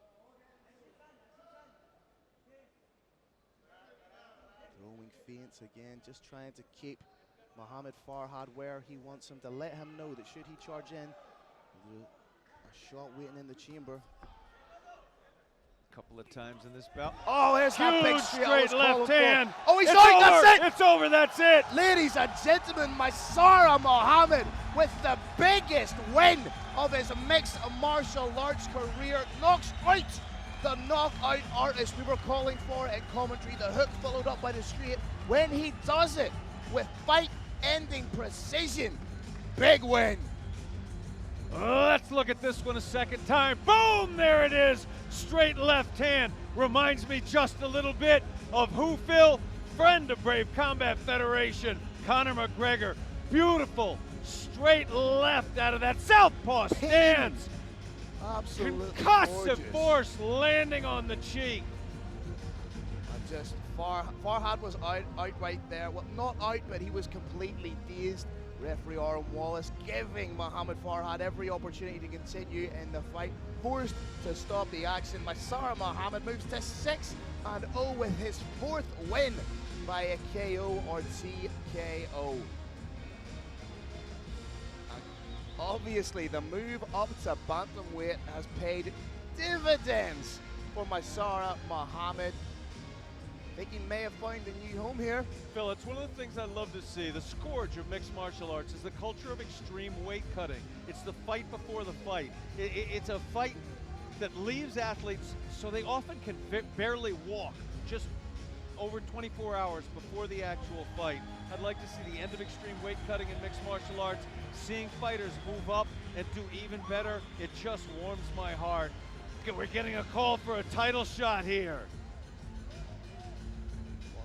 Throwing feints again, just trying to keep Mohammed Farhad where he wants him, to let him know that should he charge in, a shot waiting in the chamber. Couple of times in this bout. Oh, there's that big straight left hand. Oh, he's out, that's it! It's over, that's it! Ladies and gentlemen, Maysara Mohammed with the biggest win of his mixed martial arts career, knocks out the knockout artist we were calling for in commentary. The hook followed up by the straight. When he does it with fight-ending precision, big win. Let's look at this one a second time. Boom, there it is. Straight left hand. Reminds me just a little bit of who, Phil? Friend of Brave Combat Federation, Conor McGregor. Beautiful straight left out of that southpaw stance. Absolutely concussive gorgeous force landing on the cheek. And just Farhad was outright there. Well, not out, but he was completely dazed. Referee Aaron Wallace giving Mohammed Farhad every opportunity to continue in the fight. Forced to stop the action. Maysara Mohammed moves to 6-0 with his 4th win by a KO or TKO. And obviously, the move up to bantamweight has paid dividends for Maysara Mohammed. I think he may have found a new home here. Phil, it's one of the things I love to see. The scourge of mixed martial arts is the culture of extreme weight cutting. It's the fight before the fight. It's a fight that leaves athletes so they often can barely walk just over 24 hours before the actual fight. I'd like to see the end of extreme weight cutting in mixed martial arts. Seeing fighters move up and do even better, it just warms my heart. We're getting a call for a title shot here.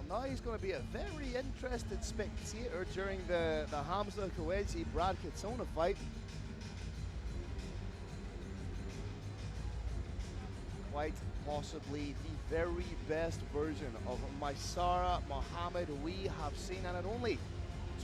Now he's going to be a very interested spectator during the Hamza Kawezi Brad Katona fight. Quite possibly the very best version of Maysara Muhammad we have seen, and at only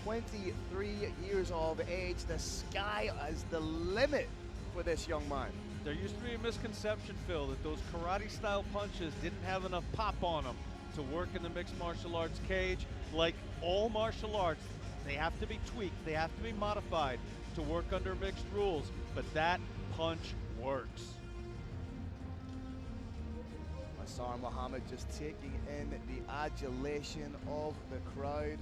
23 years of age, the sky is the limit for this young man. There used to be a misconception, Phil, that those karate-style punches didn't have enough pop on them to work in the mixed martial arts cage. Like all martial arts, they have to be tweaked, they have to be modified to work under mixed rules, but that punch works. Maysara Muhammad just taking in the adulation of the crowd.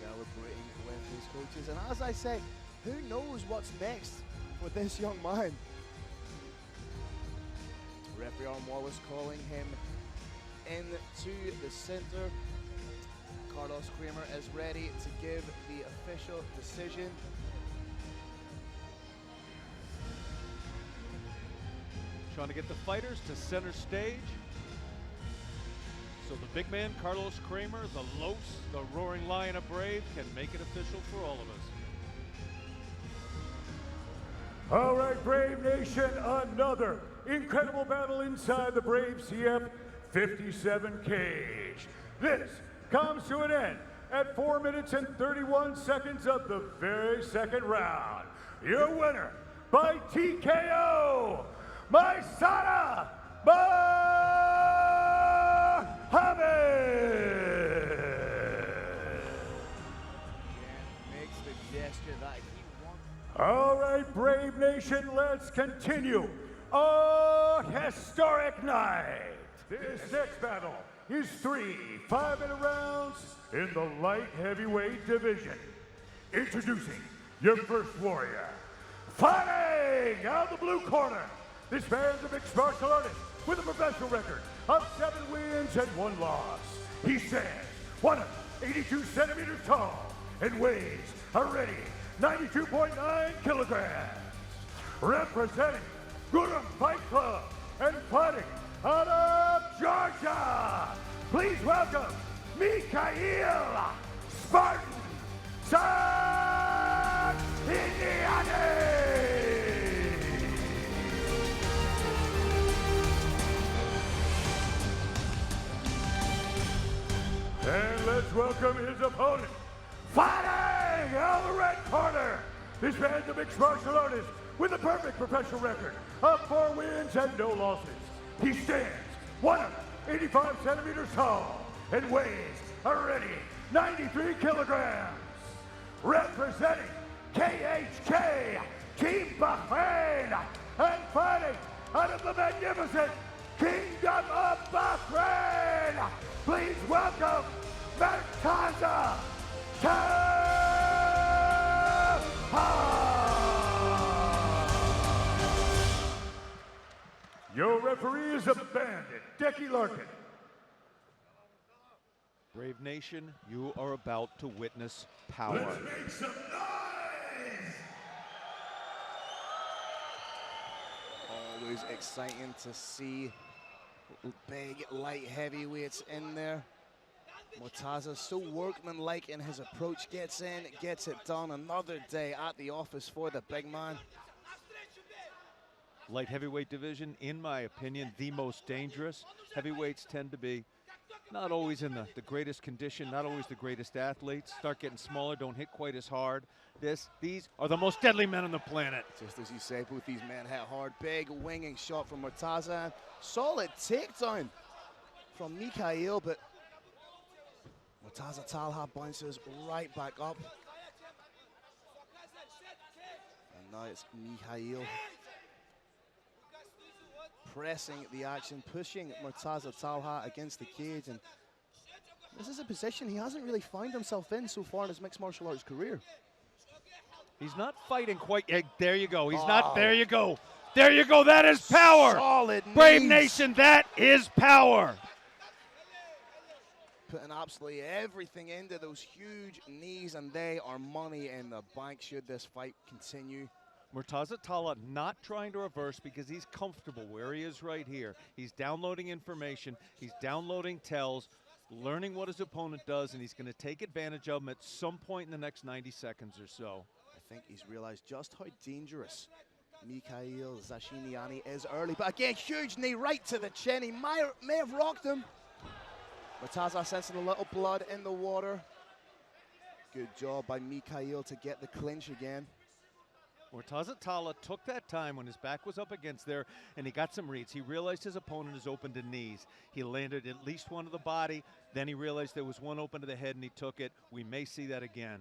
Celebrating with his coaches, and as I say, who knows what's next for this young man? Referee Wallace calling him into the center. Carlos Kramer is ready to give the official decision. Trying to get the fighters to center stage. So the big man, Carlos Kramer, the Los, the roaring lion of Brave, can make it official for all of us. All right, Brave Nation, another incredible battle inside the Brave CF 57 cage. This comes to an end at 4 minutes and 31 seconds of the very second round. Your winner by TKO, Maysara Muhammad. Makes the gesture that he wants. All right, Brave Nation, let's continue. A historic night. This next battle is 3 5-minute rounds in the light heavyweight division. Introducing your first warrior. Fighting out of the blue corner. This man's a mixed martial artist with a professional record of 7 wins and 1 loss. He stands 182 centimeters tall and weighs a ready 92.9 kilograms. Representing Goodham Fight Club and fighting out of Georgia, please welcome Mikhail Spartan Zashiniani. And let's welcome his opponent, fighting out of the red corner. This man's a mixed martial artist with a perfect professional record of 4 wins and no losses. He stands 185 centimeters tall and weighs a ready 93 kilograms. Representing KHK Team Bahrain and fighting out of the magnificent Kingdom of Bahrain, please welcome Talha. Your referee is a bandit, Decky Larkin. Brave Nation, you are about to witness power. Let's make some noise! Always exciting to see big light heavyweights in there. Murtaza so workmanlike in his approach, gets in, gets it done. Another day at the office for the big man. Light heavyweight division, in my opinion, the most dangerous. Heavyweights tend to be not always in the greatest condition, not always the greatest athletes. Start getting smaller, don't hit quite as hard. These are the most deadly men on the planet. Just as you say, both these men hit hard. Big winging shot from Murtaza. Solid takedown from Mikhail, but Murtaza Talha bounces right back up. And now it's Mikhail pressing the action, pushing Murtaza Talha against the cage, and this is a position he hasn't really found himself in so far in his mixed martial arts career. He's not fighting quite. There you go. He's not. There you go. There you go. That is power. Solid Brave knees. Nation, that is power. putting absolutely everything into those huge knees, and they are money in the bank should this fight continue. Murtaza Talha not trying to reverse because he's comfortable where he is right here. He's downloading information, he's downloading tells, learning what his opponent does, and he's going to take advantage of him at some point in the next 90 seconds or so. I think he's realized just how dangerous Mikhail Zashiniani is early, but again, huge knee right to the chin. He may have rocked him. Murtaza sensing a little blood in the water. Good job by Mikhail to get the clinch again. Murtaza Talha took that time when his back was up against there and he got some reads. He realized his opponent is open to knees. He landed at least one to the body, then he realized there was one open to the head and he took it. We may see that again.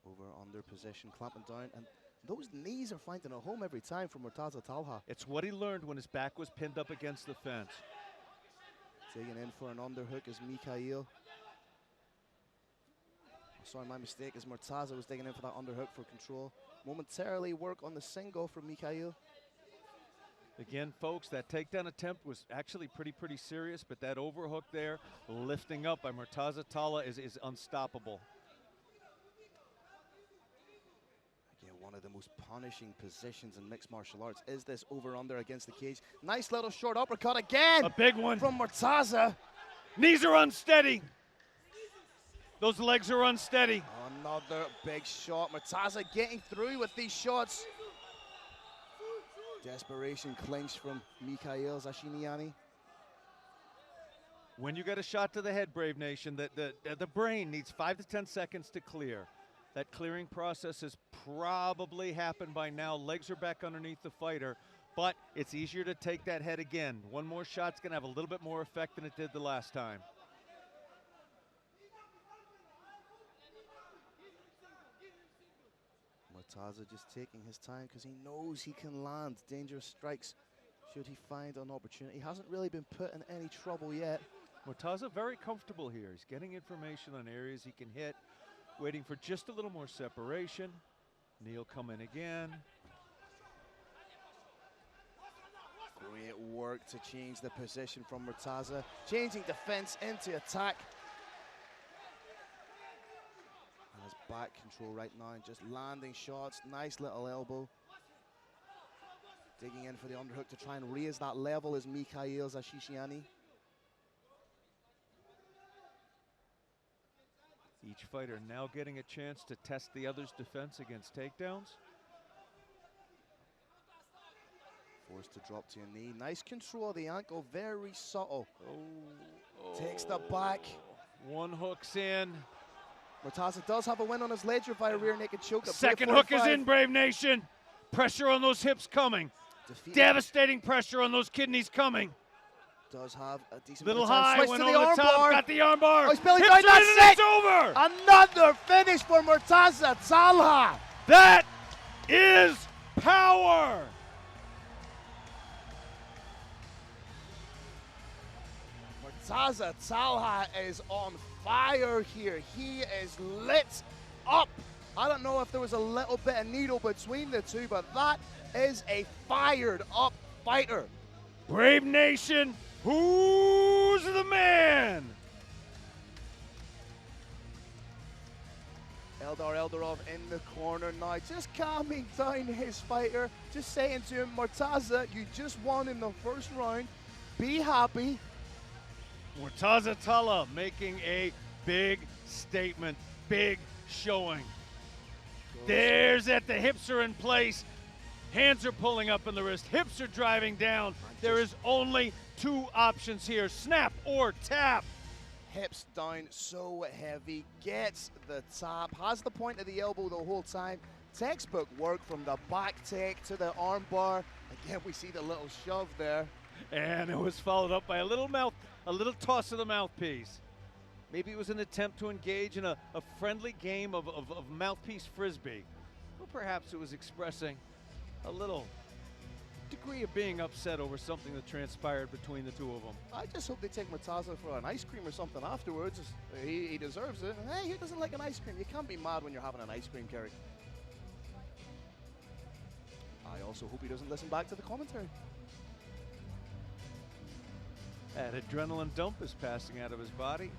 Over under position, clamping down, and those knees are finding a home every time for Murtaza Talha. It's what he learned when his back was pinned up against the fence. Taking in for an underhook is Mikhail. Sorry, my mistake, as Murtaza was digging in for that underhook for control. Momentarily work on the single for Mikhail. Again, folks, that takedown attempt was actually pretty serious, but that overhook there, lifting up by Murtaza Talha is unstoppable. Again, one of the most punishing positions in mixed martial arts is this over-under against the cage. Nice little short uppercut again. A big one. From Murtaza. Knees are unsteady. Those legs are unsteady. Another big shot. Murtaza getting through with these shots. Desperation clinch from Mikhail Zashiniani. When you get a shot to the head, Brave Nation, the brain needs 5 to 10 seconds to clear. That clearing process has probably happened by now. Legs are back underneath the fighter, but it's easier to take that head again. One more shot's gonna have a little bit more effect than it did the last time. Murtaza just taking his time because he knows he can land dangerous strikes should he find an opportunity. He hasn't really been put in any trouble yet. Murtaza very comfortable here. He's getting information on areas he can hit, waiting for just a little more separation. Neil come in again. Great work to change the position from Murtaza. Changing defense into attack. Has back control right now, just landing shots. Nice little elbow. Digging in for the underhook to try and raise that level is Mikhail Zashiniani. Each fighter now getting a chance to test the other's defense against takedowns. Forced to drop to a knee. Nice control of the ankle, very subtle. Takes the back. One hook's in. Murtaza does have a win on his ledger via rear naked choke. Second hook is in, Brave Nation. Pressure on those hips coming. Devastating pressure on those kidneys coming. Does have a decent little high, went over the top, bar. got the arm bar. Oh, he's belly down, that's it. It's over. Another finish for Murtaza Talha. That is power. Murtaza Talha is on fire here. He is lit up. I don't know if there was a little bit of needle between the two, but that is a fired up fighter. Brave Nation, who's the man? Eldar Eldarov in the corner now, just calming down his fighter, just saying to him, Murtaza, you just won in the first round. Be happy. Murtaza Talha making a big statement, big showing. There's it, the hips are in place. Hands are pulling up in the wrist, hips are driving down. There is only two options here, snap or tap. Hips down so heavy, gets the tap, has the point of the elbow the whole time. Textbook work from the back take to the arm bar. Again, we see the little shove there. And it was followed up by a little toss of the mouthpiece. Maybe it was an attempt to engage in a friendly game of mouthpiece frisbee. Or perhaps it was expressing a little degree of being upset over something that transpired between the two of them. I just hope they take Murtaza for an ice cream or something afterwards. He deserves it. Hey, who doesn't like an ice cream? You can't be mad when you're having an ice cream, Kerry. I also hope he doesn't listen back to the commentary. That adrenaline dump is passing out of his body.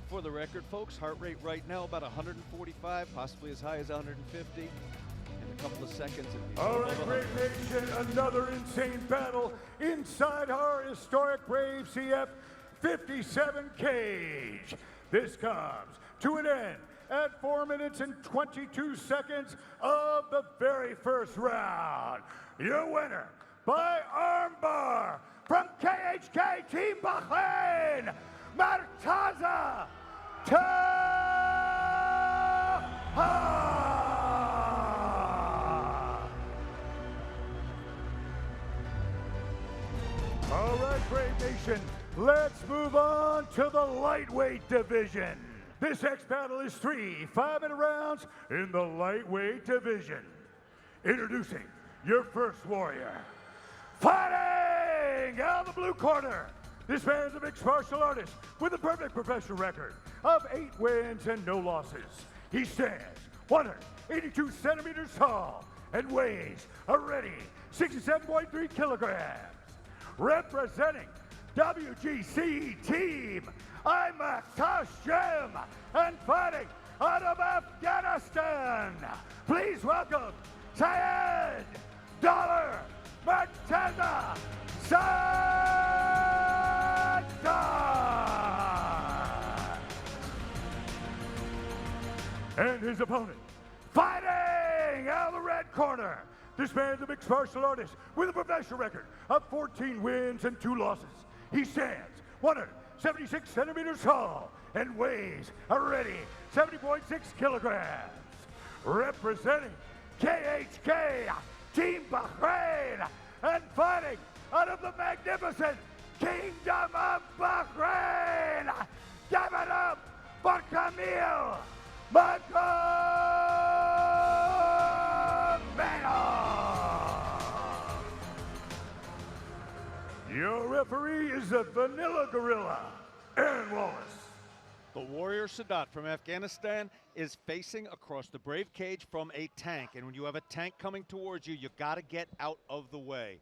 For the record, folks, heart rate right now about 145, possibly as high as 150. In a couple of seconds. All right, Brave Nation, another insane battle inside our historic Brave CF 57 cage. This comes to an end at 4 minutes and 22 seconds of the very first round. Your winner by armbar from KHK Team Bahrain, Martaza Talha. All right, Brave Nation, let's move on to the lightweight division. This next battle is 3 5-minute rounds in the lightweight division. Introducing your first warrior. Fighting out of the blue corner. This man's a mixed martial artist with a perfect professional record of 8 wins and no losses. He stands 182 centimeters tall and weighs a ready 67.3 kilograms. Representing WGC Team Ahmad and fighting out of Afghanistan. Please welcome Syed Dollar Martaza Sadat. And his opponent, fighting out of the red corner. This man's a mixed martial artist with a professional record of 14 wins and 2 losses. He stands 176 centimeters tall and weighs a ready 70.6 kilograms. Representing KHK Team Bahrain and fighting out of the magnificent Kingdom of Bahrain. Give it up for Camille Madoff. Your referee is the Vanilla Gorilla, Aaron Wallace. The warrior Sadat from Afghanistan is facing across the Brave cage from a tank. And when you have a tank coming towards you, you got to get out of the way.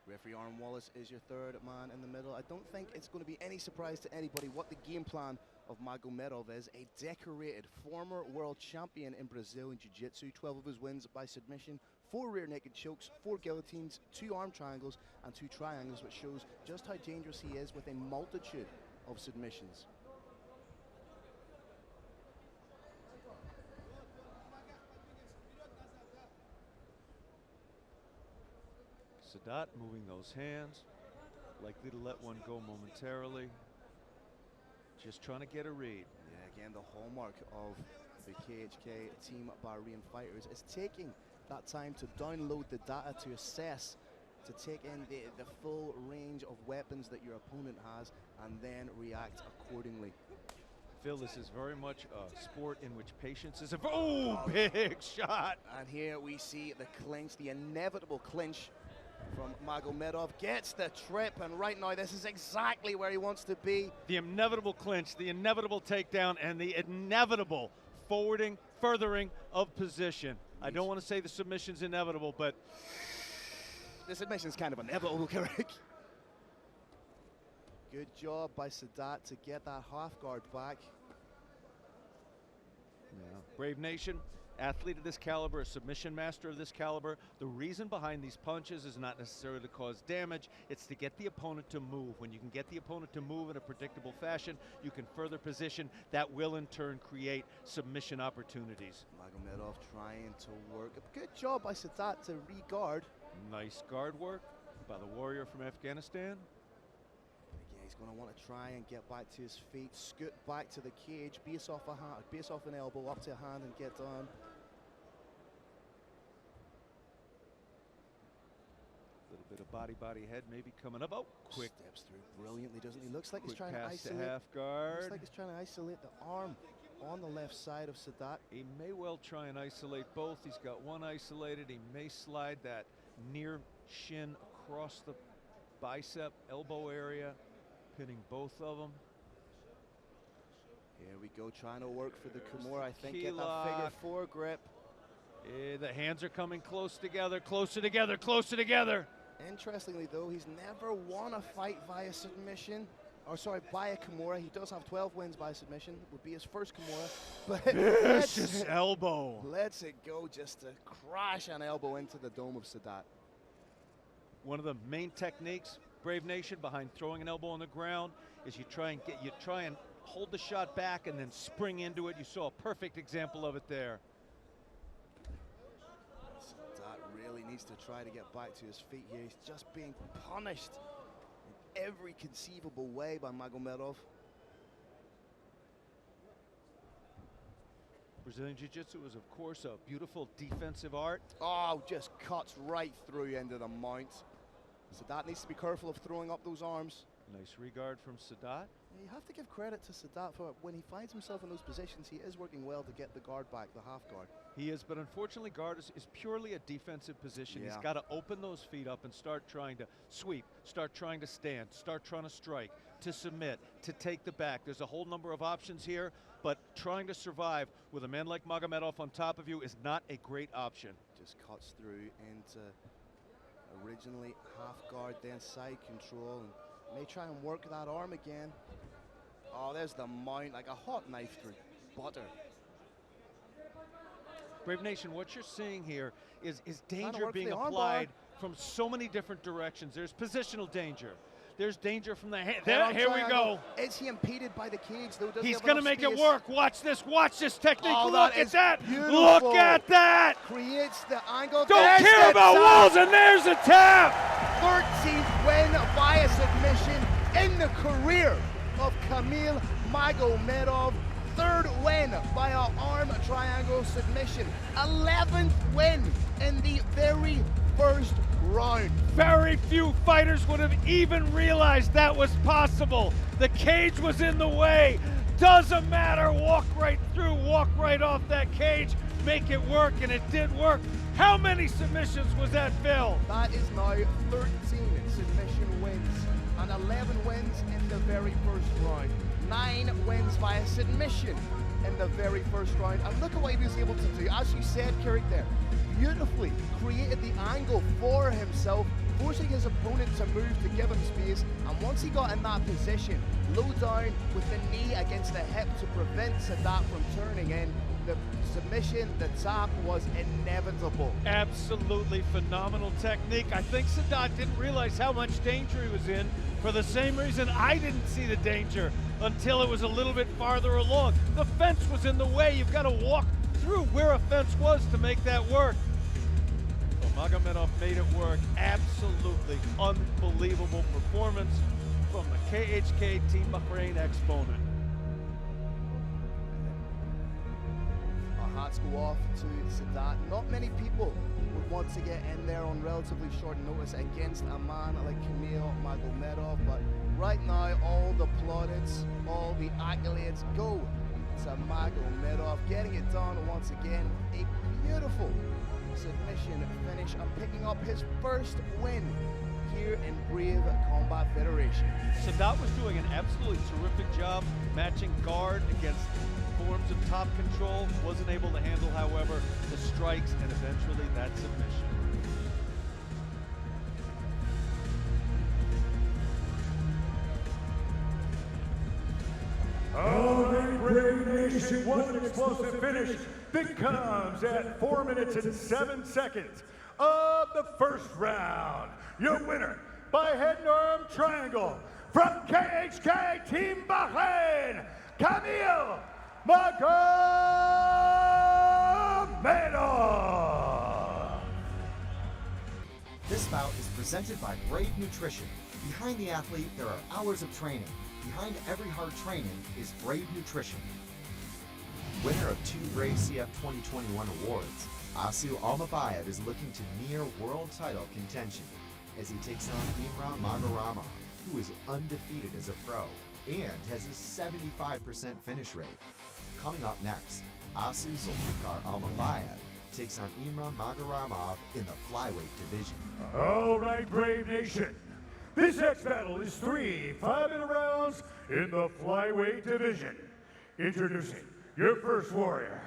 Referee Aaron Wallace is your third man in the middle. I don't think it's going to be any surprise to anybody what the game plan of Magomed is. A decorated former world champion in Brazilian Jiu-Jitsu. 12 of his wins by submission, 4 rear naked chokes, 4 guillotines, 2 arm triangles, and 2 triangles, which shows just how dangerous he is with a multitude of submissions. Sadat moving those hands, likely to let one go momentarily. Just trying to get a read. Yeah, again, the hallmark of the KHK Team Bahrain fighters is taking that time to download the data to assess, to take in the full range of weapons that your opponent has and then react accordingly. Phil, this is very much a sport in which patience is a big shot. And here we see the clinch, the inevitable clinch from Magomedov. Gets the trip, and right now this is exactly where he wants to be. The inevitable clinch, the inevitable takedown, and the inevitable furthering of position. I don't want to say the submission's inevitable, but the submission's kind of inevitable, correct? Good job by Sadat to get that half guard back. Yeah. Brave Nation, athlete of this caliber, a submission master of this caliber. The reason behind these punches is not necessarily to cause damage, it's to get the opponent to move. When you can get the opponent to move in a predictable fashion, you can further position. That will in turn create submission opportunities. Magomedov trying to work. A good job by Sadat to re-guard. Nice guard work by the warrior from Afghanistan. Again, he's going to want to try and get back to his feet, scoot back to the cage, base off a hand, base off an elbow, up to a hand, and get down. Little bit of body, head maybe coming up. Oh, quick. Steps through brilliantly, doesn't he? Looks like he's trying to pass to isolate. half guard. Looks like he's trying to isolate the arm on the left side of Sadat. He may well try and isolate both. He's got one isolated. He may slide that near shin across the bicep, elbow area, pinning both of them. Here we go, trying to work for the Kimura. I think Key get that lock. figure 4 grip. The hands are coming closer together, closer together, closer together. Interestingly, though, he's never won a fight via submission. Or sorry, by a Kimura. He does have 12 wins by submission. It would be his first Kimura. But Vicious elbow. Lets it go just to crash an elbow into the dome of Sadat. One of the main techniques, Brave Nation, behind throwing an elbow on the ground is you try and hold the shot back and then spring into it. You saw a perfect example of it there. Sadat really needs to try to get back to his feet here. He's just being punished in every conceivable way by Magomedov. Brazilian Jiu-Jitsu is, of course, a beautiful defensive art. Oh, just cuts right through into the mount. Sadat needs to be careful of throwing up those arms. Nice regard from Sadat. You have to give credit to Sadat for when he finds himself in those positions, he is working well to get the guard back, the half guard. He is, but unfortunately guard is purely a defensive position. Yeah. He's got to open those feet up and start trying to sweep, start trying to stand, start trying to strike, to submit, to take the back. There's a whole number of options here, but trying to survive with a man like Magomedov on top of you is not a great option. Just cuts through into originally half guard, then side control, and may try and work that arm again. Oh, there's the mount, like a hot knife through butter. Brave Nation, what you're seeing here is Trying to danger work being the arm applied bar. from so many different directions. There's positional danger. There's danger from the hand. Head-on Here we triangle. go. Is he impeded by the cage, though? Does he He's have going to enough make it space? work. Watch this technique. Oh, Look that at is that. beautiful. Look at that. Creates the angle. Don't There's care the about tap. walls, and there's a tap. 13th win via submission in the career of Kamil Magomedov. 3rd win by an arm triangle submission. 11th win in the very first round. Very few fighters would have even realized that was possible. The cage was in the way. Doesn't matter. Walk right through, walk right off that cage, make it work, and it did work. How many submissions was that, Phil? That is now 13 submission wins and 11 wins in the very first round. 9 wins via submission in the very first round. And look at what he was able to do. As you said, Carrick, there, beautifully created the angle for himself, forcing his opponent to move to give him space. And once he got in that position, low down with the knee against the hip to prevent Sadat from turning in, the submission, the tap was inevitable. Absolutely phenomenal technique. I think Sadat didn't realize how much danger he was in, for the same reason I didn't see the danger until it was a little bit farther along. The fence was in the way. You've got to walk through where a fence was to make that work. Well, Magomedov made it work. Absolutely unbelievable performance from the KHK Team Bahrain exponent. Hats go off to Sadat. Not many people would want to get in there on relatively short notice against a man like Kamil Magomedov, but right now all the plaudits, all the accolades go to Magomedov, getting it done once again. A beautiful submission finish and picking up his first win here in Brave Combat Federation. Sadat was doing an absolutely terrific job matching guard against forms of top control. Wasn't able to handle, however, the strikes and eventually that submission. All right, Brave Nation, what an explosive finish that comes at 4 minutes and 7 seconds of the first round. Your winner by head and arm triangle from KHK Team Bahrain, Kamil Magomedov. This bout is presented by Brave Nutrition. Behind the athlete, there are hours of training. Behind every hard training is Brave Nutrition. Winner of 2 Brave CF 2021 awards, Alumbayev is looking to near world title contention as he takes on Agorama, who is undefeated as a pro and has a 75% finish rate. Coming up next, Alumbayev takes on Agorama in the flyweight division. All right, Brave Nation. This next battle is 3 5-minute rounds in the flyweight division. Introducing your first warrior.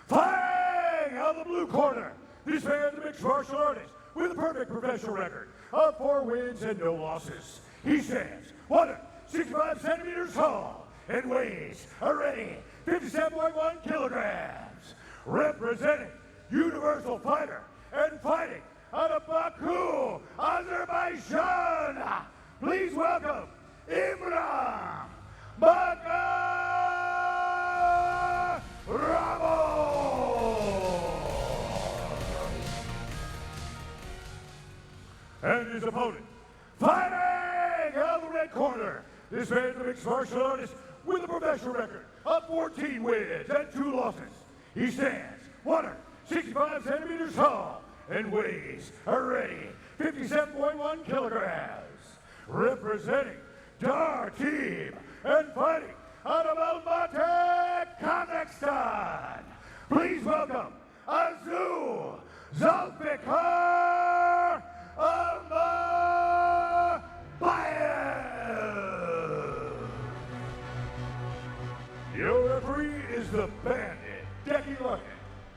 Fighting out of the blue corner. This man is a mixed martial artist with a perfect professional record of 4 wins and no losses. He stands 165 centimeters tall and weighs already 57.1 kilograms. Representing Universal Fighter and fighting out of Baku, Azerbaijan, please welcome Imran Agorama. And his opponent, fighting out of the red corner, this man's a mixed martial artist with a professional record of 14 wins and 2 losses. He stands 165 centimeters tall and weighs already 57.1 kilograms. Representing Dar team and fighting out of Almaty, Kazakhstan, please welcome Ayub Zalfikar Alumbayev. Your referee is the Bandit, Yakub.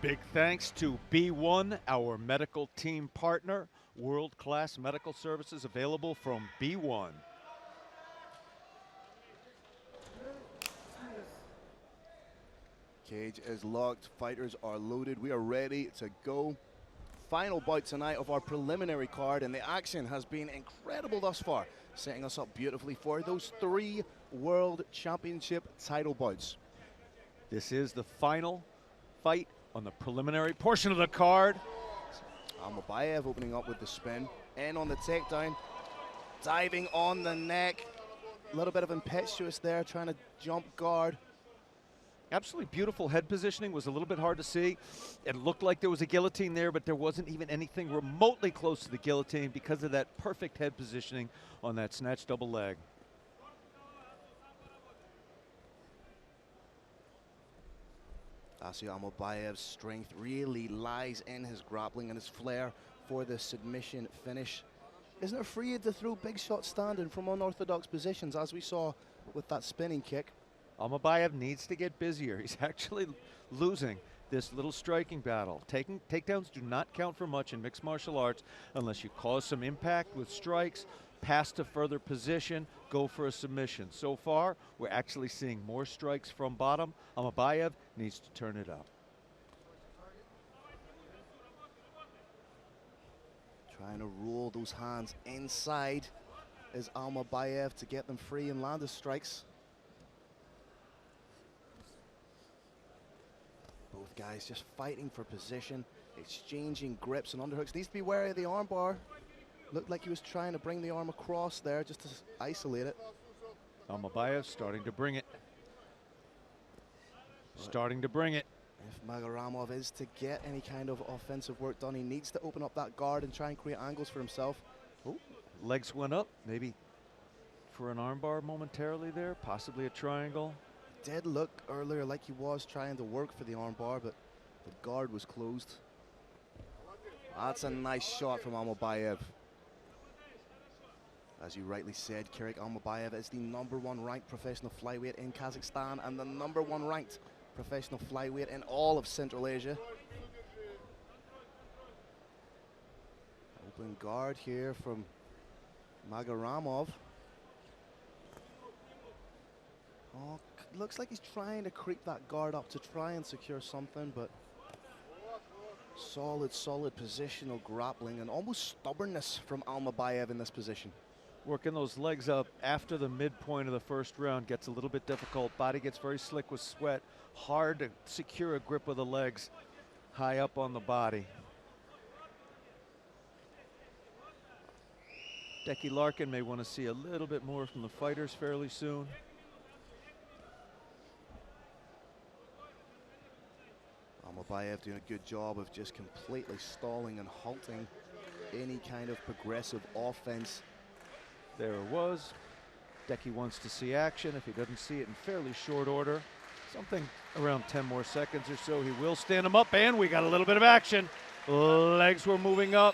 Big thanks to B1, our medical team partner. World-class medical services available from B1. Cage is locked, fighters are loaded, we are ready to go. Final bout tonight of our preliminary card, and the action has been incredible thus far, setting us up beautifully for those 3 World Championship title bouts. This is the final fight on the preliminary portion of the card. Alumbayev opening up with the spin, and on the takedown, diving on the neck. A little bit of impetuous there, trying to jump guard. Absolutely beautiful head positioning, was a little bit hard to see. It looked like there was a guillotine there, but there wasn't even anything remotely close to the guillotine because of that perfect head positioning on that snatch double leg. Alumbayev's strength really lies in his grappling and his flair for the submission finish. Isn't afraid to throw big shots standing from unorthodox positions, as we saw with that spinning kick. Alumbayev needs to get busier. He's actually losing this little striking battle. Takedowns do not count for much in mixed martial arts unless you cause some impact with strikes, pass to further position, go for a submission. So far, we're actually seeing more strikes from bottom. Alumbayev needs to turn it up. Trying to roll those hands inside is Alumbayev to get them free and land his strikes. Both guys just fighting for position, exchanging grips and underhooks. Needs to be wary of the armbar. Looked like he was trying to bring the arm across there just to isolate it. Alumbayev starting to bring it. Starting to bring it. If Agorama is to get any kind of offensive work done, he needs to open up that guard and try and create angles for himself. Ooh, legs went up, maybe for an armbar momentarily there, possibly a triangle. Did look earlier like he was trying to work for the armbar, but the guard was closed. That's a nice shot from Alumbayev. As you rightly said, Kirik Alumbayev is the #1 ranked professional flyweight in Kazakhstan and the #1 ranked professional flyweight in all of Central Asia. Open guard here from Agorama. Oh, looks like he's trying to creep that guard up to try and secure something, but solid positional grappling and almost stubbornness from Alumbayev in this position. Working those legs up after the midpoint of the first round gets a little bit difficult. Body gets very slick with sweat. Hard to secure a grip with the legs high up on the body. Decky Larkin may want to see a little bit more from the fighters fairly soon. Alumbayev doing a good job of just completely stalling and halting any kind of progressive offense. There it was. Decky wants to see action. If he doesn't see it in fairly short order, something around 10 more seconds or so, he will stand him up, and we got a little bit of action. Legs were moving up.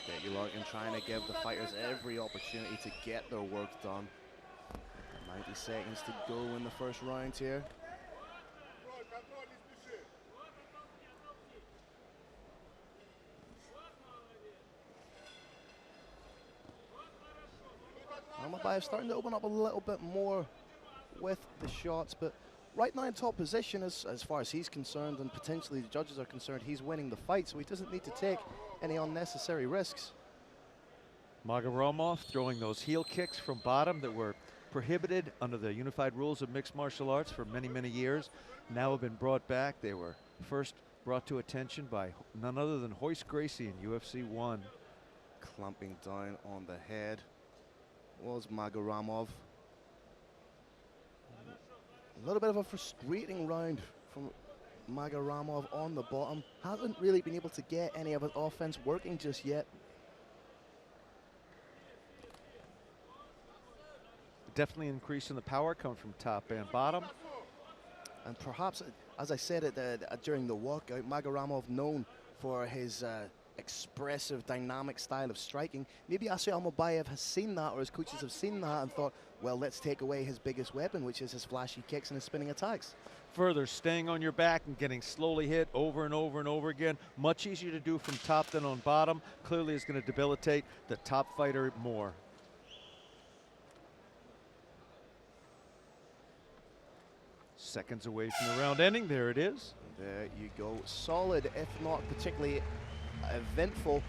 Decky Larkin trying to give the fighters every opportunity to get their work done. 90 seconds to go in the first round here. Alumbayev starting to open up a little bit more with the shots, but right now in top position as far as he's concerned, and potentially the judges are concerned, he's winning the fight, so he doesn't need to take any unnecessary risks. Agorama throwing those heel kicks from bottom that were prohibited under the unified rules of mixed martial arts for many, many years, now have been brought back. They were first brought to attention by none other than Royce Gracie in UFC 1. Clamping down on the head was Agorama. A little bit of a frustrating round from Agorama on the bottom. Hasn't really been able to get any of his offense working just yet. Definitely increase in the power coming from top and bottom. And perhaps, as I said during the walkout, Agorama known for his expressive, dynamic style of striking. Maybe Alumbayev has seen that, or his coaches have seen that and thought, well, let's take away his biggest weapon, which is his flashy kicks and his spinning attacks. Further, staying on your back and getting slowly hit over and over and over again. Much easier to do from top than on bottom. Clearly is going to debilitate the top fighter more. Seconds away from the round ending. There it is. There you go. Solid, if not particularly eventful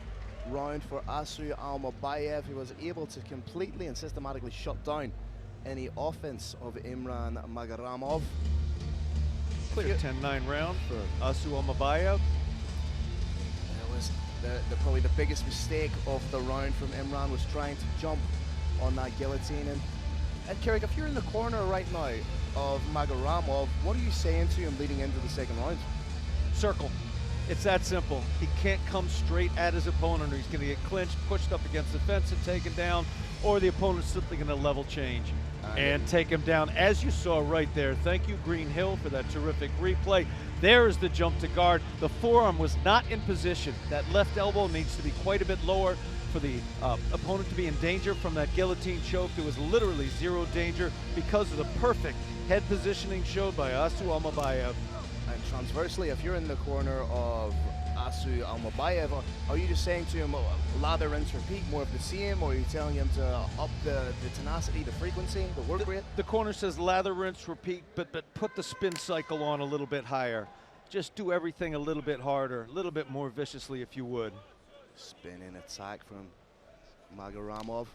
round for Alumbayev, who was able to completely and systematically shut down any offense of Imran Agorama. Clear 10-9 round for Alumbayev. It was probably the biggest mistake of the round from Imran, was trying to jump on that guillotine. And Carrick, if you're in the corner right now of Agorama, what are you saying to him leading into the second round? Circle. It's that simple. He can't come straight at his opponent, or he's going to get clinched, pushed up against the fence and taken down, or the opponent's simply going to level change and take him down, as you saw right there. Thank you, Green Hill, for that terrific replay. There is the jump to guard. The forearm was not in position. That left elbow needs to be quite a bit lower for the opponent to be in danger from that guillotine choke. There was literally zero danger because of the perfect head positioning showed by Alumbayev. And transversely, if you're in the corner of Alumbayev, are you just saying to him, lather, rinse, repeat, more of the same, or are you telling him to up the tenacity, the frequency, the work rate? The corner says lather, rinse, repeat, but put the spin cycle on a little bit higher. Just do everything a little bit harder, a little bit more viciously if you would. Spinning attack from Agorama,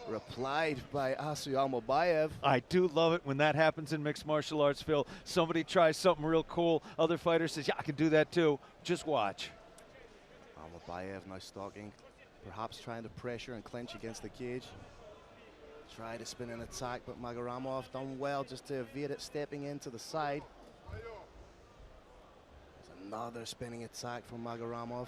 replied by Alumbayev. I do love it when that happens in mixed martial arts, Phil. Somebody tries something real cool, other fighter says, yeah, I can do that too. Just watch. Alumbayev now stalking, perhaps trying to pressure and clinch against the cage. Try to spin an attack, but Agorama done well just to evade it, stepping into the side. There's another spinning attack from Agorama.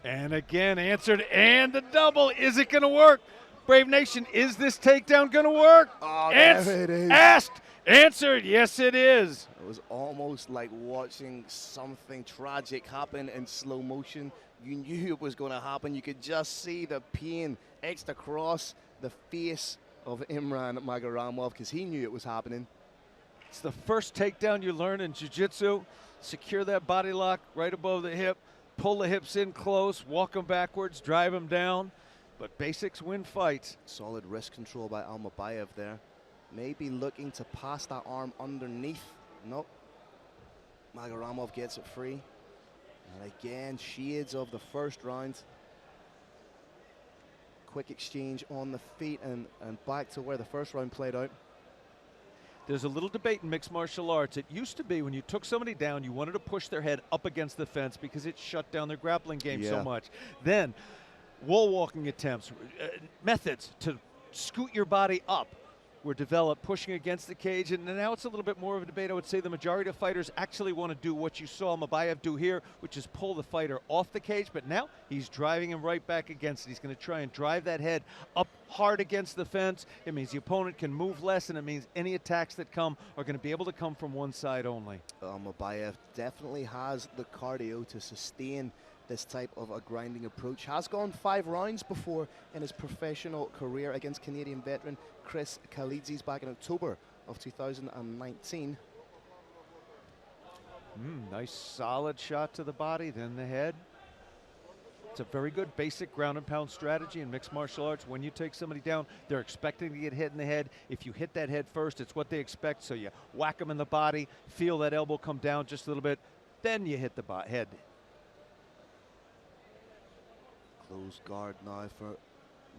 And again, answered, and the double. Is it going to work? Brave Nation, is this takedown going to work? Oh, there it is. Asked, answered, yes it is. It was almost like watching something tragic happen in slow motion. You knew it was going to happen. You could just see the pain etched across the face of Imran Agorama, because he knew it was happening. It's the first takedown you learn in jiu-jitsu. Secure that body lock right above the hip. Pull the hips in close, walk them backwards, drive them down. But basics win fights. Solid wrist control by Alumbayev there. Maybe looking to pass that arm underneath. Nope. Agorama gets it free. And again, shades of the first round. Quick exchange on the feet and back to where the first round played out. There's a little debate in mixed martial arts. It used to be when you took somebody down, you wanted to push their head up against the fence because it shut down their grappling game so much. Then wall walking attempts, methods to scoot your body up were developed, pushing against the cage, and now it's a little bit more of a debate. I would say the majority of fighters actually want to do what you saw Alumbayev do here, which is pull the fighter off the cage, but now he's driving him right back against it. He's going to try and drive that head up hard against the fence. It means the opponent can move less, and it means any attacks that come are going to be able to come from one side only. Alumbayev definitely has the cardio to sustain this type of a grinding approach. Has gone 5 rounds before in his professional career against Canadian veteran Chris Kalidzis back in October of 2019. Nice solid shot to the body, then the head. It's a very good basic ground and pound strategy in mixed martial arts. When you take somebody down, they're expecting to get hit in the head. If you hit that head first, it's what they expect. So you whack them in the body, feel that elbow come down just a little bit, then you hit the head. Close guard now for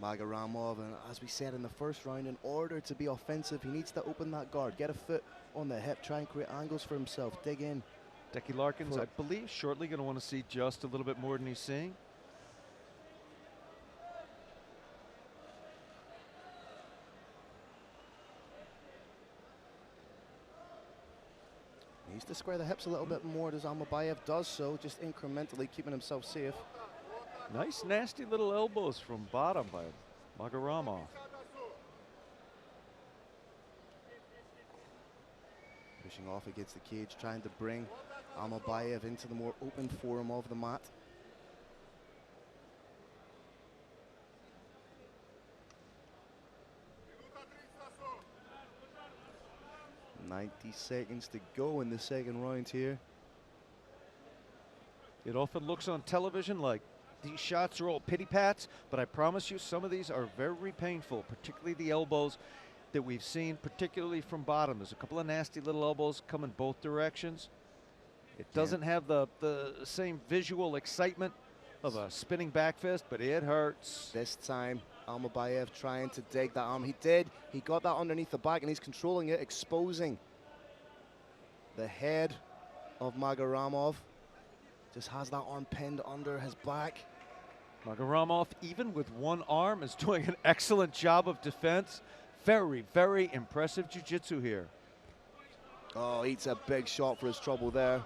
Magaramov, and as we said in the first round, in order to be offensive, he needs to open that guard, get a foot on the hip, try and create angles for himself, dig in. Decky Larkins, I believe, shortly going to want to see just a little bit more than he's seeing. Needs to square the hips a little bit more as Alumbayev does so, just incrementally keeping himself safe. Nice, nasty little elbows from bottom by Magaramov. Pushing off against the cage, trying to bring Alumbayev into the more open forum of the mat. "90 seconds to go in the second round here." It often looks on television like these shots are all pity pats, but I promise you some of these are very painful, particularly the elbows that we've seen, particularly from bottom. There's a couple of nasty little elbows coming both directions. It doesn't have the same visual excitement of a spinning back fist, but it hurts. This time, Alumbayev trying to dig that arm. He did. He got that underneath the back, and he's controlling it, exposing the head of Magaramov. Just has that arm pinned under his back. Magaramov, even with one arm, is doing an excellent job of defense. Very, very impressive jiu-jitsu here. Oh, eats a big shot for his trouble there.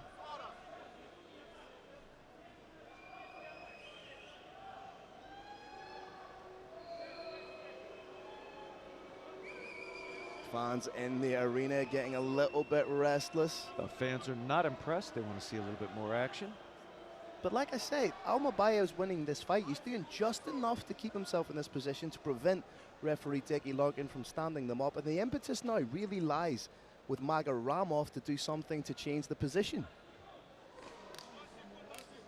Fans in the arena getting a little bit restless. The fans are not impressed. They want to see a little bit more action. But like I say, Alumbayev's winning this fight. He's doing just enough to keep himself in this position to prevent referee Decky Larkin from standing them up. And the impetus now really lies with Magaramov to do something to change the position.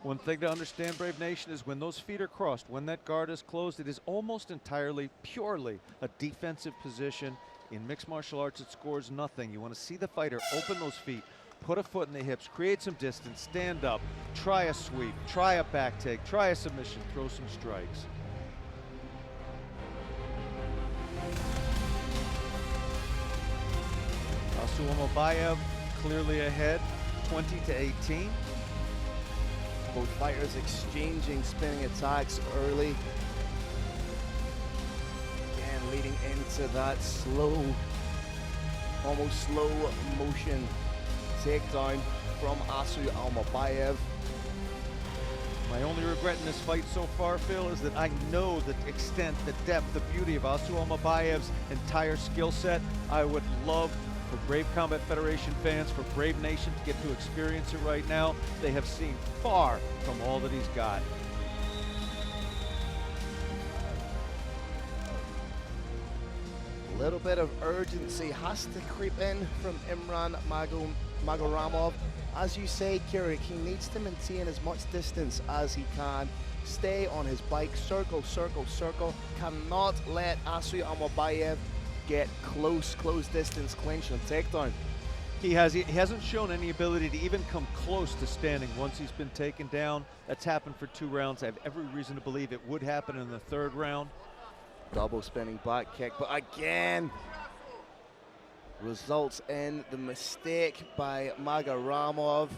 One thing to understand, Brave Nation, is when those feet are crossed, when that guard is closed, it is almost entirely, purely a defensive position. In mixed martial arts, it scores nothing. You want to see the fighter open those feet, put a foot in the hips, create some distance, stand up, try a sweep, try a back take, try a submission, throw some strikes. Alumbayev clearly ahead, 20-18. Both fighters exchanging spinning attacks early. Again, leading into that slow, almost slow motion takedown from Alumbayev. My only regret in this fight so far, Phil, is that I know the extent, the depth, the beauty of Alumbayev's entire skill set. I would love for Brave Combat Federation fans, for Brave Nation to get to experience it right now. They have seen far from all that he's got. A little bit of urgency has to creep in from Imran Magaramov. As you say, Kirik, he needs to maintain as much distance as he can. Stay on his bike, circle, circle, circle. Cannot let Alumbayev get close distance clinch and takedown. He hasn't shown any ability to even come close to standing once he's been taken down. That's happened for 2 rounds. I have every reason to believe it would happen in the 3rd round. Double spinning back kick, but again results in the mistake by Magaramov.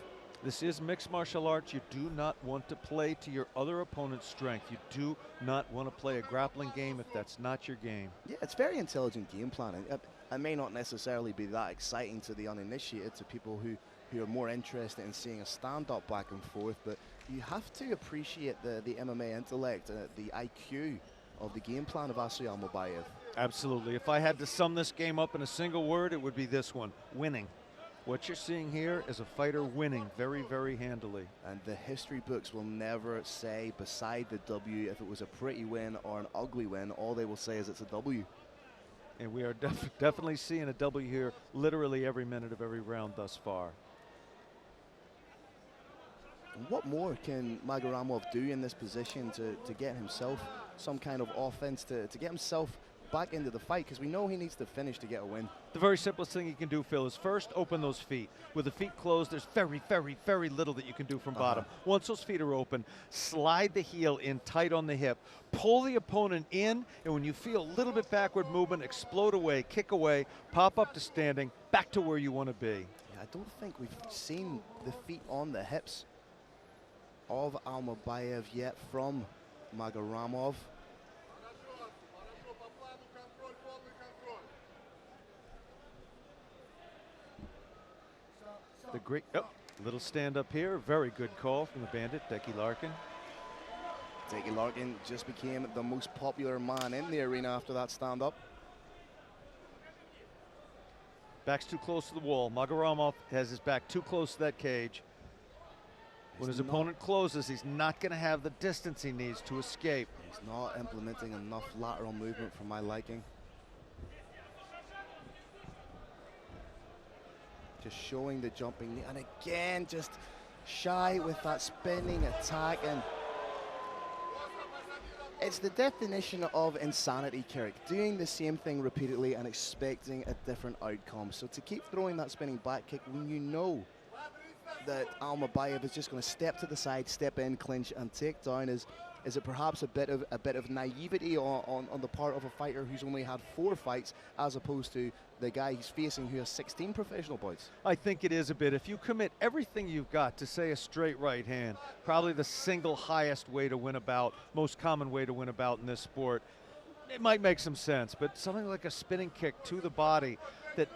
This is mixed martial arts. You do not want to play to your other opponent's strength. You do not want to play a grappling game if that's not your game. Yeah, it's very intelligent game planning. It may not necessarily be that exciting to the uninitiated, to people who are more interested in seeing a stand-up back and forth, but you have to appreciate the MMA intellect, the IQ of the game plan of Alumbayev. Absolutely. If I had to sum this game up in a single word, it would be this one: winning. What you're seeing here is a fighter winning very, very handily. And the history books will never say beside the W if it was a pretty win or an ugly win. All they will say is it's a W. And we are definitely seeing a W here literally every minute of every round thus far. What more can Agorama do in this position to get himself some kind of offense, to get himself back into the fight? Because we know he needs to finish to get a win. The very simplest thing you can do, Phil, is first open those feet. With the feet closed, there's very, very, very little that you can do from bottom. Once those feet are open, slide the heel in tight on the hip, pull the opponent in, and when you feel a little bit backward movement, explode away, kick away, pop up to standing, back to where you want to be. Yeah, I don't think we've seen the feet on the hips of Alumbayev yet from Agorama. The great, little stand up here. Very good call from the bandit, Decky Larkin. Decky Larkin just became the most popular man in the arena after that stand up. Back's too close to the wall. Agorama has his back too close to that cage. When his opponent closes, he's not going to have the distance he needs to escape. He's not implementing enough lateral movement for my liking. Just showing the jumping knee, and again, just shy with that spinning attack. And it's the definition of insanity, Kirk. Doing the same thing repeatedly and expecting a different outcome. So to keep throwing that spinning back kick when you know that Alumbayev is just going to step to the side, step in, clinch, and take down, is it perhaps a bit of naivety on the part of a fighter who's only had 4 fights, as opposed to the guy he's facing who has 16 professional bouts? I think it is a bit. If you commit everything you've got to, say, a straight right hand, probably the single highest way to win a bout, most common way to win a bout in this sport, it might make some sense. But something like a spinning kick to the body that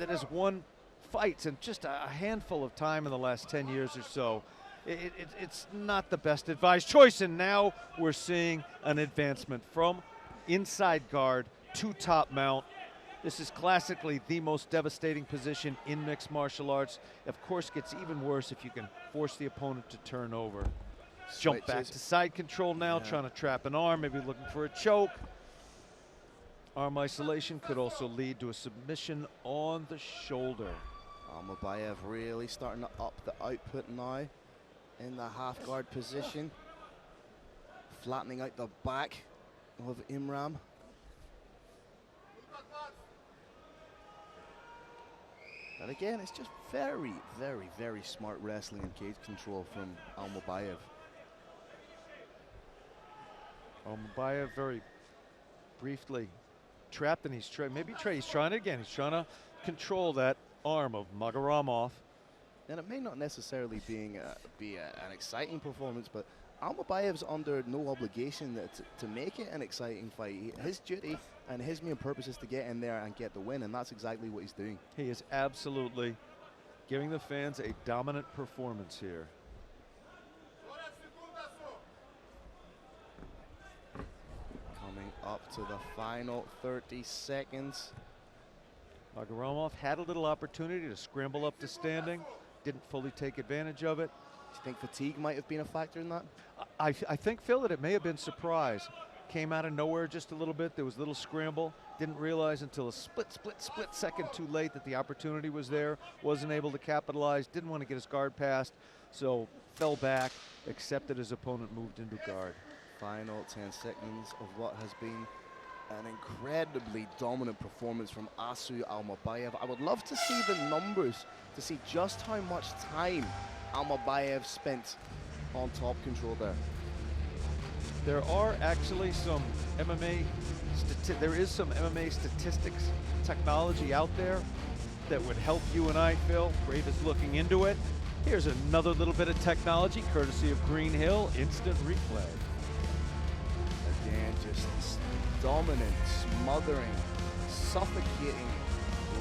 has won fights in just a handful of time in the last 10 years or so, it's not the best advised choice. And now we're seeing an advancement from inside guard to top mount. This is classically the most devastating position in mixed martial arts. Of course, gets even worse if you can force the opponent to turn over. Jump back to side control now, trying to trap an arm, maybe looking for a choke. Arm isolation could also lead to a submission on the shoulder. Alumbayev really starting to up the output now in the half guard position, flattening out the back of Imram. And again, it's just very, very, very smart wrestling and cage control from Alumbayev. Alumbayev very briefly trapped, and he's trying it again. He's trying to control that arm of Agorama. And it may not necessarily be an exciting performance, but Alumbayev's under no obligation to make it an exciting fight. His duty and his main purpose is to get in there and get the win, and that's exactly what he's doing. He is absolutely giving the fans a dominant performance here. Coming up to the final 30 seconds. Agorama had a little opportunity to scramble up to standing, didn't fully take advantage of it. Do you think fatigue might have been a factor in that? I think, Phil, that it may have been surprise. Came out of nowhere just a little bit. There was a little scramble. Didn't realize until a split second too late that the opportunity was there. Wasn't able to capitalize. Didn't want to get his guard past. So fell back, accepted his opponent, moved into guard. Final 10 seconds of what has been an incredibly dominant performance from Alumbayev. I would love to see the numbers to see just how much time Alumbayev spent on top control there. There are actually some MMA, there is some MMA statistics technology out there that would help you and I, Phil. Brave is looking into it. Here's another little bit of technology, courtesy of Green Hill, instant replay. Again, just dominant, smothering, suffocating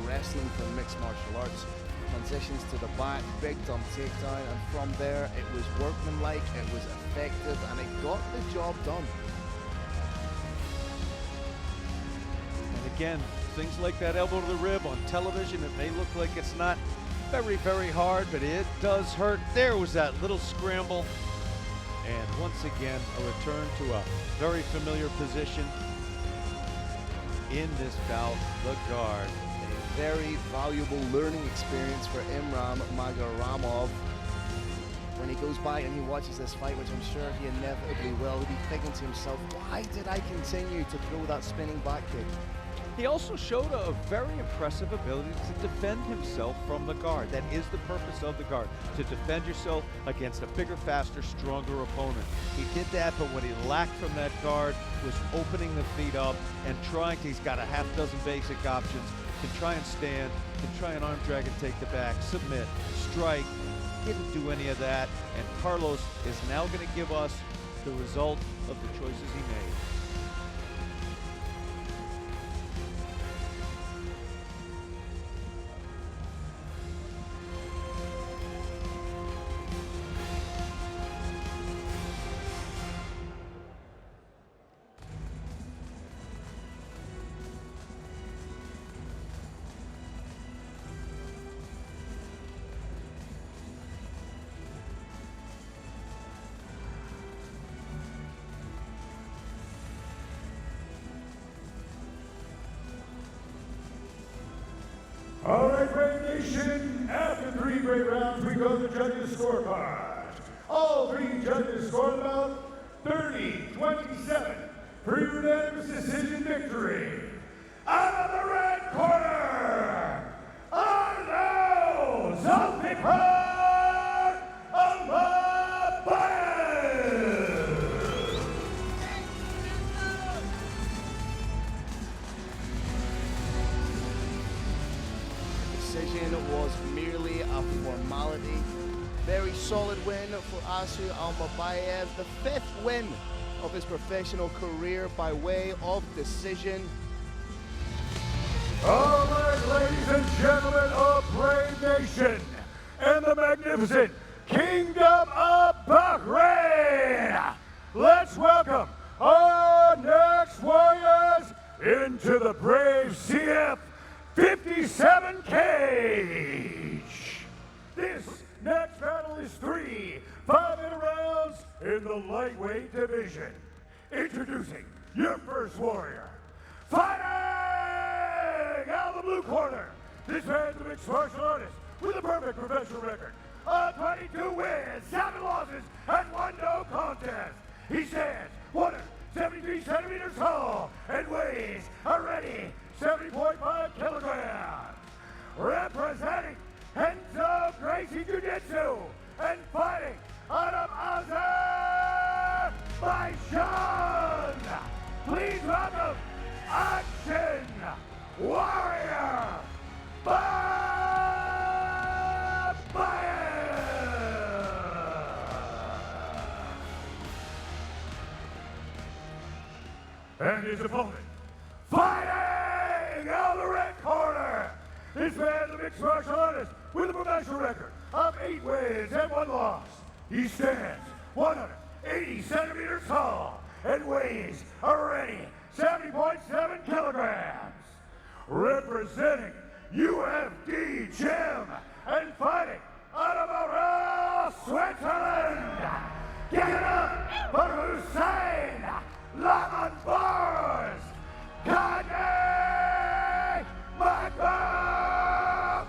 wrestling from mixed martial arts. Transitions to the back, big dumb takedown, and from there it was workmanlike, it was effective, and it got the job done. And again, things like that elbow to the rib on television, it may look like it's not very, very hard, but it does hurt. There was that little scramble. And once again, a return to a very familiar position in this bout, the guard. Very valuable learning experience for Imram Agorama. when he goes back and he watches this fight, which I'm sure he inevitably will, he'll be thinking to himself, why did I continue to throw that spinning back kick? He also showed a very impressive ability to defend himself from the guard. That is the purpose of the guard, to defend yourself against a bigger, faster, stronger opponent. He did that, but what he lacked from that guard was opening the feet up and trying to, he's got a half dozen basic options, can try and stand, can try and arm drag and take the back, submit, strike. Didn't do any of that, and Carlos is now going to give us the result of the choices he made. All right, Brave Nation, after 3 great rounds, we go to the judges' scorecard. All 3 judges scored about 30-27 for unanimous decision victory. Out of the red corner, Arno Zalpipran Alumbayev. Decision was merely a formality. Very solid win for Asu Alumbayev, the 5th win of his professional career by way of decision. All right, ladies and gentlemen of Brave Nation and the magnificent Kingdom of Bahrain, let's welcome our next warriors into the Brave CF 57 cage. This next battle is 3 5-minute rounds in the lightweight division. Introducing your first warrior, fighting out of the blue corner. This man's a mixed martial artist with a perfect professional record of 22 wins, 7 losses, and 1 no contest. He stands 173 centimeters tall and weighs a ready 70.5 kilograms. Representing Enzo Gracie Jiu-Jitsu and fighting out of Azerbaijan. Please welcome Action Warrior and his opponent, fighting out of the red corner. This man's a mixed martial artist with a professional record of 8 wins and 1 loss. He stands 180 centimeters tall and weighs a ready 70.7 kilograms. Representing UFD Gym and fighting out of Aurora, Switzerland. Give it up for Hussein Lemon Bars, Kanye Madoff,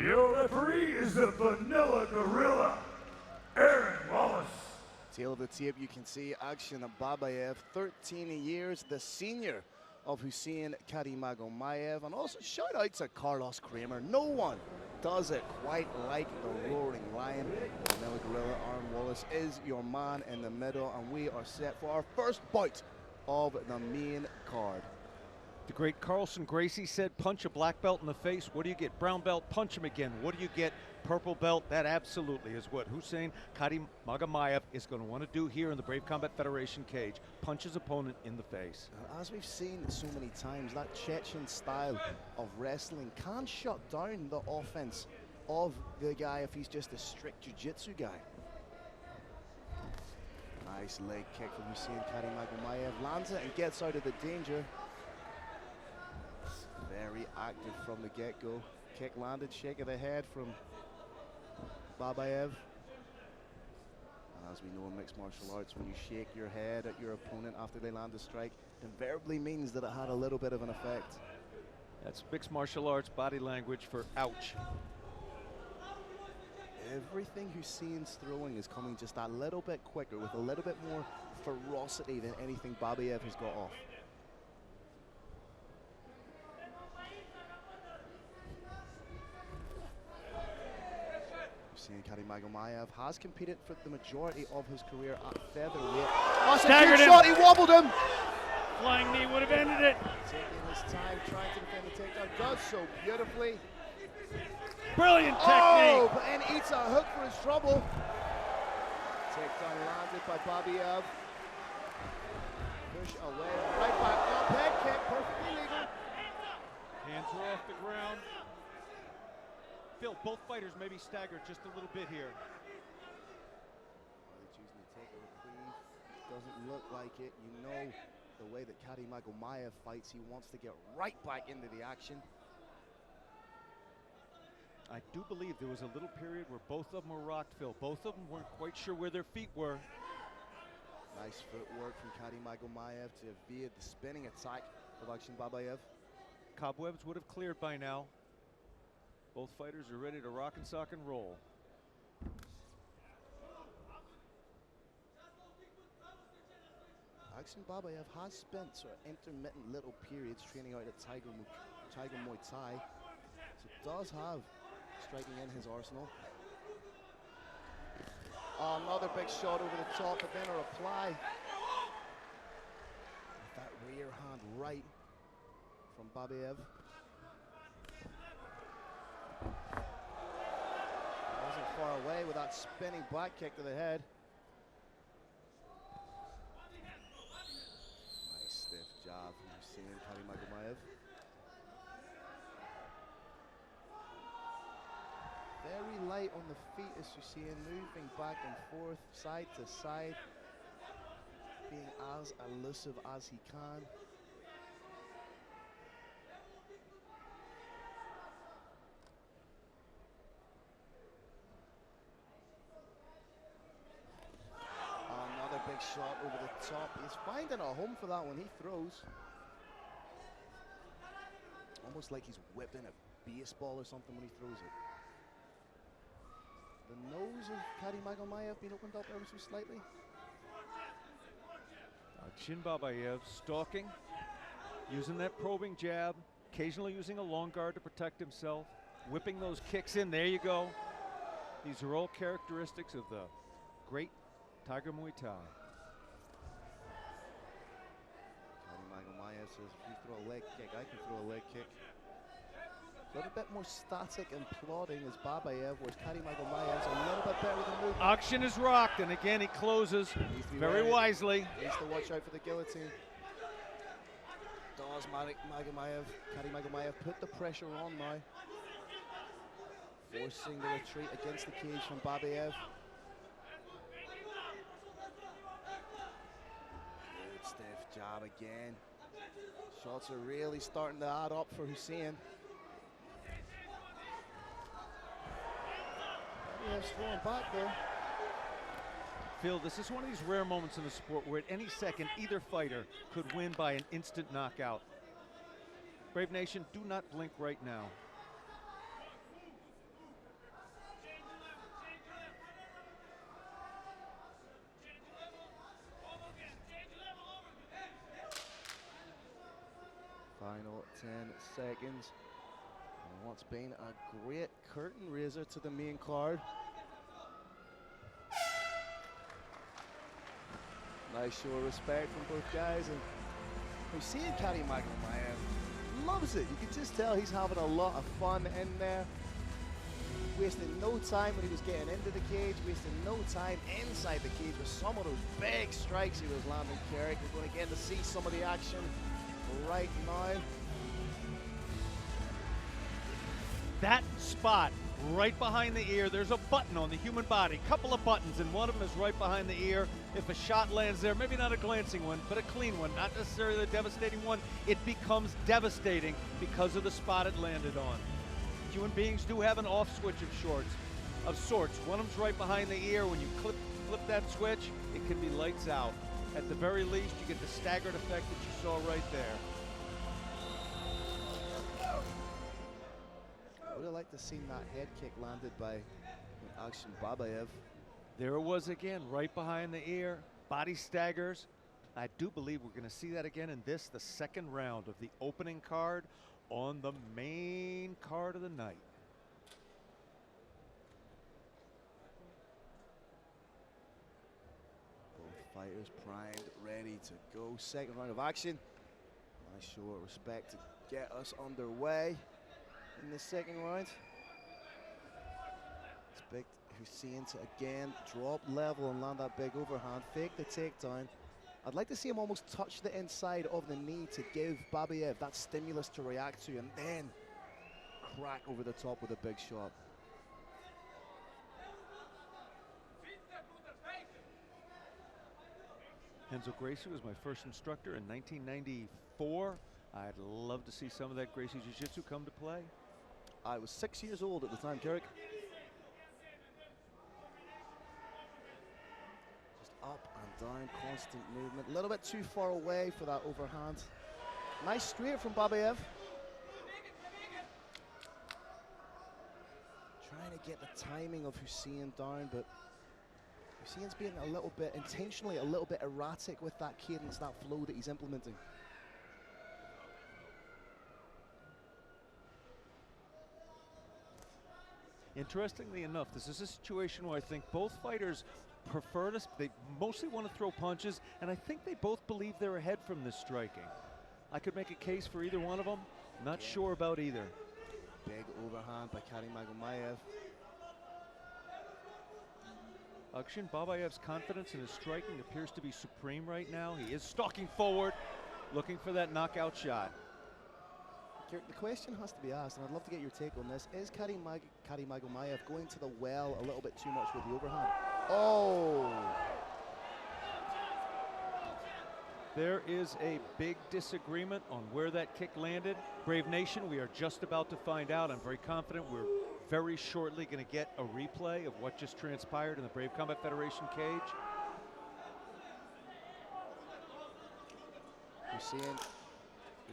Your referee is the Vanilla Gorilla, Aaron Wallace. Tail of the tape, you can see Action Babayev, 13 years, the senior of Hussein Agorama, and also shout out to Carlos Kramer. No one does it quite like the Roaring Lion. Vanilla Gorilla, Aaron Wallace is your man in the middle, and we are set for our first bout of the main card. The great Carlson Gracie said, punch a black belt in the face. What do you get? Brown belt, punch him again. What do you get? Purple belt. That absolutely is what Hussein Agorama is going to want to do here in the Brave Combat Federation cage. Punch his opponent in the face. As we've seen so many times, that Chechen style of wrestling can shut down the offense of the guy if he's just a strict jiu-jitsu guy. Nice leg kick from Hussein Agorama. Lands it and gets out of the danger. Very active from the get-go. Kick landed, shake of the head from Babayev. As we know in mixed martial arts, when you shake your head at your opponent after they land a strike, invariably means that it had a little bit of an effect. That's mixed martial arts body language for ouch. Everything Hussein's throwing is coming just a little bit quicker, with a little bit more ferocity than anything Babayev has got off. Hussein Karimagomedov has competed for the majority of his career at featherweight. Oh, Staggered him. Shot, he wobbled him. Flying knee would have ended it. Taking his time, trying to defend the takedown, does so beautifully. Brilliant technique. Oh, but then eats a hook for his trouble. Takedown landed by Babayev. Push away, right back up, head kick, perfectly legal. Hands are off the ground. Phil, both fighters may be staggered just a little bit here. Well, choosing to take a reprieve. Doesn't look like it. You know the way that Karimagomedov fights, he wants to get right back into the action. I do believe there was a little period where both of them were rocked, Phil. Both of them weren't quite sure where their feet were. Nice footwork from Karimagomedov to evade the spinning attack of Akshin Babayev. Cobwebs would have cleared by now. Both fighters are ready to rock and sock and roll. Akshin Babayev has spent sort of intermittent little periods training out at Tiger Muay Thai, so does have striking in his arsenal. Oh, another big shot over the top, but then a reply. With that rear hand right from Babayev. Wasn't far away with that spinning back kick to the head. Nice stiff jab from Hussein Karimagomedov. Very light on the feet as Hussein, moving back and forth, side to side, being as elusive as he can. Another big shot over the top. He's finding a home for that one. He throws. Almost like he's whipping a baseball or something when he throws it. The nose of Karimagomedov being opened up ever so slightly. Akshin Babayev stalking, using that probing jab, occasionally using a long guard to protect himself, whipping those kicks in. There you go. These are all characteristics of the great Tiger Muay Thai. Karimagomedov says, if you throw a leg kick, I can throw a leg kick. A little bit more static and plodding as Babayev, whereas Karimagomedov's a little bit better than movement. Akshin is rocked, and again he closes very wisely. Needs to watch out for the guillotine. Does Karimagomedov put the pressure on now, forcing the retreat against the cage from Babayev. Good stiff jab again. Shots are really starting to add up for Hussein. Babayev's throwing back there. Phil, this is one of these rare moments in the sport where at any second either fighter could win by an instant knockout. Brave Nation, do not blink right now. Final 10 seconds. And what's been a great curtain raiser to the main card. Nice show of respect from both guys, and we've seen Karimagomedov loves it. You can just tell he's having a lot of fun in there. Wasting no time when he was getting into the cage, wasting no time inside the cage with some of those big strikes he was landing. Carrick, we're going to get to see some of the action right now. That spot right behind the ear, there's a button on the human body, couple of buttons, and one of them is right behind the ear. If a shot lands there, maybe not a glancing one, but a clean one, not necessarily a devastating one, it becomes devastating because of the spot it landed on. Human beings do have an off switch of sorts. One of them's right behind the ear. When you clip flip that switch, it can be lights out. At the very least, you get the staggered effect that you saw right there. I would have liked to have seen that head kick landed by Ahmad. There it was again, right behind the ear, body staggers. I do believe we're going to see that again in this, the second round of the opening card on the main card of the night. Both fighters primed, ready to go. Second round of action. Nice show of respect to get us underway in the second round. Expect Hussein to again drop level and land that big overhand, fake the takedown. I'd like to see him almost touch the inside of the knee to give Babayev that stimulus to react to, and then crack over the top with a big shot. Renzo Gracie was my first instructor in 1994. I'd love to see some of that Gracie Jiu-Jitsu come to play. I was 6 years old at the time, Carrick. Just up and down, constant movement. A little bit too far away for that overhand. Nice straight from Babayev. Trying to get the timing of Hussein down, but Hussein's being a little bit, intentionally a little bit erratic with that cadence, that flow that he's implementing. Interestingly enough, this is a situation where I think both fighters prefer to, they mostly want to throw punches, and I think they both believe they're ahead from this striking. I could make a case for either one of them. Not sure about either. Big overhand by Kubanichbak. Akshin Babayev's confidence in his striking appears to be supreme right now. He is stalking forward, looking for that knockout shot. The question has to be asked, and I'd love to get your take on this. Is Kubanichbak going to the well a little bit too much with the overhand? Oh! There is a big disagreement on where that kick landed. Brave Nation, we are just about to find out. I'm very confident we're very shortly going to get a replay of what just transpired in the Brave Combat Federation cage.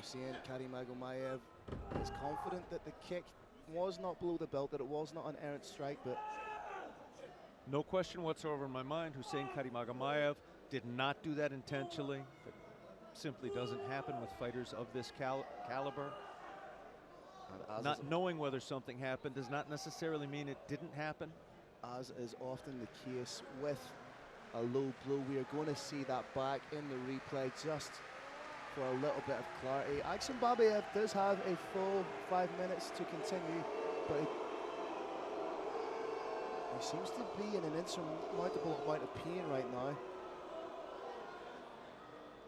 Kubanichbak is confident that the kick was not below the belt, that it was not an errant strike, but no question whatsoever in my mind, Kubanichbak did not do that intentionally. That simply doesn't happen with fighters of this caliber. Not knowing whether something happened does not necessarily mean it didn't happen. As is often the case with a low blow, we are going to see that back in the replay just for a little bit of clarity. Babayev does have a full 5 minutes to continue, but he seems to be in an insurmountable amount of pain right now.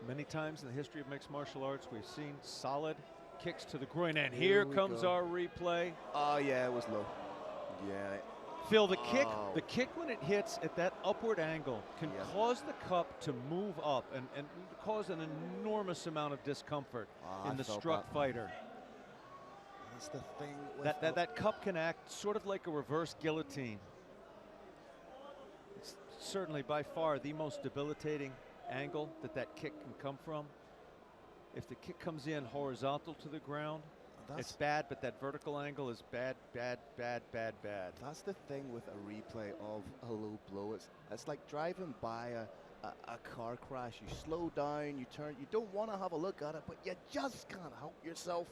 Many times in the history of mixed martial arts, we've seen solid kicks to the groin, and here comes our replay. Oh yeah, it was low. Yeah. Phil, the kick when it hits at that upward angle can cause the cup to move up and cause an enormous amount of discomfort in the struck fighter. That's the thing. With that cup can act sort of like a reverse guillotine. It's certainly by far the most debilitating angle that kick can come from. If the kick comes in horizontal to the ground, it's bad, but that vertical angle is bad, bad, bad, bad, bad. That's the thing with a replay of a low blow. It's like driving by a car crash. You slow down, you turn, you don't want to have a look at it, but you just can't help yourself.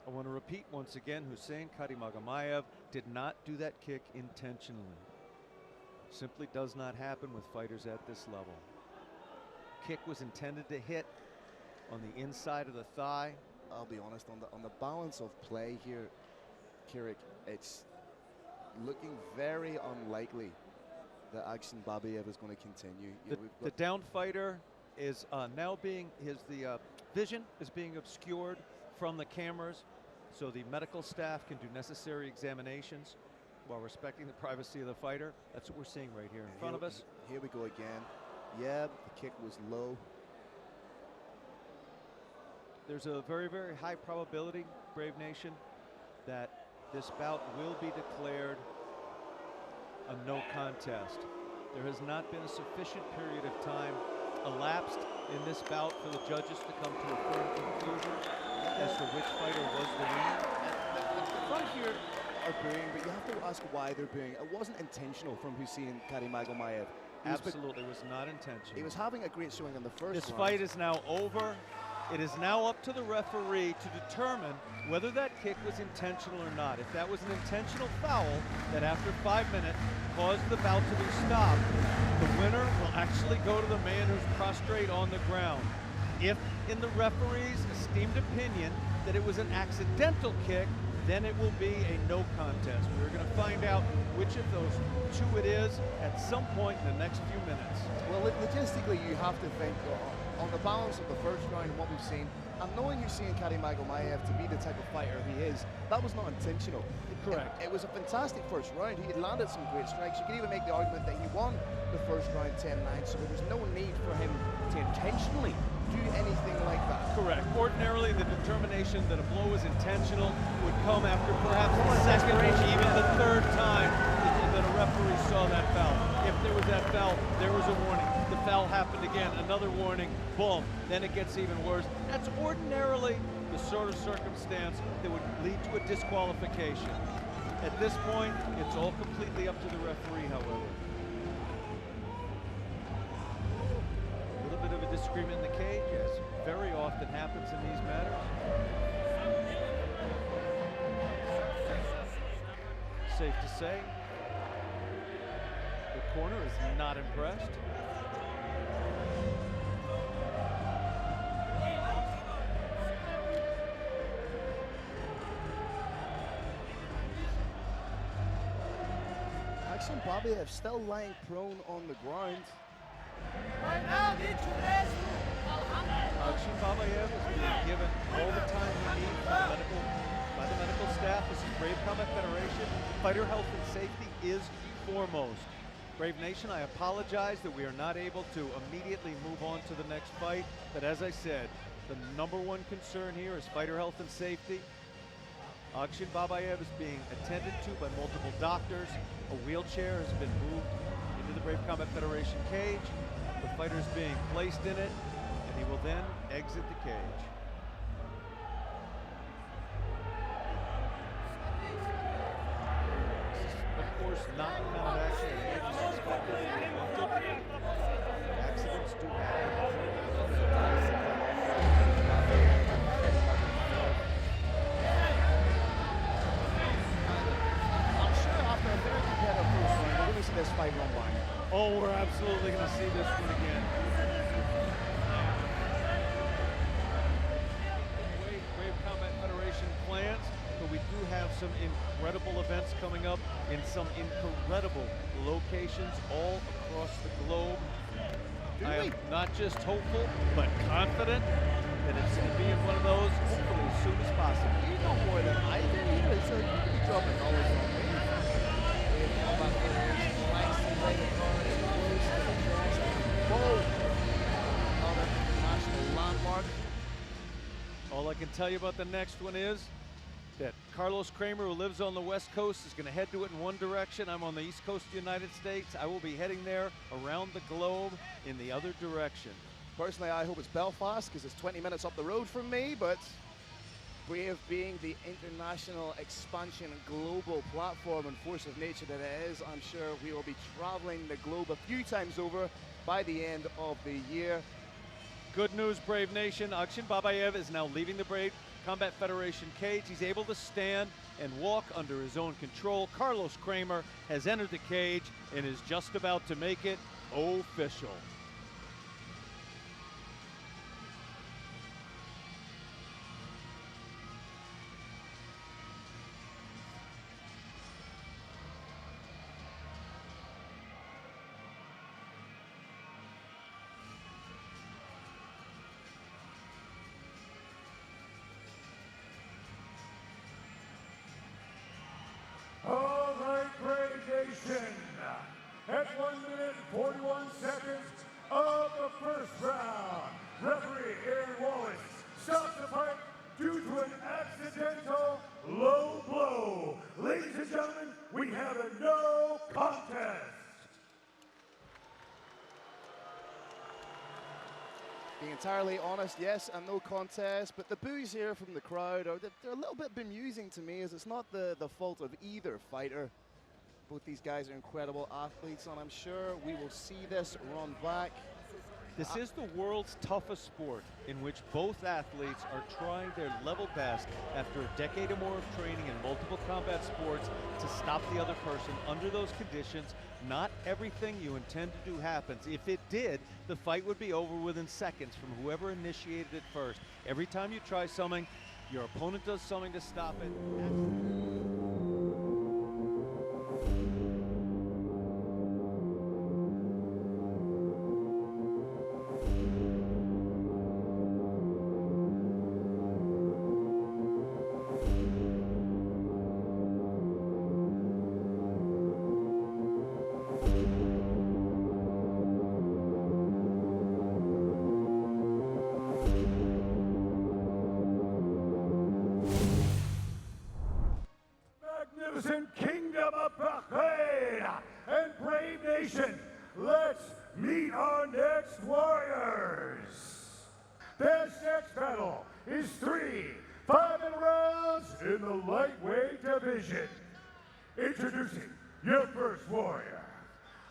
I want to repeat once again, Kubanichbak did not do that kick intentionally. Simply does not happen with fighters at this level. Kick was intended to hit on the inside of the thigh. I'll be honest, on the balance of play here, Kirik, it's looking very unlikely that Babayev is going to continue. The down fighter is now the vision is being obscured from the cameras, so the medical staff can do necessary examinations while respecting the privacy of the fighter. That's what we're seeing right here in front of us. Here we go again. Yeah, the kick was low. There's a very, very high probability, Brave Nation, that this bout will be declared a no contest. There has not been a sufficient period of time elapsed in this bout for the judges to come to a firm conclusion as to which fighter was the winner. The crowd here are booing, but you have to ask why they're booing. It wasn't intentional from Hussein Karimagomedov. Absolutely was not intentional. He was having a great swing in the first This round. fight is now over. It is now up to the referee to determine whether that kick was intentional or not. If that was an intentional foul that after 5 minutes caused the bout to be stopped, the winner will actually go to the man who's prostrate on the ground. If in the referee's esteemed opinion that it was an accidental kick, then it will be a no contest. We're going to find out which of those two it is at some point in the next few minutes. Well, logistically, you have to think on the balance of the first round and what we've seen, and knowing Hussein Karimagomedov to be the type of fighter he is, that was not intentional. Correct. It was a fantastic first round. He had landed some great strikes. You could even make the argument that he won the first round 10-9, so there was no need for him to intentionally do anything like that. Correct. Ordinarily, the determination that a blow is intentional would come after perhaps the second or even the third time that a referee saw that foul. If there was that foul, there was a warning. The foul happened again, another warning, boom, then it gets even worse. That's ordinarily the sort of circumstance that would lead to a disqualification. At this point, it's all completely up to the referee, however. A little bit of a disagreement in the cage, as very often happens in these matters. Safe to say, the corner is not impressed. Alumbayev still lying prone on the ground. Alumbayev is being given all the time he needs by the medical staff. This is Brave Combat Federation. Fighter health and safety is foremost. Brave Nation, I apologize that we are not able to immediately move on to the next fight, but as I said, the #1 concern here is fighter health and safety. Alumbayev is being attended to by multiple doctors. A wheelchair has been moved into the Brave Combat Federation cage. The fighter is being placed in it, and he will then exit the cage. Of course, not the kind of action that is expected to be wanted. Accidents do happen. See this fight run by. Oh, we're absolutely going to see this one again. Brave Combat Federation plans, but we do have some incredible events coming up in some incredible locations all across the globe. I am not just hopeful, but confident that it's going to be in one of those hopefully as soon as possible. You know more than I do. You could be dropping knowledge on me. National landmark. All I can tell you about the next one is that Carlos Kramer, who lives on the West Coast, is going to head to it in one direction. I'm on the East Coast of the United States. I will be heading there around the globe in the other direction. Personally, I hope it's Belfast because it's 20 minutes up the road from me, but Brave being the international expansion global platform and force of nature that it is, I'm sure we will be traveling the globe a few times over by the end of the year. Good news, Brave Nation. Alumbayev is now leaving the Brave Combat Federation cage. He's able to stand and walk under his own control. Carlos Kramer has entered the cage and is just about to make it official. All right, Brave Nation. At 1 minute and 41 seconds of the first round, referee Aaron Wallace stops the fight due to an accidental low blow. Ladies and gentlemen, we have a no contest. Being entirely honest, yes, and no contest, but the boos here from the crowd they're a little bit bemusing to me, as it's not the fault of either fighter. Both these guys are incredible athletes, and I'm sure we will see this run back. This is the world's toughest sport, in which both athletes are trying their level best after a decade or more of training in multiple combat sports to stop the other person under those conditions. Not everything you intend to do happens. If it did, the fight would be over within seconds from whoever initiated it first. Every time you try something, your opponent does something to stop it. Magnificent Kingdom of Bahrain and brave nation, let's meet our next warriors. This next battle is 3 5-minute rounds in the lightweight division. Introducing your first warrior.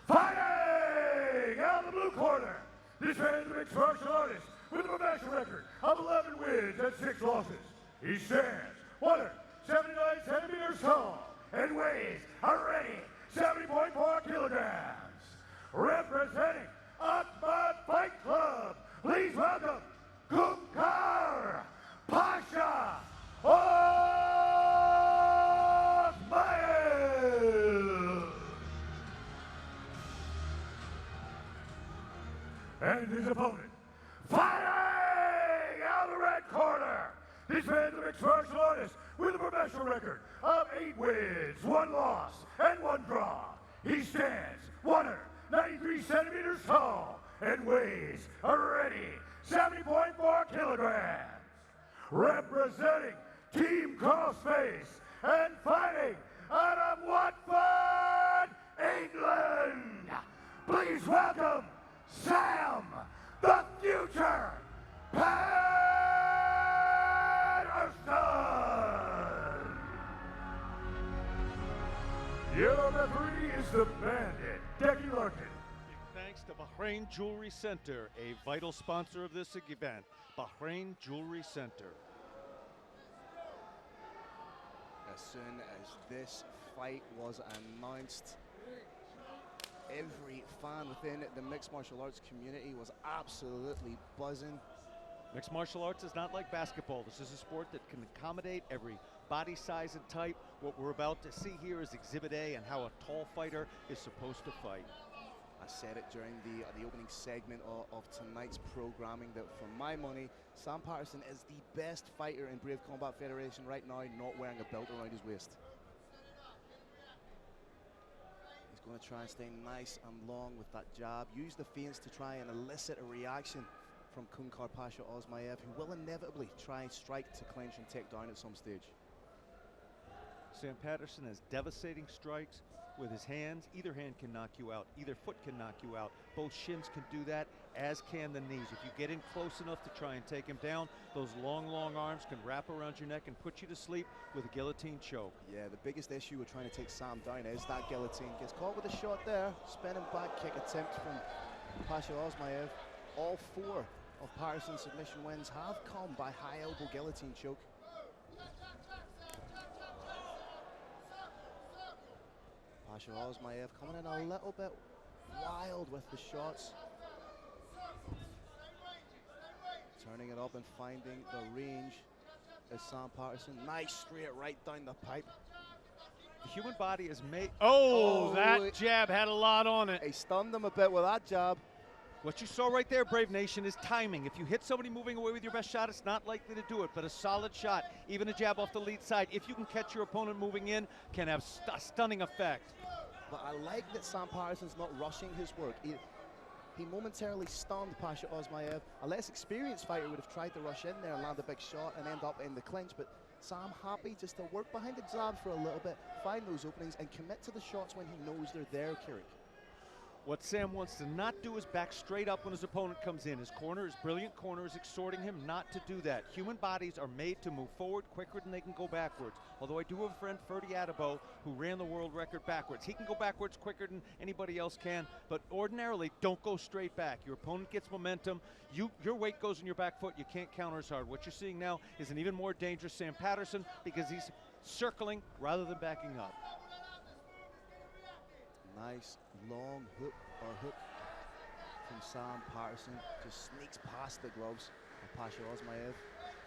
Fighting out of the blue corner, this man is a mixed martial artist with a professional record of 11 wins and 6 losses. He stands 179 centimeters tall and weighs already 70.4 kilograms. Representing Ahmad Fight Club, please welcome Kumkar Pasha Osmayev. And his opponent, fighting out of the red corner, this man's a mixed martial artist with a professional record of 8 wins, 1 loss, and 1 draw. He stands 193 centimeters tall and weighs already 70.4 kilograms. Representing Team Crossface and fighting out of Watford, England, please welcome Sam, the Future Patterson. Your referee is the Bandit, Decky Larkin. Big thanks to Bahrain Jewelry Center, a vital sponsor of this event. Bahrain Jewelry Center. As soon as this fight was announced, every fan within the mixed martial arts community was absolutely buzzing. Mixed martial arts is not like basketball. This is a sport that can accommodate every body size and type. What we're about to see here is Exhibit A and how a tall fighter is supposed to fight. I said it during the opening segment of tonight's programming that for my money, Sam Patterson is the best fighter in Brave Combat Federation right now, not wearing a belt around his waist. He's going to try and stay nice and long with that jab, use the feints to try and elicit a reaction from Kumkar Pasha Osmayev, who will inevitably try and strike to clinch and take down at some stage. Sam Patterson has devastating strikes with his hands. Either hand can knock you out. Either foot can knock you out. Both shins can do that, as can the knees. If you get in close enough to try and take him down, those long, long arms can wrap around your neck and put you to sleep with a guillotine choke. Yeah, the biggest issue with trying to take Sam down is that guillotine. Gets caught with a shot there. Spinning back kick attempt from Pasha Osmayev. All 4 of Patterson's submission wins have come by high elbow guillotine choke. Pasha Osmayev coming in a little bit wild with the shots. Turning it up and finding the range is Sam Patterson. Nice straight right down the pipe. The human body is made. Oh, that jab had a lot on it. He stunned him a bit with that jab. What you saw right there, Brave Nation, is timing. If you hit somebody moving away with your best shot, it's not likely to do it, but a solid shot, even a jab off the lead side, if you can catch your opponent moving in, can have a stunning effect. But I like that Sam Patterson's not rushing his work. He momentarily stunned Pasha Osmayev. A less experienced fighter would have tried to rush in there and land a big shot and end up in the clinch, but Sam happy just to work behind the jab for a little bit, find those openings and commit to the shots when he knows they're there, Kirik. What Sam wants to not do is back straight up when his opponent comes in. His corner, his brilliant corner, is exhorting him not to do that. Human bodies are made to move forward quicker than they can go backwards. Although I do have a friend, Farhad, who ran the world record backwards. He can go backwards quicker than anybody else can, but ordinarily, don't go straight back. Your opponent gets momentum. Your weight goes in your back foot. You can't counter as hard. What you're seeing now is an even more dangerous Sam Patterson because he's circling rather than backing up. Nice long hook from Sam Patterson. Just sneaks past the gloves of Pasha Osmayev.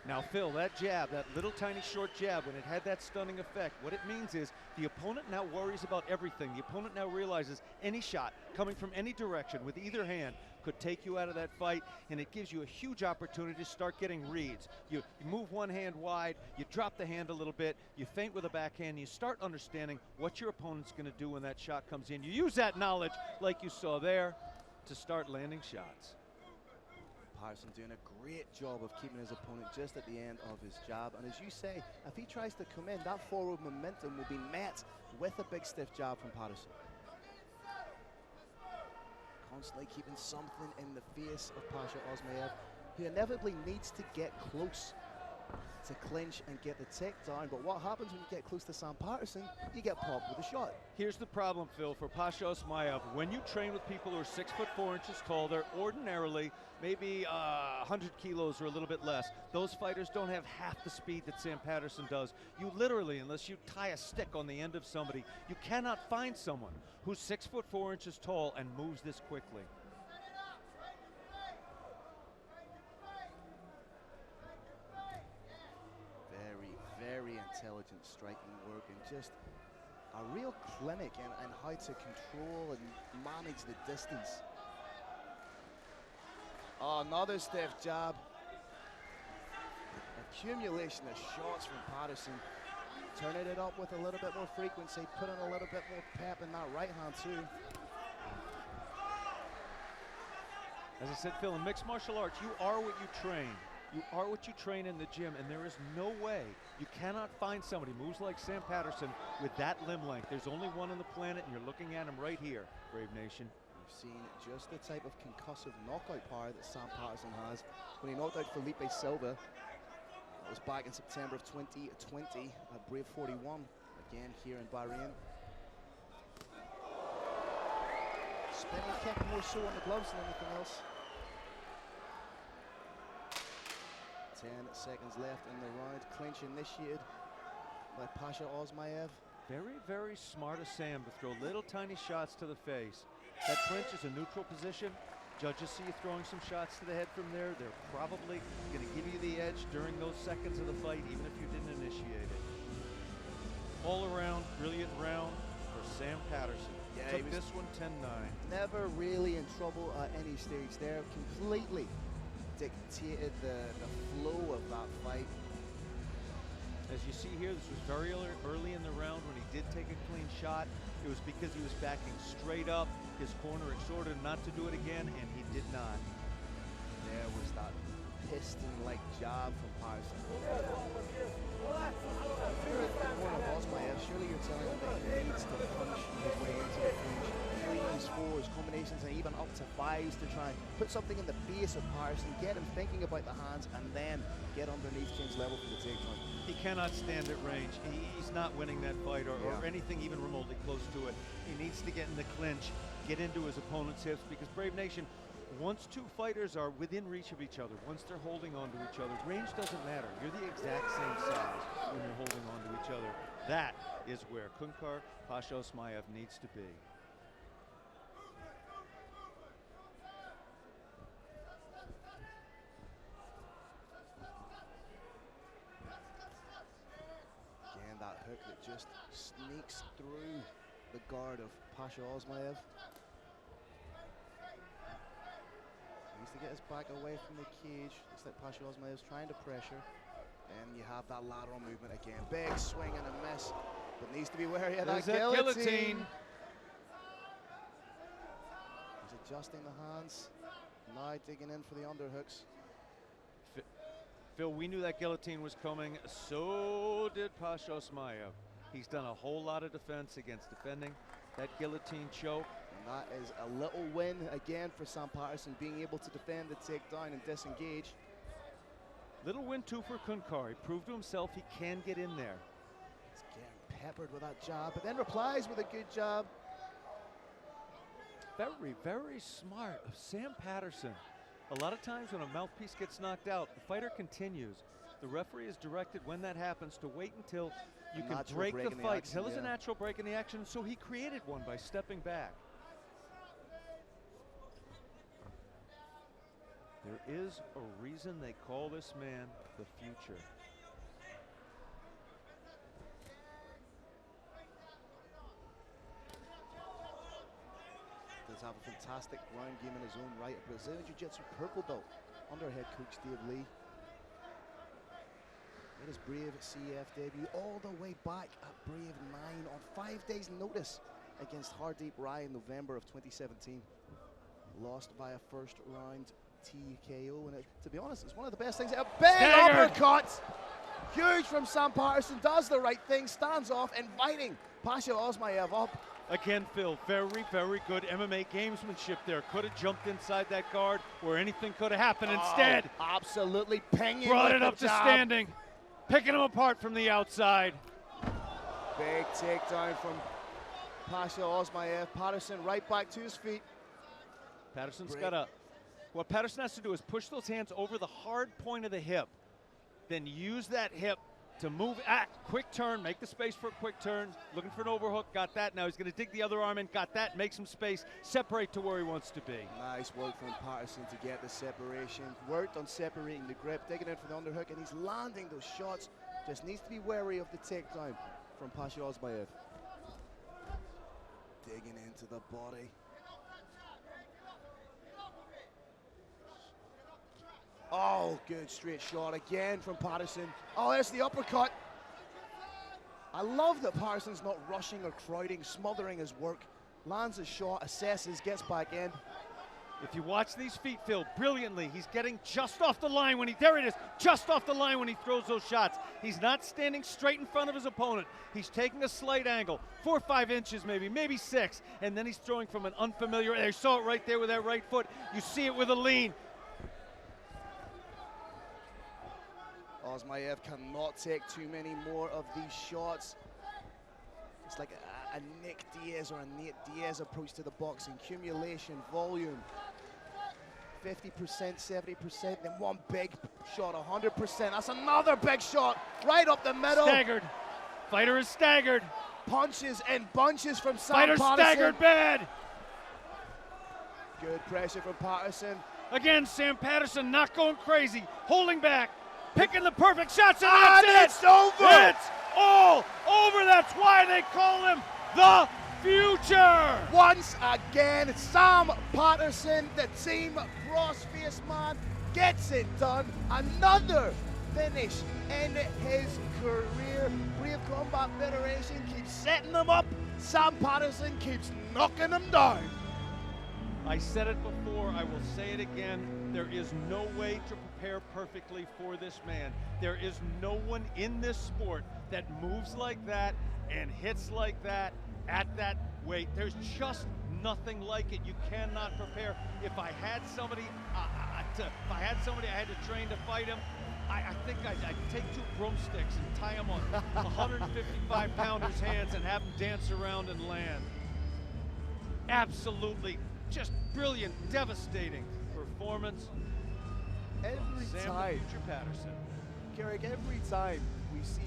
Now, Phil, that jab, that little tiny short jab, when it had that stunning effect, what it means is the opponent now worries about everything. The opponent now realizes any shot coming from any direction with either hand could take you out of that fight, and it gives you a huge opportunity to start getting reads. You move one hand wide, you drop the hand a little bit, you feint with a backhand, you start understanding what your opponent's going to do when that shot comes in. You use that knowledge, like you saw there, to start landing shots. Patterson doing a great job of keeping his opponent just at the end of his jab. And as you say, if he tries to come in, that forward momentum will be met with a big stiff jab from Patterson. Constantly keeping something in the face of Pasha Osmayev, who inevitably needs to get close to clinch and get the takedown. But what happens when you get close to Sam Patterson? You get popped with a shot. Here's the problem, Phil, for Pasha Osmayev. When you train with people who are 6'4" tall, they're ordinarily maybe 100 kilos or a little bit less. Those fighters don't have half the speed that Sam Patterson does. You literally, unless you tie a stick on the end of somebody, you cannot find someone who's 6'4" tall and moves this quickly. Very intelligent striking work, and just a real clinic in how to control and manage the distance. Oh, another stiff jab. Accumulation of shots from Patterson. Turning it up with a little bit more frequency, putting a little bit more pep in that right hand too. As I said, Phil, in mixed martial arts, you are what you train. You are what you train in the gym, and there is no way you cannot find somebody who moves like Sam Patterson with that limb length. There's only one on the planet, and you're looking at him right here, Brave Nation. We've seen just the type of concussive knockout power that Sam Patterson has. When he knocked out Silva, that was back in September of 2020 at Brave 41, again here in Bahrain. Spinning kick more so on the gloves than anything else. 10 seconds left in the round. Clinch initiated by Pasha Osmayev. Very, very smart of Sam to throw little tiny shots to the face. That clinch is a neutral position. Judges see you throwing some shots to the head from there. They're probably going to give you the edge during those seconds of the fight, even if you didn't initiate it. All around, brilliant round for Sam Patterson. Yeah, took this one 10-9. Never really in trouble at any stage there. Completely dictated the flow of that fight. As you see here, this was very early in the round when he did take a clean shot. It was because he was backing straight up. His corner exhorted him not to do it again, and he did not. There was that piston-like jab from Patterson. Osmayev, surely you're telling him that he needs to punch his way into the clinch. 3s, 4s, combinations, and even up to 5s to try and put something in the face of Patterson, get him thinking about the hands, and then get underneath clinch level for the takedown. He cannot stand at range. He's not winning that fight or anything even remotely close to it. He needs to get in the clinch, get into his opponent's hips, because Brave Nation, once two fighters are within reach of each other, once they're holding on to each other, range doesn't matter. You're the exact same size when you're holding on to each other. That is where Kunkar Pasha Osmayev needs to be. Again, that hook that just sneaks through the guard of Pasha Osmayev. Needs to get his back away from the cage. Looks like Pasha Osmayev's trying to pressure. And you have that lateral movement again. Big swing and a miss, but needs to be wary of that guillotine. He's adjusting the hands. Now digging in for the underhooks. Phil, we knew that guillotine was coming. So did Pasha Osmayev. He's done a whole lot of defense against defending that guillotine choke. And that is a little win again for Sam Patterson, being able to defend the takedown and disengage. Little win too for Kunkar. He proved to himself he can get in there. He's getting peppered with that jab, but then replies with a good jab. Very, very smart of Sam Patterson. A lot of times when a mouthpiece gets knocked out, the fighter continues. The referee is directed when that happens to wait until you can break the fight. Until there's a natural break in the action, so he created one by stepping back. There is a reason they call this man the future. Does have a fantastic ground game in his own right. A Brazilian Jiu-Jitsu purple belt under head coach Dave Lee. Made his Brave CF debut all the way back at Brave 9 on 5 days' notice against Hardeep Rai in November of 2017. Lost by a first round TKO, and to be honest, it's one of the best things. A big uppercut! Huge from Sam Patterson, does the right thing, stands off, inviting Pasha Osmayev up. Again, Phil, very, very good MMA gamesmanship there. Could have jumped inside that guard where anything could have happened. Instead, absolutely pinging. Brought it up to standing, picking him apart from the outside. Big takedown from Pasha Osmayev. Patterson right back to his feet. Patterson's got a... What Patterson has to do is push those hands over the hard point of the hip, then use that hip to move at quick turn, make the space for a quick turn, looking for an overhook, got that. Now he's going to dig the other arm in, got that, make some space, separate to where he wants to be. Nice work from Patterson to get the separation. Worked on separating the grip, digging in for the underhook, and he's landing those shots. Just needs to be wary of the takedown from Pasha Osmayev. Digging into the body. Oh, good straight shot again from Patterson. Oh, there's the uppercut. I love that Patterson's not rushing or crowding, smothering his work. Lands a shot, assesses, gets back in. If you watch these feet, Phil, brilliantly, he's getting just off the line when he, there it is, just off the line when he throws those shots. He's not standing straight in front of his opponent. He's taking a slight angle, 4 or 5 inches maybe 6, and then he's throwing from an unfamiliar, you saw it right there with that right foot. You see it with a lean. Osmayev cannot take too many more of these shots. It's like a Nick Diaz or a Nate Diaz approach to the boxing. Accumulation, volume, 50%, 70%, then one big shot, 100%. That's another big shot right up the middle. Staggered. Fighter is staggered. Punches and bunches from Sam Patterson. Fighter staggered bad. Good pressure from Patterson. Again, Sam Patterson not going crazy, holding back. Picking the perfect shots, and that's it! It's over! It's all over! That's why they call him the future! Once again, Sam Patterson, the team crossface man, gets it done. Another finish in his career. Brave Combat Federation keeps setting them up. Sam Patterson keeps knocking them down. I said it before, I will say it again. There is no way to prepare perfectly for this man. There is no one in this sport that moves like that and hits like that at that weight. There's just nothing like it. You cannot prepare. If I had somebody, I had to train to fight him, I think I'd take 2 broomsticks and tie them on 155-pounder's hands and have him dance around and land. Absolutely. Just brilliant, devastating performance. Every time, future Patterson. Carrick, every time we see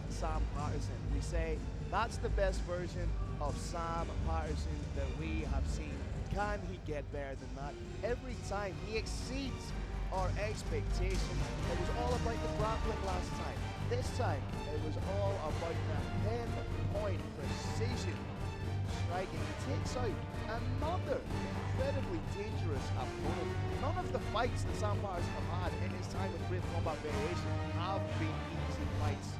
Sam Patterson, we say that's the best version of Sam Patterson that we have seen. Can he get better than that? Every time he exceeds our expectations. It was all about the grappling last time. This time, it was all about that pinpoint precision striking. He takes out another incredibly dangerous opponent. None of the fights that Sam Patterson have had in his time with Brave Combat Federation have been easy fights.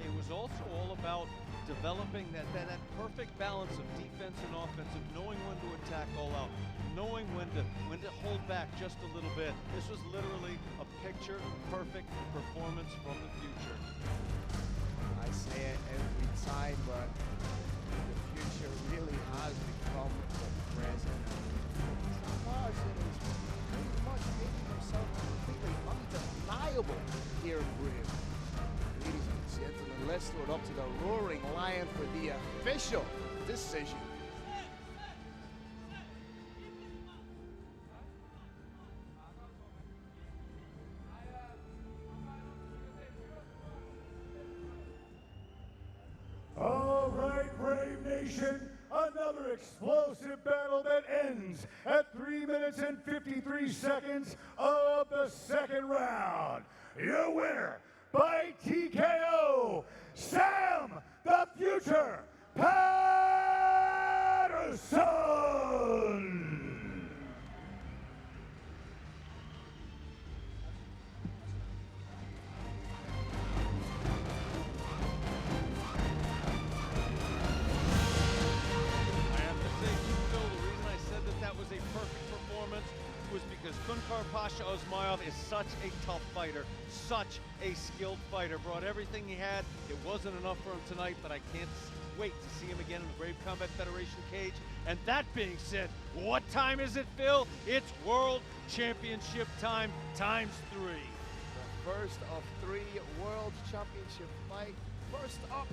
It was also all about developing that perfect balance of defense and offense, of knowing when to attack all out, knowing when to hold back just a little bit. This was literally a picture-perfect performance from the future. I say it every time, but The future really has become the present. Patterson is pretty much making himself completely undeniable here in Brave. Ladies and gentlemen, let's throw it up to the roaring lion for the official decision. All right, Brave Nation, another explosive battle that ends at 3 minutes and 53 seconds of the second round. Your winner by TKO, Sam the Future Patterson. Was because Kunkar Pasha Osmayev is such a tough fighter, such a skilled fighter, brought everything he had. It wasn't enough for him tonight, but I can't wait to see him again in the Brave Combat Federation cage. And that being said, what time is it, Phil? It's World Championship time, ×3. The first of 3 World Championship fight. First up,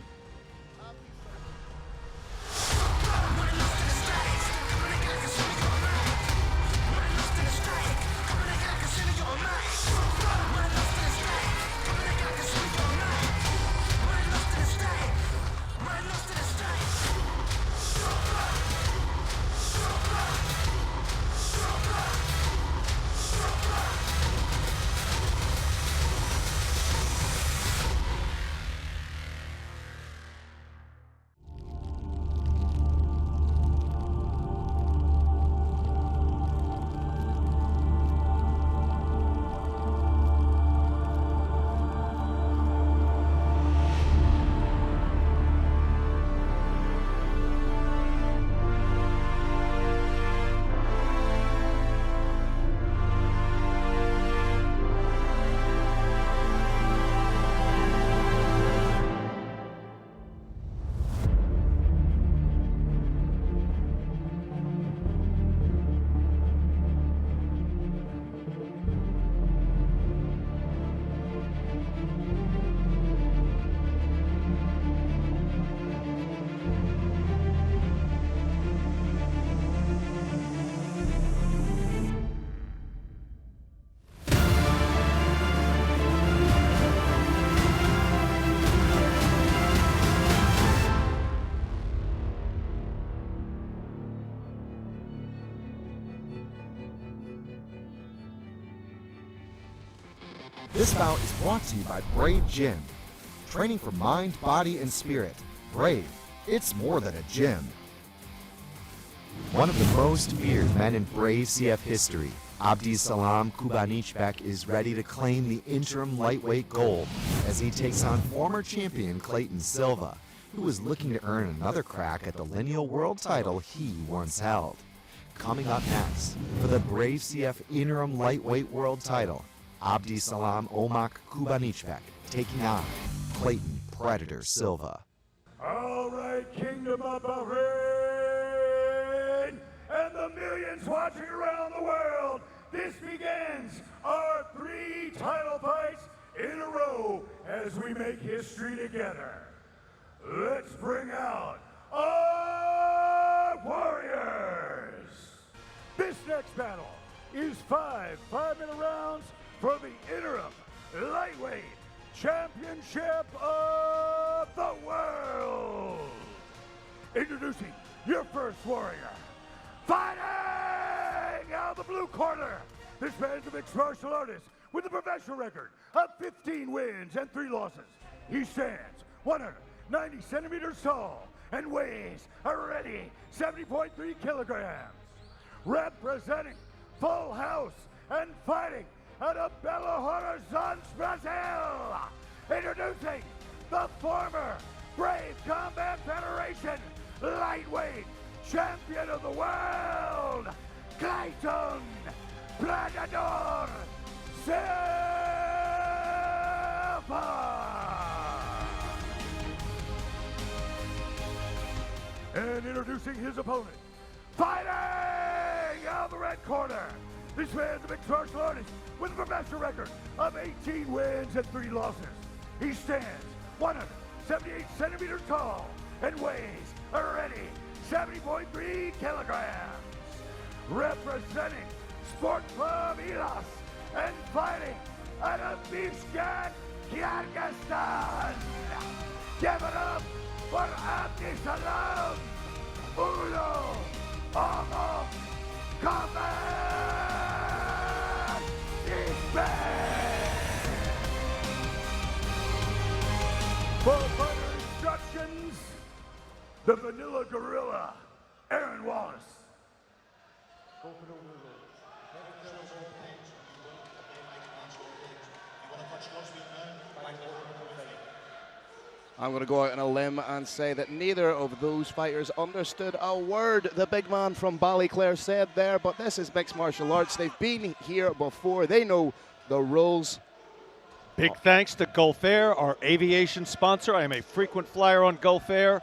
This bout is brought to you by Brave Gym. Training for mind, body, and spirit. Brave, it's more than a gym. One of the most feared men in Brave CF history, Abdisalam Kubanichbak, is ready to claim the interim lightweight gold as he takes on former champion Clayton Silva, who is looking to earn another crack at the lineal world title he once held. Coming up next, for the Brave CF interim lightweight world title, Abdisalam Omak Kubanichbak taking on Clayton Predator Silva. All right, Kingdom of Bahrain, and the millions watching around the world, this begins our 3 title fights in a row as we make history together. Let's bring out our warriors. This next battle is 5 5-minute rounds for the interim lightweight championship of the world. Introducing your first warrior, fighting out of the blue corner. This man is a mixed martial artist with a professional record of 15 wins and 3 losses. He stands 190 centimeters tall and weighs a ready 70.3 kilograms. Representing Full House and fighting out of Belo Horizonte, Brazil, introducing the former Brave Combat Federation lightweight champion of the world, Clayton Predator Silva. And introducing his opponent, fighting out of the red corner. This man's a mixed martial artist with a professional record of 18 wins and 3 losses. He stands 178 centimeters tall and weighs already 70.3 kilograms. Representing Sport Club Elos and fighting out of Bishkek, Kyrgyzstan. Give it up for Abdisalam Ulo Omo Kubanichbak. For further instructions, the Vanilla Gorilla, Aaron Wallace. I'm going to go out on a limb and say that neither of those fighters understood a word the big man from Ballyclare said there, but this is mixed martial arts. They've been here before. They know the rules. Big thanks to Gulf Air, our aviation sponsor. I am a frequent flyer on Gulf Air,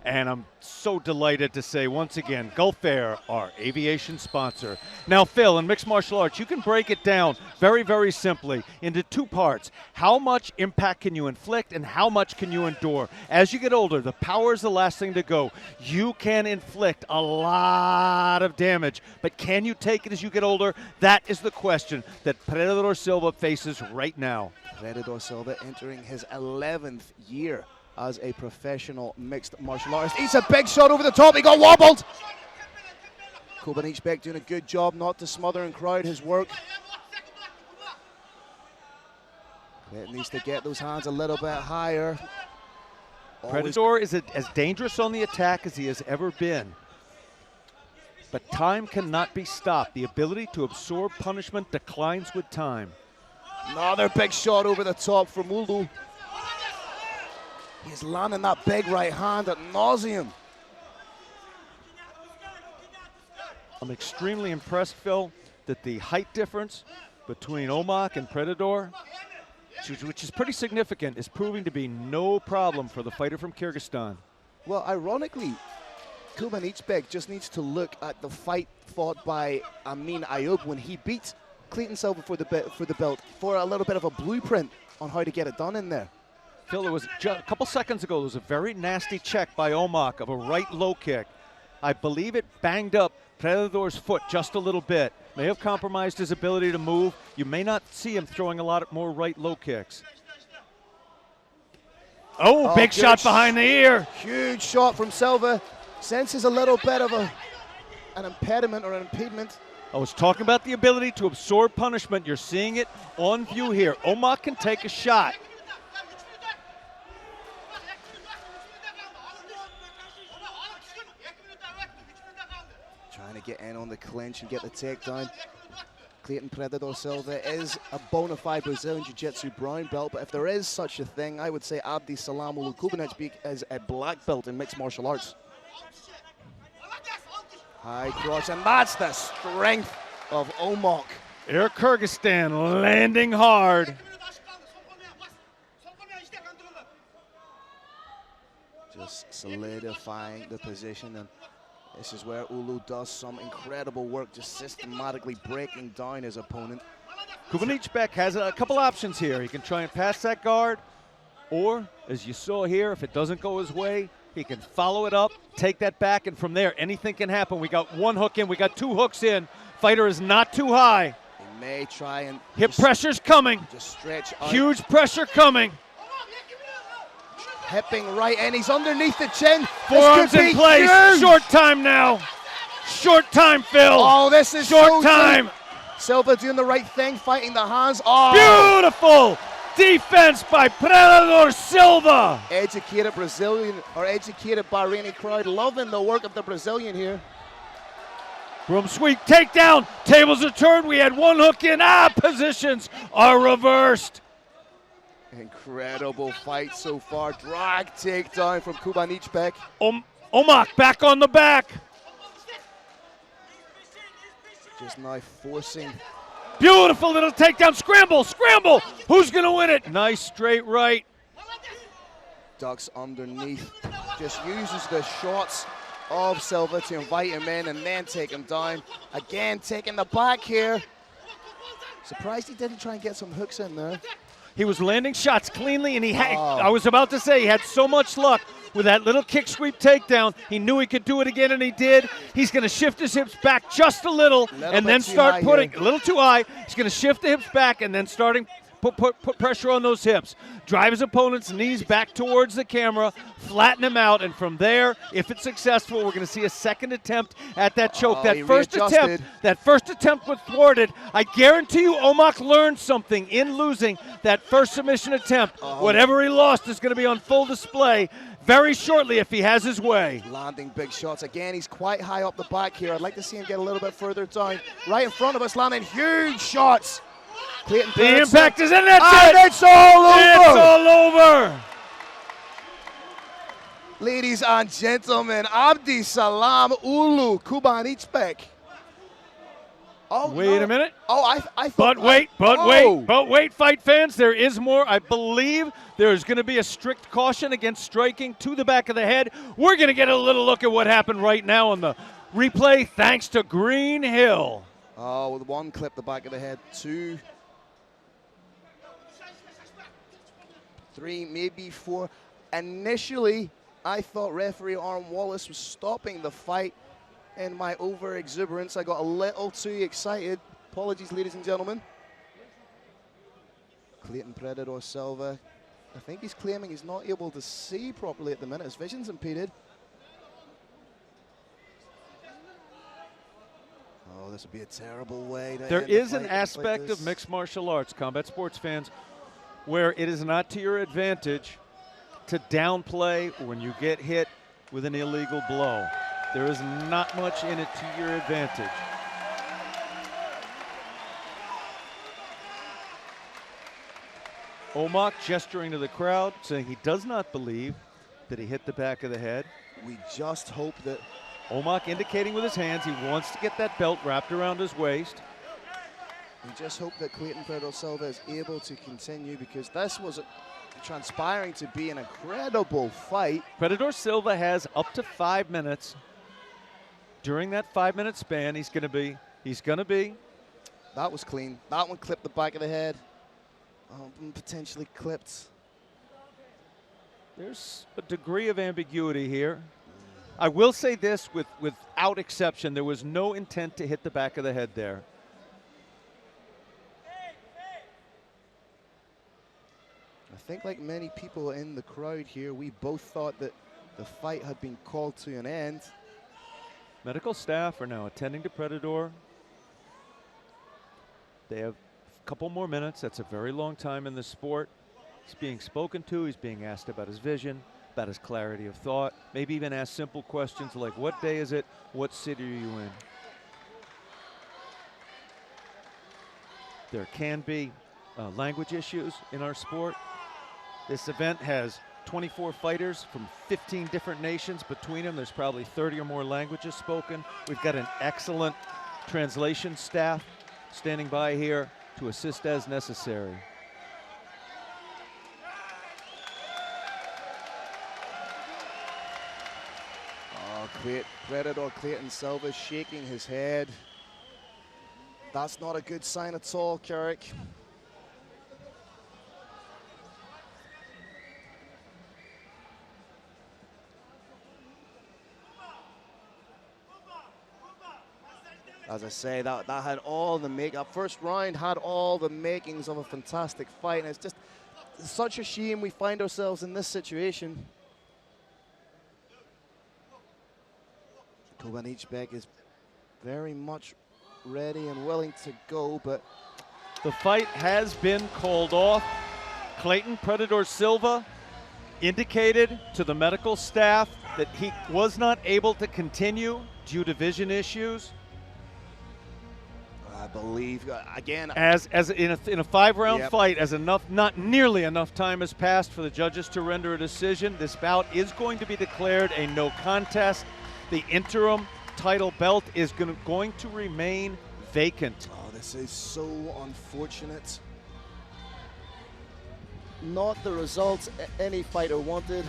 and I'm so delighted to say once again, Gulf Air, our aviation sponsor. Now, Phil, in mixed martial arts, you can break it down very, very simply into 2 parts. How much impact can you inflict and how much can you endure? As you get older, the power is the last thing to go. You can inflict a lot of damage, but can you take it as you get older? That is the question that Predador Silva faces right now. Predador Silva entering his 11th year as a professional mixed martial artist. He's a big shot over the top. He got wobbled. Kubanichbak doing a good job not to smother and crowd his work. It needs to get those hands a little bit higher. Predador is as dangerous on the attack as he has ever been. But time cannot be stopped. The ability to absorb punishment declines with time. Another big shot over the top from Ulu. He's landing that big right hand at nauseum. I'm extremely impressed, Phil, that the height difference between Omak and Predador, which is pretty significant, is proving to be no problem for the fighter from Kyrgyzstan. Well, ironically, Kubanichbak just needs to look at the fight fought by Ayub when he beat Clayton Silva for the belt for a little bit of a blueprint on how to get it done in there. Phil, there was a couple seconds ago, there was a very nasty check by Omak of a right low kick. I believe it banged up Predador's foot just a little bit. May have compromised his ability to move. You may not see him throwing a lot more right low kicks. Oh, big shot behind the ear. Huge shot from Silva. Senses a little bit of an impediment or an impediment. I was talking about the ability to absorb punishment. You're seeing it on view here. Omak can take a shot. Trying to get in on the clinch and get the takedown. Clayton Predador Silva is a bona fide Brazilian Jiu-Jitsu brown belt, but if there is such a thing, I would say Abdisalam Kubanichbak is a black belt in mixed martial arts. High cross, and that's the strength of Omak. Air Kyrgyzstan landing hard. Just solidifying the position, and this is where Ulu does some incredible work, just systematically breaking down his opponent. Kubanichbak has a couple options here. He can try and pass that guard, or, as you saw here, if it doesn't go his way, he can follow it up, take that back, and from there, anything can happen. We got 1 hook in, we got 2 hooks in. Fighter is not too high. He may try and hip pressure's coming. Just stretch out. Huge pressure coming. Hipping right in, he's underneath the chin. Forearms in place, huge. Short time now. Short time, Phil. Oh, this is short time. Silva doing the right thing, fighting the hands. Oh. Beautiful defense by Predador Silva. Educated Brazilian, or educated Bahraini crowd, loving the work of the Brazilian here. Broom sweep, takedown, tables are turned, we had 1 hook in, positions are reversed. Incredible fight so far, drag takedown from Kubanichbak. Omak back on the back. Just now forcing. Beautiful little takedown, scramble, scramble. Who's gonna win it? Nice straight right. Ducks underneath, just uses the shots of Silva to invite him in and then take him down. Again, taking the back here. Surprised he didn't try and get some hooks in there. He was landing shots cleanly, and he had, I was about to say, he had so much luck with that little kick sweep takedown. He knew he could do it again, and he did. He's going to shift his hips back just a little and then start putting, a little too high. He's going to shift the hips back and then starting put pressure on those hips. Drive his opponent's knees back towards the camera, flatten him out, and from there, if it's successful, we're going to see a second attempt at that choke. That first attempt was thwarted. I guarantee you Omar learned something in losing that first submission attempt. Whatever he lost is going to be on full display very shortly if he has his way. Landing big shots. Again, he's quite high up the back here. I'd like to see him get a little bit further down. Right in front of us, landing huge shots. The impact is in, that's and it. It's all over. It's all over. Ladies and gentlemen, Abdi Salam Ulu Kubanichbak. Oh, wait a minute. Oh, I thought. But wait, fight fans, there is more. I believe there's going to be a strict caution against striking to the back of the head. We're going to get a little look at what happened right now on the replay, thanks to Green Hill. Oh, with one clip the back of the head, 2, 3, maybe 4. Initially, I thought referee Arm Wallace was stopping the fight. In my over-exuberance, I got a little too excited. Apologies, ladies and gentlemen. Clayton Predator Silva. I think he's claiming he's not able to see properly at the minute. His vision's impeded. Oh, this would be a terrible way to There end is the an fight aspect like of mixed martial arts, combat sports fans, where it is not to your advantage to downplay when you get hit with an illegal blow. There is not much in it to your advantage. Omar gesturing to the crowd, saying he does not believe that he hit the back of the head. We just hope that... Omar indicating with his hands he wants to get that belt wrapped around his waist. We just hope that Clayton Predator Silva is able to continue, because this was transpiring to be an incredible fight. Predator Silva has up to 5 minutes. During that 5-minute span, he's going to be. That was clean. That one clipped the back of the head. Potentially clipped. There's a degree of ambiguity here. I will say this without exception, there was no intent to hit the back of the head there. I think like many people in the crowd here, we both thought that the fight had been called to an end. Medical staff are now attending to Predator. They have a couple more minutes. That's a very long time in the sport. He's being spoken to. He's being asked about his vision, about his clarity of thought, maybe even asked simple questions like, what day is it? What city are you in? There can be language issues in our sport. This event has 24 fighters from 15 different nations between them. There's probably 30 or more languages spoken. We've got an excellent translation staff standing by here to assist as necessary. Oh, Predator Clayton Silva shaking his head. That's not a good sign at all, Carrick. As I say, that had all the makeup. First round had all the makings of a fantastic fight, and it's just such a shame we find ourselves in this situation. Kubanichbak is very much ready and willing to go, but the fight has been called off. Clayton Predator Silva indicated to the medical staff that he was not able to continue due to vision issues. I believe, again, as in a 5-round fight, as not nearly enough time has passed for the judges to render a decision. This bout is going to be declared a no contest. The interim title belt is going to remain vacant. Oh, this is so unfortunate. Not the results any fighter wanted.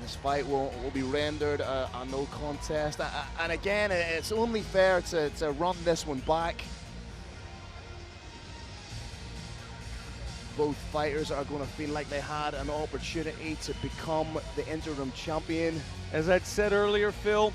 This fight will be rendered a no contest. And again, it's only fair to run this one back. Both fighters are going to feel like they had an opportunity to become the interim champion. As I'd said earlier, Phil,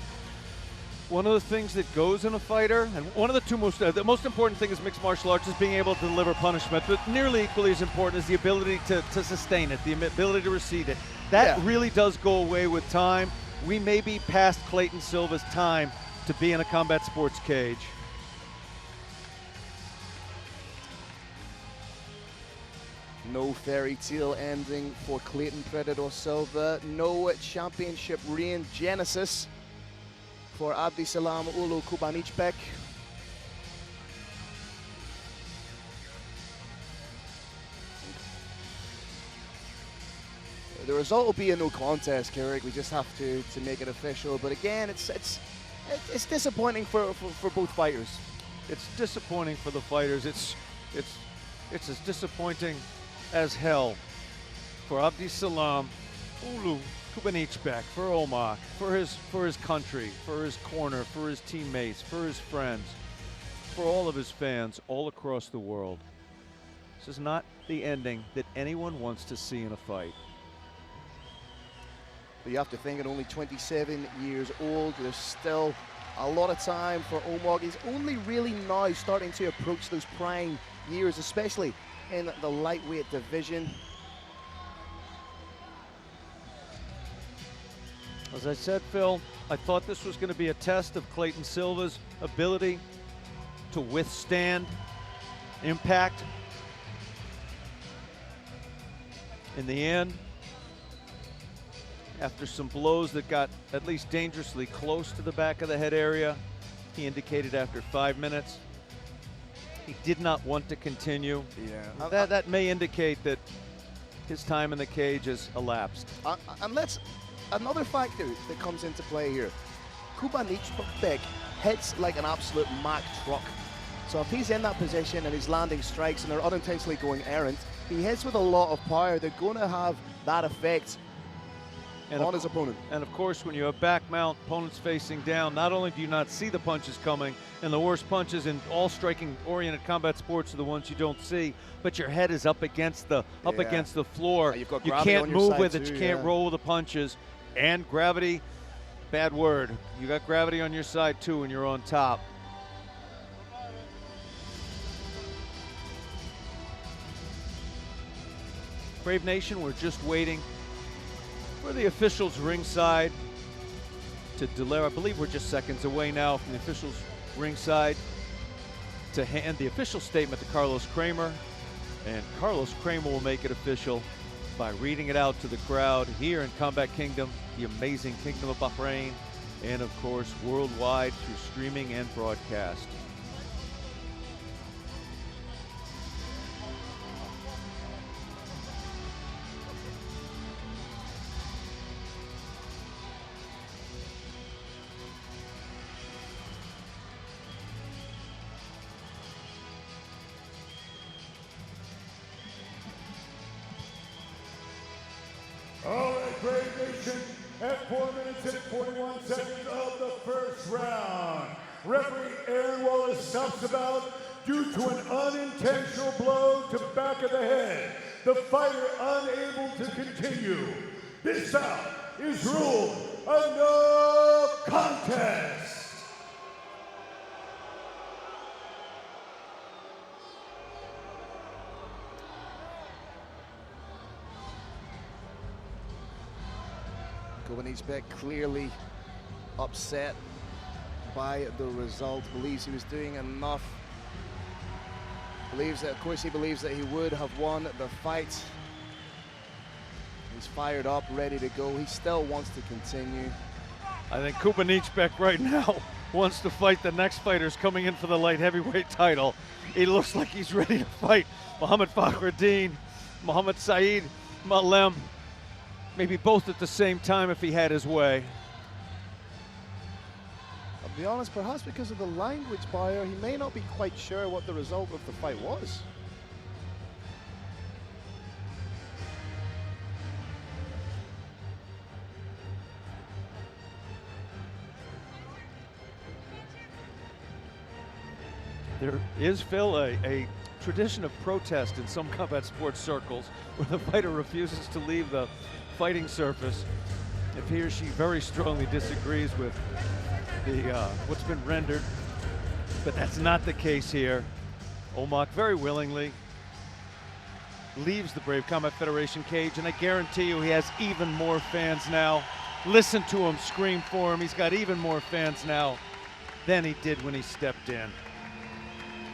one of the things that goes in a fighter, and one of the most important thing is mixed martial arts is being able to deliver punishment, but nearly equally as important is the ability to sustain it, the ability to receive it. That really does go away with time. We may be past Clayton Silva's time to be in a combat sports cage. No fairy tale ending for Clayton Predator Silva. No championship reign genesis for Abdisalam Ulu Kubanichbak. The result will be a no contest, Carrick. We just have to make it official. But again, it's disappointing for both fighters. It's disappointing for the fighters. It's as disappointing as hell for Abdisalam Ulu Kubanichbak, for Omar, for his country, for his corner, for his teammates, for his friends, for all of his fans all across the world. This is not the ending that anyone wants to see in a fight. But you have to think at only 27 years old, there's still a lot of time for Omar. He's only really now starting to approach those prime years, especially in the lightweight division. As I said, Phil, I thought this was going to be a test of Clayton Silva's ability to withstand impact. In the end, after some blows that got at least dangerously close to the back of the head area, he indicated after 5 minutes he did not want to continue. Yeah. That may indicate that his time in the cage has elapsed. And another factor that comes into play here. Kubanichbak hits like an absolute Mack truck. So if he's in that position and he's landing strikes and they're unintentionally going errant, he hits with a lot of power. They're going to have that effect on his opponent. And of course, when you have back mount, opponents facing down, not only do you not see the punches coming, and the worst punches in all striking-oriented combat sports are the ones you don't see, but your head is up against the floor. You've got you gravity can't on your move side with it. too, You can't roll with the punches. And gravity, bad word. You got gravity on your side too when you're on top. Brave Nation, we're just waiting for the officials ringside to deliver. I believe we're just seconds away now from the officials ringside to hand the official statement to Carlos Kramer, and Carlos Kramer will make it official by reading it out to the crowd here in Combat Kingdom, the amazing Kingdom of Bahrain, and of course worldwide through streaming and broadcast. All right, Brave Nation, at 4 minutes and 41 seconds of the first round, referee Aaron Wallace stops the bout due to an unintentional blow to back of the head. The fighter unable to continue. This bout is ruled a no contest. Kubanichbak clearly upset by the result, believes he was doing enough. Believes that, of course, he believes that he would have won the fight. He's fired up, ready to go. He still wants to continue. I think Kubanichbak right now wants to fight the next fighters coming in for the light heavyweight title. He looks like he's ready to fight Muhammad Fakhredine, Muhammad Saeed, Malem. Maybe both at the same time if he had his way. I'll be honest, perhaps because of the language barrier, he may not be quite sure what the result of the fight was. There is, Phil, a tradition of protest in some combat sports circles where the fighter refuses to leave the fighting surface if he or she very strongly disagrees with the what's been rendered. But that's not the case here. Omar very willingly leaves the Brave Combat Federation cage, and I guarantee you he has even more fans now. Listen to him scream for him. He's got even more fans now than he did when he stepped in.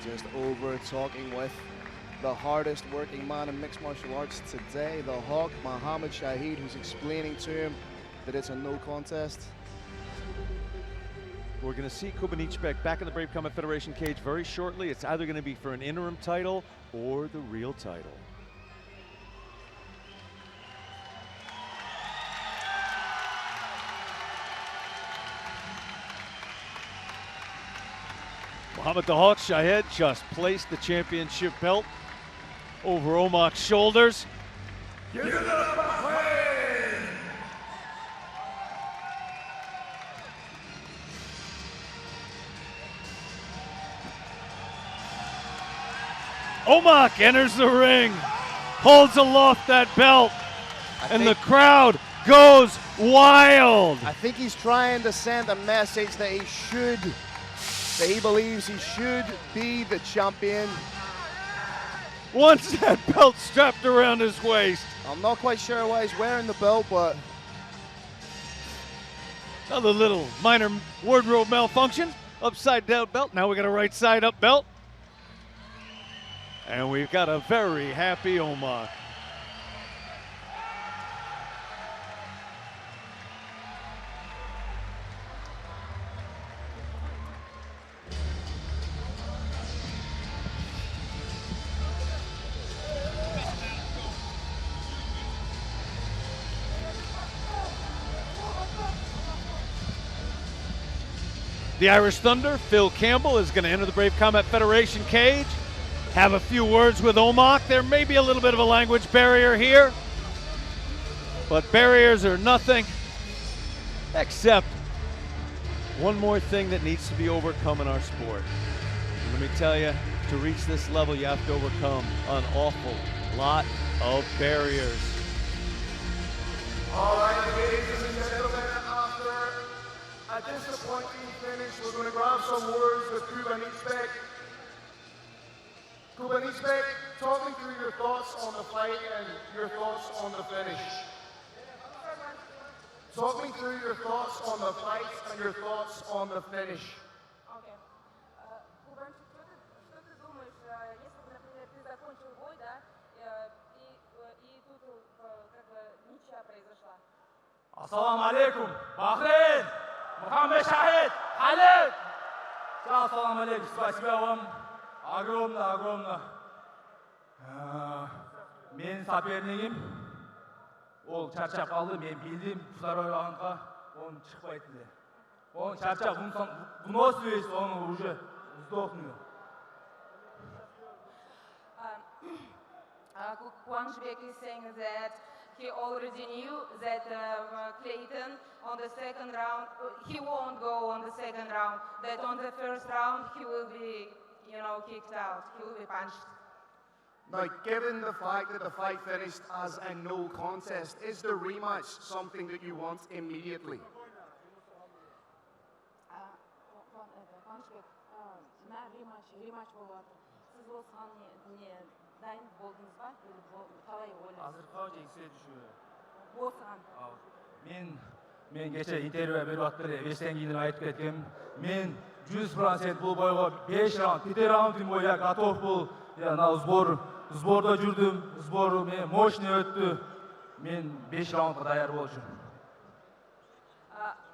Just over talking with the hardest working man in mixed martial arts today, the Hawk, Mohammed Shahid, who's explaining to him that it's a no contest. We're going to see Kubanichbak back in the Brave Combat Federation cage very shortly. It's either going to be for an interim title or the real title. Mohammed the Hawk Shahid just placed the championship belt over Omar's shoulders. Give it up, Bahrain! Omar enters the ring, holds aloft that belt, and the crowd goes wild. I think he's trying to send a message that he believes he should be the champion. Once that belt strapped around his waist. I'm not quite sure why he's wearing the belt, but another little minor wardrobe malfunction. Upside down belt. Now we got a right side up belt. And we've got a very happy Omar. The Irish Thunder, Phil Campbell, is going to enter the Brave Combat Federation cage, have a few words with Omar. There may be a little bit of a language barrier here, but barriers are nothing except one more thing that needs to be overcome in our sport. And let me tell you, to reach this level, you have to overcome an awful lot of barriers. All right, ladies and gentlemen, after a disappointing finish, we're going to grab some words with Kubanichbak. Kubanichbak, talk me through your thoughts on the fight and your thoughts on the finish. Talk me through your thoughts on the fight and your thoughts on the finish. Okay. Кубанчик, что ты думаешь, если бы, например, ты закончил бой, да, и тут как бы ничья произошла? Assalamu alaikum, Bahrain, Mohammed Shahid, Halid. Assalamu alaikum, спасибо вам. Огромно. Мен сопернигим, ол чарчап қалды, мен билдим, кузар ойлаганга, он чыкпайт эле. Он чарчап, вынос весь, он уже сдохнул. Kubanichbak is saying that he already knew that Clayton on the second round, he won't go on the second round, that on the first round he will be, kicked out, he will be punched. Now, given the fact that the fight finished as a no contest, is the rematch something that you want immediately? Rematch болады. Siz осыған не дайын болдыңыз ба? Қалай ойлайсыз? Азыр жеңсе düşüyor. Осыған. Мен кеше интервью беріп аттыр, эстен кейін айтып кеткем. Мен 100% бұл бойға 5 раунд, 5 раундтың бойға готов бұл. Сборда жүрдім, сбор мощный өтті. Мен 5 раундқа даяр болчумун.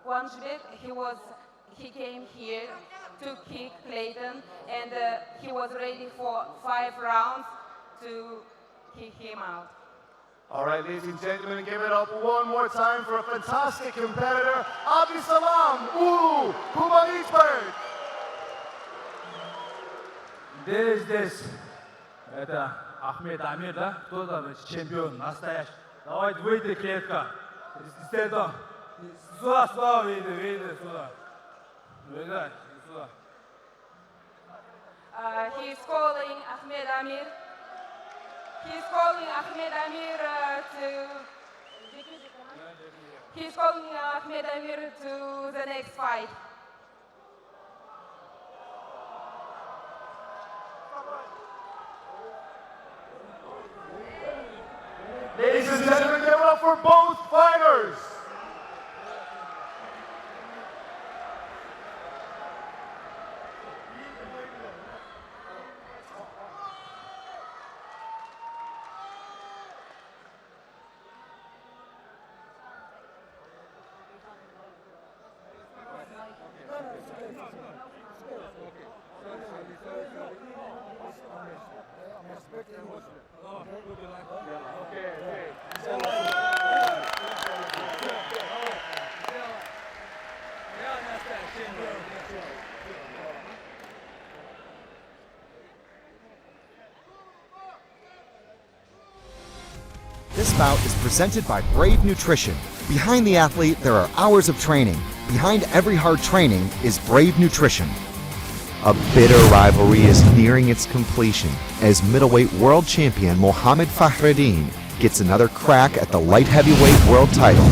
Kubanichbak, he came here to kick Clayton, and he was ready for 5 rounds to kick him out. All right, ladies and gentlemen, give it up one more time for a fantastic competitor, Abdisalam Kubanichbak. Здесь, это Ахмед Амир, да? Кто там чемпион, настоящий. Давайте выйди, клетка. Сюда, выйди, сюда. Выйди, сюда. He's calling Ahmed Amir. He's calling Ahmed Amir He's calling Ahmed Amir to the next fight. Ladies and gentlemen, give it up for both fighters. This bout is presented by Brave Nutrition. Behind the athlete, there are hours of training. Behind every hard training is Brave Nutrition. A bitter rivalry is nearing its completion as middleweight world champion Mohammed Fakhredine gets another crack at the light heavyweight world title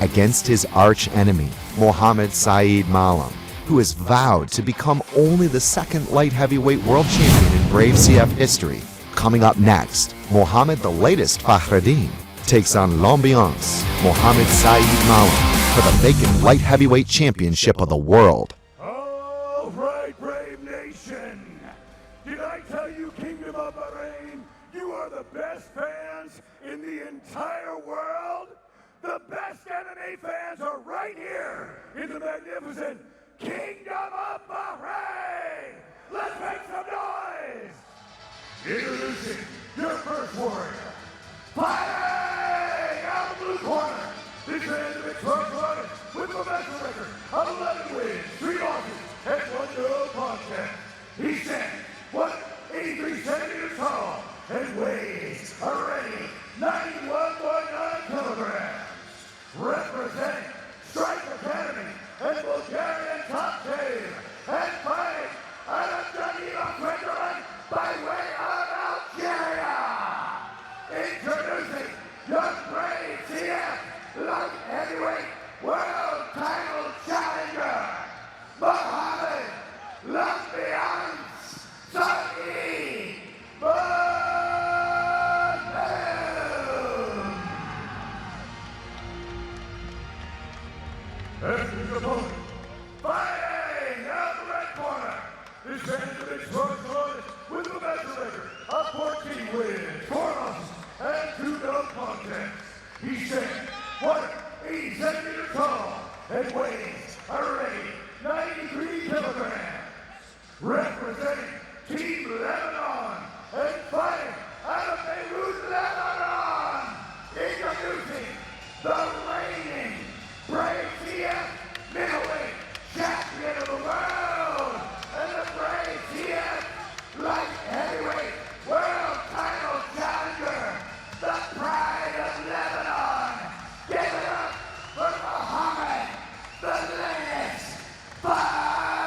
against his arch enemy, Mohammed Saeed Malem, who has vowed to become only the second light heavyweight world champion in Brave CF history. Coming up next, Mohammed, the latest Fakhredine, takes on L'Ambiance, Mohammed Saeed Malem, for the vacant light heavyweight championship of the world. All right, Brave Nation. Did I tell you, Kingdom of Bahrain, you are the best fans in the entire world? The best MMA fans are right here in the magnificent Kingdom of Bahrain. Let's make some noise. Introducing your first warrior, fighting out of the blue corner. This man is a mixed martial artist with a professional record of 11 wins, 3 losses, and 1 no contest. He stands 183 centimeters tall and weighs already 91.9 kilograms. Representing Strike Academy and Bulgarian top team, and fighting out of Zashiniani by way of Algeria. Introducing your Brave CF light heavyweight world title challenger, Mohammed L'Ambiance Saeed Malem. And his opponent, fighting out the red corner, this man is a big strong artist with a professional record of 14 wins, 4 losses, and 2 no contests. He stands 180 centimeters tall and weighs already 93 kilograms. Representing Team Lebanon and fighting out of Beirut, Lebanon. Introducing the reigning Brave CF middleweight champion of the world and the Brave CF light heavyweight world title challenger, the pride of Lebanon. Give it up for Mohammed, the latest Fakhredine.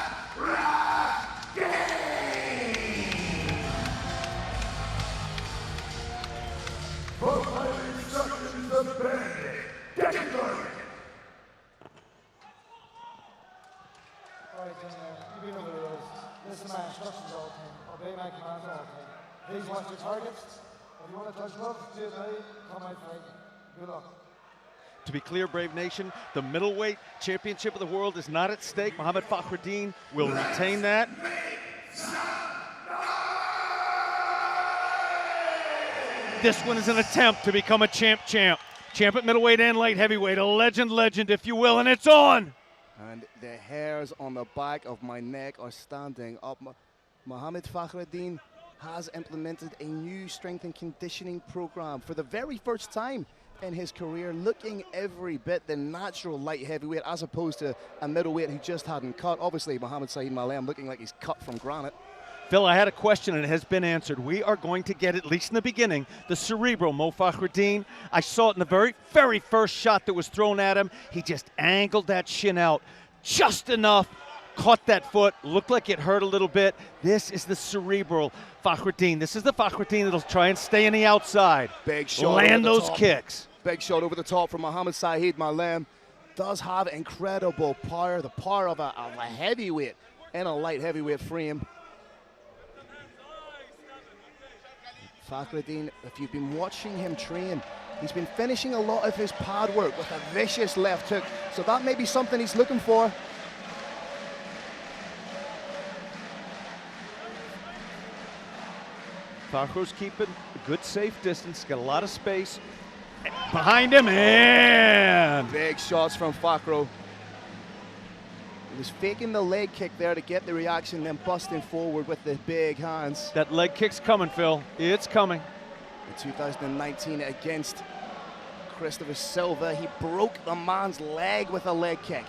For fighting instructions of the bandit, Yakub. Alright, you be over the rules. Listen to my instructions all the time. Obey my commands all the time. Please watch your targets. If you want to touch gloves, do it now. Come out fight. Good luck. To be clear, Brave Nation, the middleweight championship of the world is not at stake. Mohammed Fakhredine will retain that. This one is an attempt to become a champ. Champ at middleweight and light heavyweight, a legend, if you will, and it's on. And the hairs on the back of my neck are standing up. Mohammed Fakhredine has implemented a new strength and conditioning program for the very first time in his career, looking every bit the natural light heavyweight as opposed to a middleweight who just hadn't cut. Obviously, Mohammed Saeed Malem looking like he's cut from granite. Phil, I had a question and it has been answered. We are going to get, at least in the beginning, the cerebral Mo Fakhredine. I saw it in the very first shot that was thrown at him. He just angled that shin out just enough, caught that foot, looked like it hurt a little bit. This is the cerebral Fakhredine. This is the Fakhredine that'll try and stay in the outside. Big shot. Land those kicks. Big shot over the top from Mohammed Saeed Malem. Does have incredible power, the power of a heavyweight in a light heavyweight frame. Fakhredine, if you've been watching him train, he's been finishing a lot of his pad work with a vicious left hook, so that may be something he's looking for. Fakhro's keeping a good safe distance, got a lot of space behind him, and big shots from Fakhro. He was faking the leg kick there to get the reaction, then busting forward with the big hands. That leg kick's coming, Phil. It's coming. In 2019 against Christopher Silva, he broke the man's leg with a leg kick.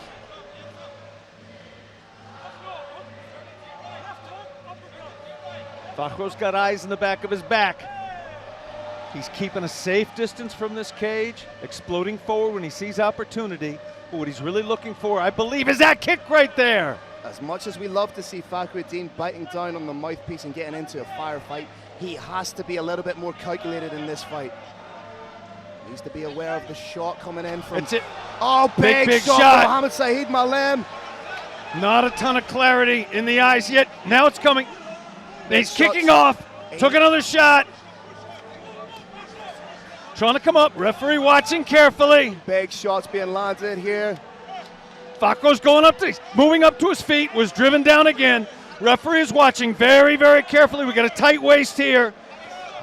Fakhro's got eyes in the back of his back. He's keeping a safe distance from this cage, exploding forward when he sees opportunity. But what he's really looking for, I believe, is that kick right there. As much as we love to see Fakhredine biting down on the mouthpiece and getting into a firefight, he has to be a little bit more calculated in this fight. He needs to be aware of the shot coming in from... That's it. Oh, big shot from Mohammed Saeed Malem. Not a ton of clarity in the eyes yet. Now it's coming. He's kicking off. Took another shot. Trying to come up. Referee watching carefully. Big shots being landed here. Fakhro's going up to, moving up to his feet, was driven down again. Referee is watching very, very carefully. We got a tight waist here.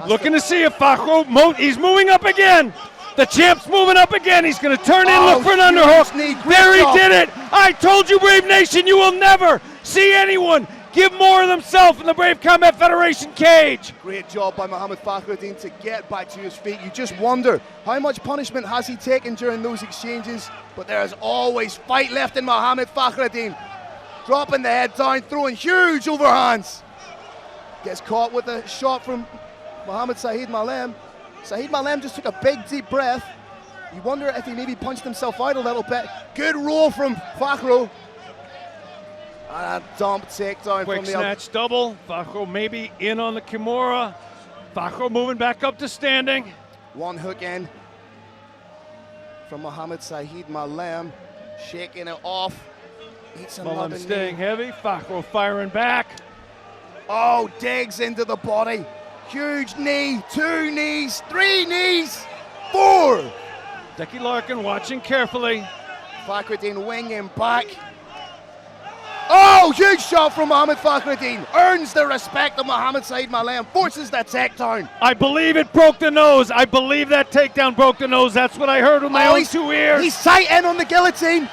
Looking to see if Fakhro, he's moving up again. The champ's moving up again. He's going to turn in, look for an underhook. There he did it. I told you, Brave Nation, you will never see anyone give more of themselves in the Brave Combat Federation cage. Great job by Mohammed Fakhredine to get back to his feet. You just wonder, how much punishment has he taken during those exchanges? But there is always fight left in Mohammed Fakhredine. Dropping the head down, throwing huge overhands. Gets caught with a shot from Mohammed Saeed Malem. Saeed Malem just took a big deep breath. You wonder if he maybe punched himself out a little bit. Good roll from Fakhro. And a dump takedown Quick from the snatch double. Fakhro maybe in on the Kimura. Fakhro moving back up to standing. One hook in from Mohammed Saeed Malem. Shaking it off. Malem staying heavy. Fakhro firing back. Oh, digs into the body. Huge knee. 2 knees. 3 knees. 4. Decky Larkin watching carefully. Fakhredine winging back. Oh, huge shot from Mohammed Fakhredine. Earns the respect of Mohammed Saeed Malem. Forces that takedown. I believe it broke the nose. I believe that takedown broke the nose. That's what I heard with my own 2 ears. He's tight in on the guillotine.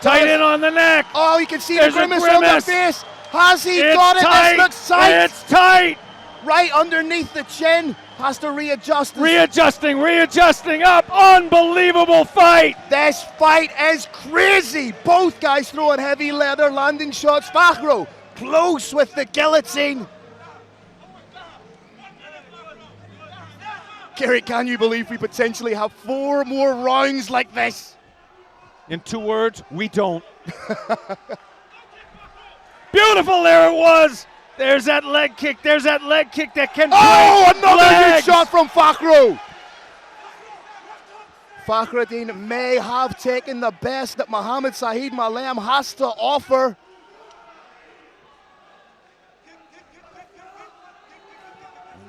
Tight in on the neck. Oh, you can see There's the grimace on the face. Has he got it? Tight. This looks tight. It's tight. Right underneath the chin. Has to readjust. Readjusting up. Unbelievable fight. This fight is crazy. Both guys throwing heavy leather landing shots. Fakhro close with the guillotine. Kerry, can you believe we potentially have 4 more rounds like this? In 2 words, we don't. Beautiful, there it was. There's that leg kick. There's that leg kick that can break another good shot from Fakhro. Fakhredine may have taken the best that Mohammed Saeed Malem has to offer.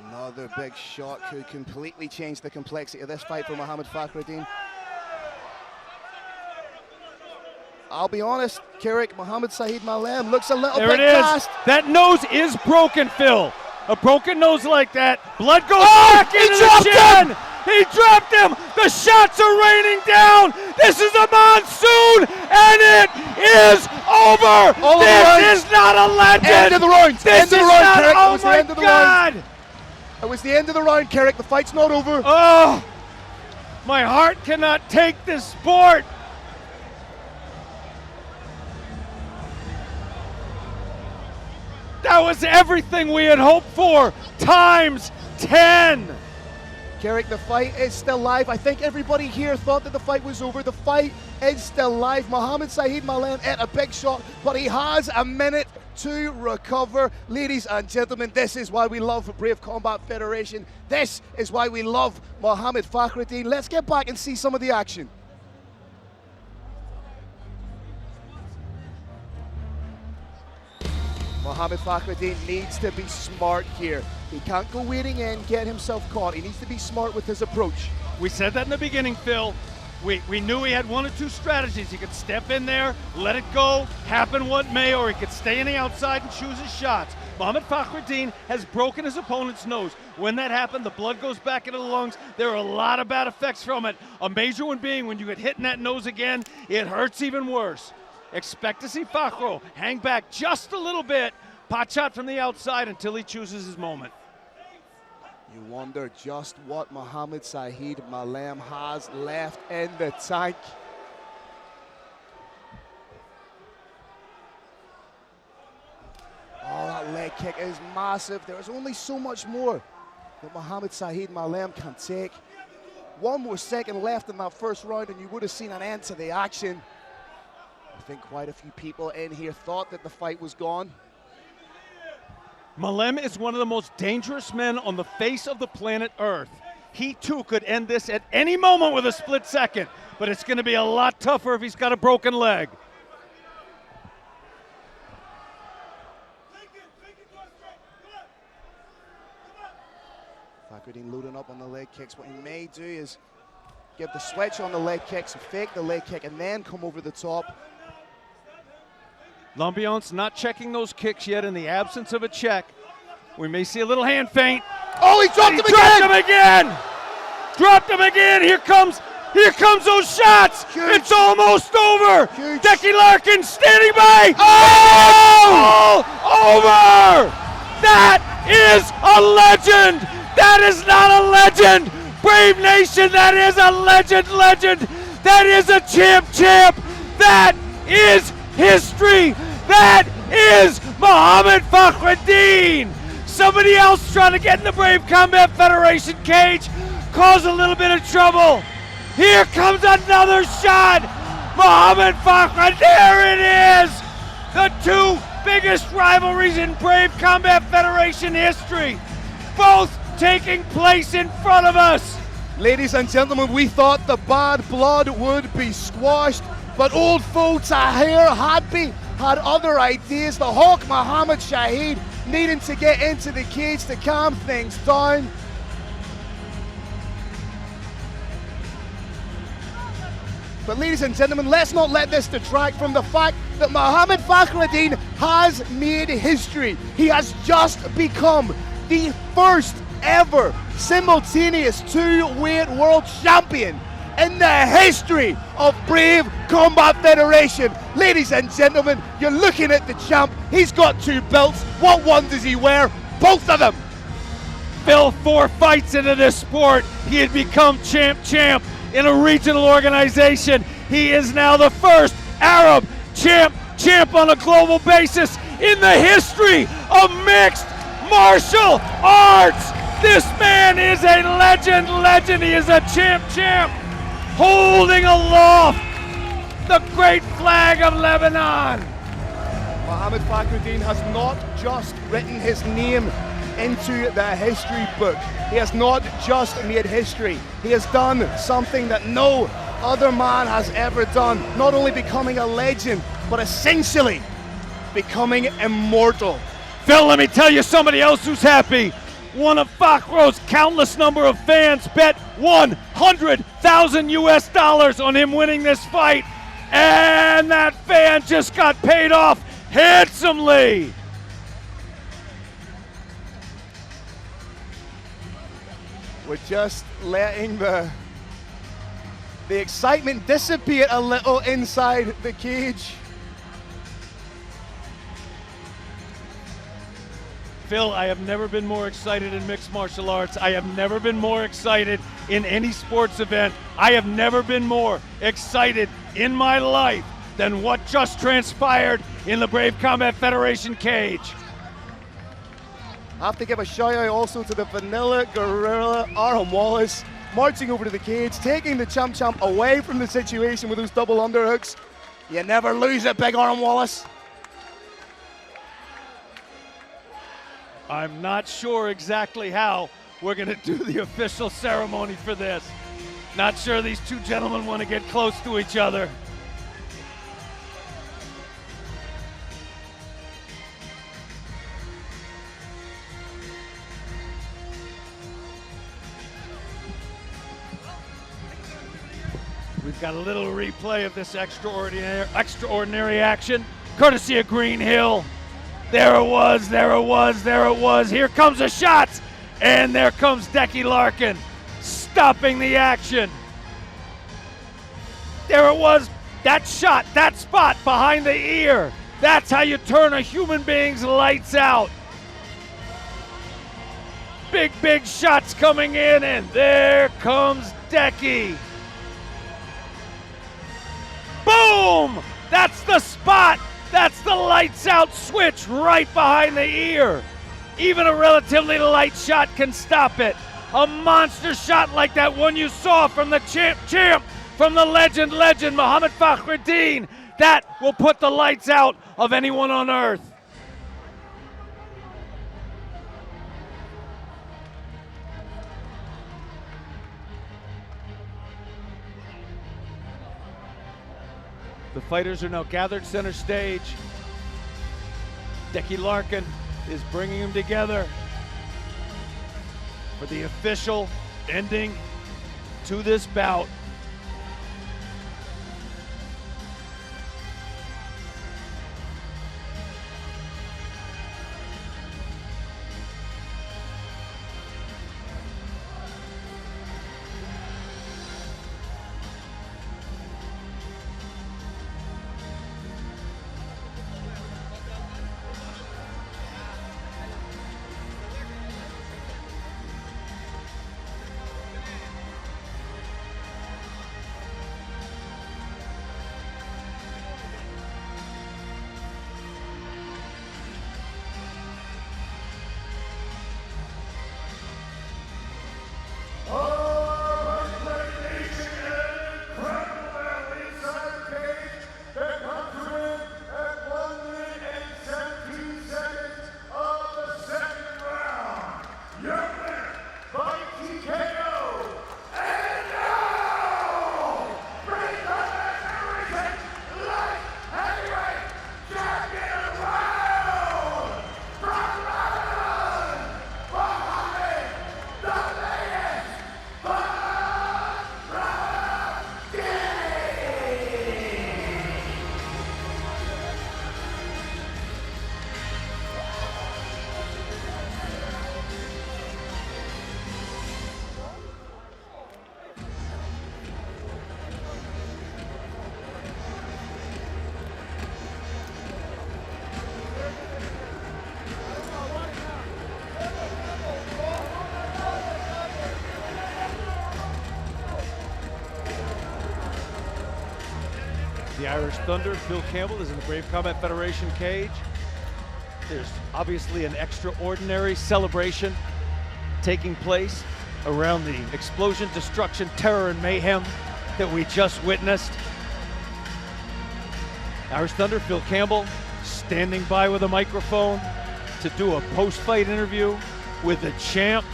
Another big shot could completely change the complexity of this fight for Mohammed Fakhredine. I'll be honest, Carrick, Mohammed Saeed Malem looks a little bit fast. That nose is broken, Phil. A broken nose like that, blood goes back into the chin. He dropped him. The shots are raining down. This is a monsoon, and it is over. This is not a legend. End of the round. This is not. Oh my God! It was the end of the round, Carrick. The fight's not over. Oh, my heart cannot take this sport. That was everything we had hoped for, times 10. Carrick, the fight is still live. I think everybody here thought that the fight was over. The fight is still live. Mohammed Saeed Malem hit a big shot, but he has a minute to recover. Ladies and gentlemen, this is why we love Brave Combat Federation. This is why we love Mohammed Fakhredine. Let's get back and see some of the action. Mohammed Fakhredine needs to be smart here. He can't go wading in, get himself caught. He needs to be smart with his approach. We said that in the beginning, Phil. We knew he had one or two strategies. He could step in there, let it go, happen what may, or he could stay on the outside and choose his shots. Mohammed Fakhredine has broken his opponent's nose. When that happened, the blood goes back into the lungs. There are a lot of bad effects from it. A major one being when you get hit in that nose again, it hurts even worse. Expect to see Fakhro hang back just a little bit, pot shot from the outside until he chooses his moment. You wonder just what Mohammed Saeed Malem has left in the tank. Oh, that leg kick is massive. There is only so much more that Mohammed Saeed Malem can take. One more second left in that first round and you would have seen an end to the action. I think quite a few people in here thought that the fight was gone. Malem is one of the most dangerous men on the face of the planet Earth. He too could end this at any moment with a split second, but it's going to be a lot tougher if he's got a broken leg. Fakhredine loading up on the leg kicks. What he may do is give the switch on the leg kicks, fake the leg kick, and then come over the top. L'Ambiance not checking those kicks yet in the absence of a check. We may see a little hand feint. Oh, he dropped him again! Dropped him again! Dropped him again! Here comes those shots! Huge. It's almost over! Huge. Decky Larkin standing by! Oh! Over! That is a legend! That is not a legend! Brave Nation, that is a legend! That is a champ! That is history! That is Mohammed Fakhredine! Somebody else trying to get in the Brave Combat Federation cage, cause a little bit of trouble. Here comes another shot! Mohammed Fakhredine, there it is! The two biggest rivalries in Brave Combat Federation history, both taking place in front of us. Ladies and gentlemen, we thought the bad blood would be squashed, but old foe Tahir had other ideas. The Hawk Mohammed Shahid needing to get into the cage to calm things down. But ladies and gentlemen, let's not let this detract from the fact that Mohammed Fakhredine has made history. He has just become the first ever simultaneous two-weight world champion in the history of Brave Combat Federation. Ladies and gentlemen, you're looking at the champ. He's got two belts. What one does he wear? Both of them. Phil, 4 fights into this sport, he had become champ in a regional organization. He is now the first Arab champ on a global basis in the history of mixed martial arts. This man is a legend. He is a champ. Holding aloft the great flag of Lebanon. Mohammed Fakhredine has not just written his name into the history book. He has not just made history. He has done something that no other man has ever done. Not only becoming a legend, but essentially becoming immortal. Phil, let me tell you somebody else who's happy. One of Fakhro's countless number of fans bet $100,000 on him winning this fight, and that fan just got paid off handsomely. We're just letting the excitement dissipate a little inside the cage. Phil, I have never been more excited in mixed martial arts. I have never been more excited in any sports event. I have never been more excited in my life than what just transpired in the Brave Combat Federation cage. Have to give a shout out also to the Vanilla Gorilla, Arham Wallace, marching over to the cage, taking the champ away from the situation with those double underhooks. You never lose it, big Arham Wallace. I'm not sure exactly how we're going to do the official ceremony for this. Not sure these two gentlemen want to get close to each other. We've got a little replay of this extraordinary action, courtesy of Green Hill. There it was, there it was, there it was. Here comes the shots, and there comes Decky Larkin, stopping the action. There it was, that shot, that spot behind the ear. That's how you turn a human being's lights out. Big, big shots coming in, and there comes Decky. Boom! That's the spot. That's the lights out switch right behind the ear. Even a relatively light shot can stop it. A monster shot like that one you saw from the champ, from the legend, Mohammad Fakhredine. That will put the lights out of anyone on earth. The fighters are now gathered center stage. Decky Larkin is bringing them together for the official ending to this bout. The Irish Thunder, Phil Campbell, is in the Brave Combat Federation cage. There's obviously an extraordinary celebration taking place around the explosion, destruction, terror, and mayhem that we just witnessed. Irish Thunder, Phil Campbell, standing by with a microphone to do a post-fight interview with the champ.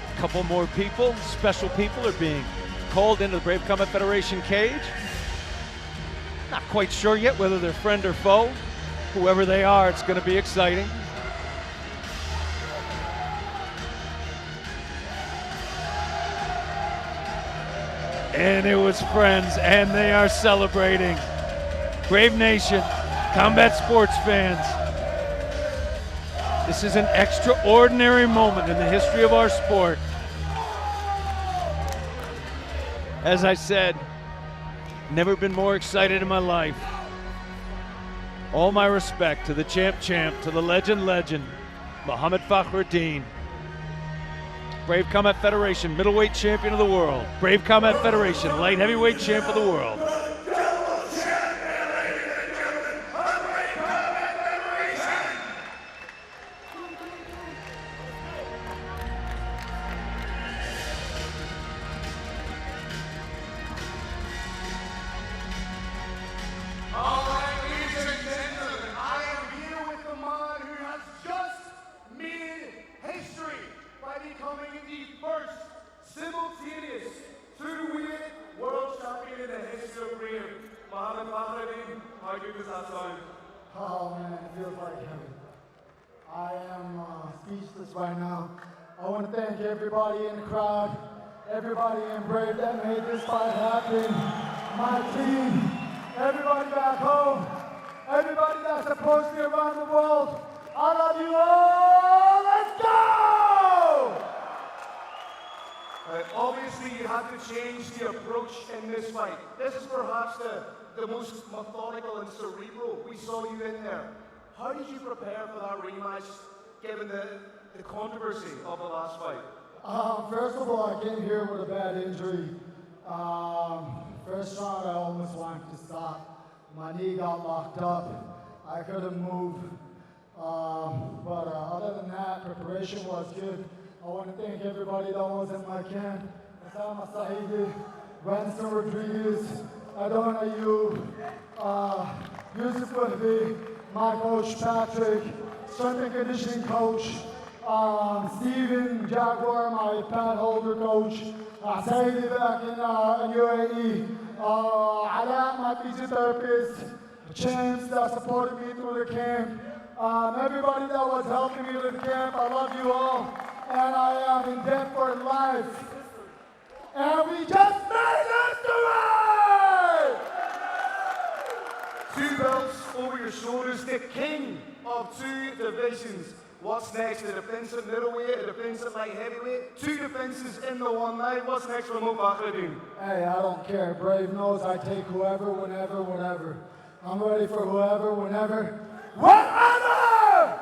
A couple more people, special people, are being called into the Brave Combat Federation cage. Not quite sure yet whether they're friend or foe. Whoever they are, it's going to be exciting. And it was friends, and they are celebrating. Brave Nation, combat sports fans. This is an extraordinary moment in the history of our sport. As I said, never been more excited in my life. All my respect to the champ, to the legend, Mohammad Fakhredine. Brave Combat Federation middleweight champion of the world. Brave Combat Federation light heavyweight champ of the world. Oh man, it feels like heaven. I am speechless right now. I want to thank everybody in the crowd, everybody in Brave that made this fight happen, my team, everybody back home, everybody that supports me around the world. I love you all. Let's go! Obviously, you had to change the approach in this fight. This is perhaps the most methodical and cerebral we saw you in there. How did you prepare for that rematch, given the controversy of the last fight? First of all, I came here with a bad injury. First round, I almost wanted to stop. My knee got locked up. I couldn't move. But other than that, preparation was good. I want to thank everybody that was in my camp. Osama Saidi, Ransom Rodriguez, Ayub, Yousafzai, my coach Patrick, strength and conditioning coach, Steven Jaguar, my pad holder coach, Saidi back in UAE, Ala, my physiotherapist, Chance that supported me through the camp, everybody that was helping me with the camp, I love you all, and I am in debt for life. And we just made history! 2 belts over your shoulders, the king of 2 divisions. What's next? A defense at middleweight, a defense at light heavyweight, 2 defenses in the one night. What's next for Fakhredine? Hey, I don't care. Brave knows I take whoever, whenever, whatever. I'm ready for whoever, whenever, whatever!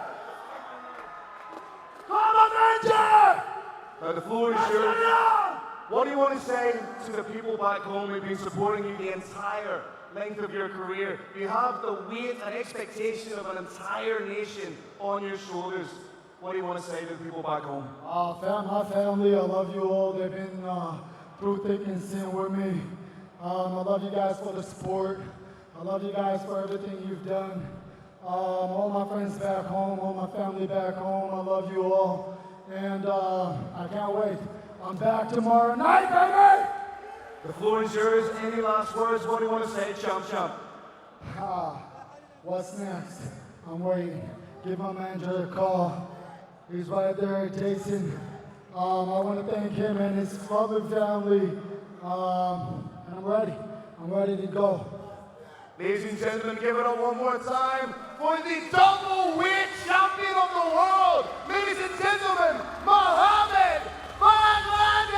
Come on, Ranger! The floor is yours. What do you want to say to the people back home who've been supporting you the entire length of your career? You have the weight and expectation of an entire nation on your shoulders. What do you want to say to the people back home? My family, I love you all. They've been through thick and thin with me. I love you guys for the support. I love you guys for everything you've done. All my friends back home, all my family back home, I love you all. And I can't wait. I'm back tomorrow night, baby! The floor is yours. Any last words? What do you want to say, champ? What's next? I'm waiting. Give my manager a call. He's right there, Jason. I want to thank him and his loving family. And I'm ready to go. Ladies and gentlemen, give it up one more time for the double weight champion of the world. Ladies and gentlemen, Mohammed Fakhredine!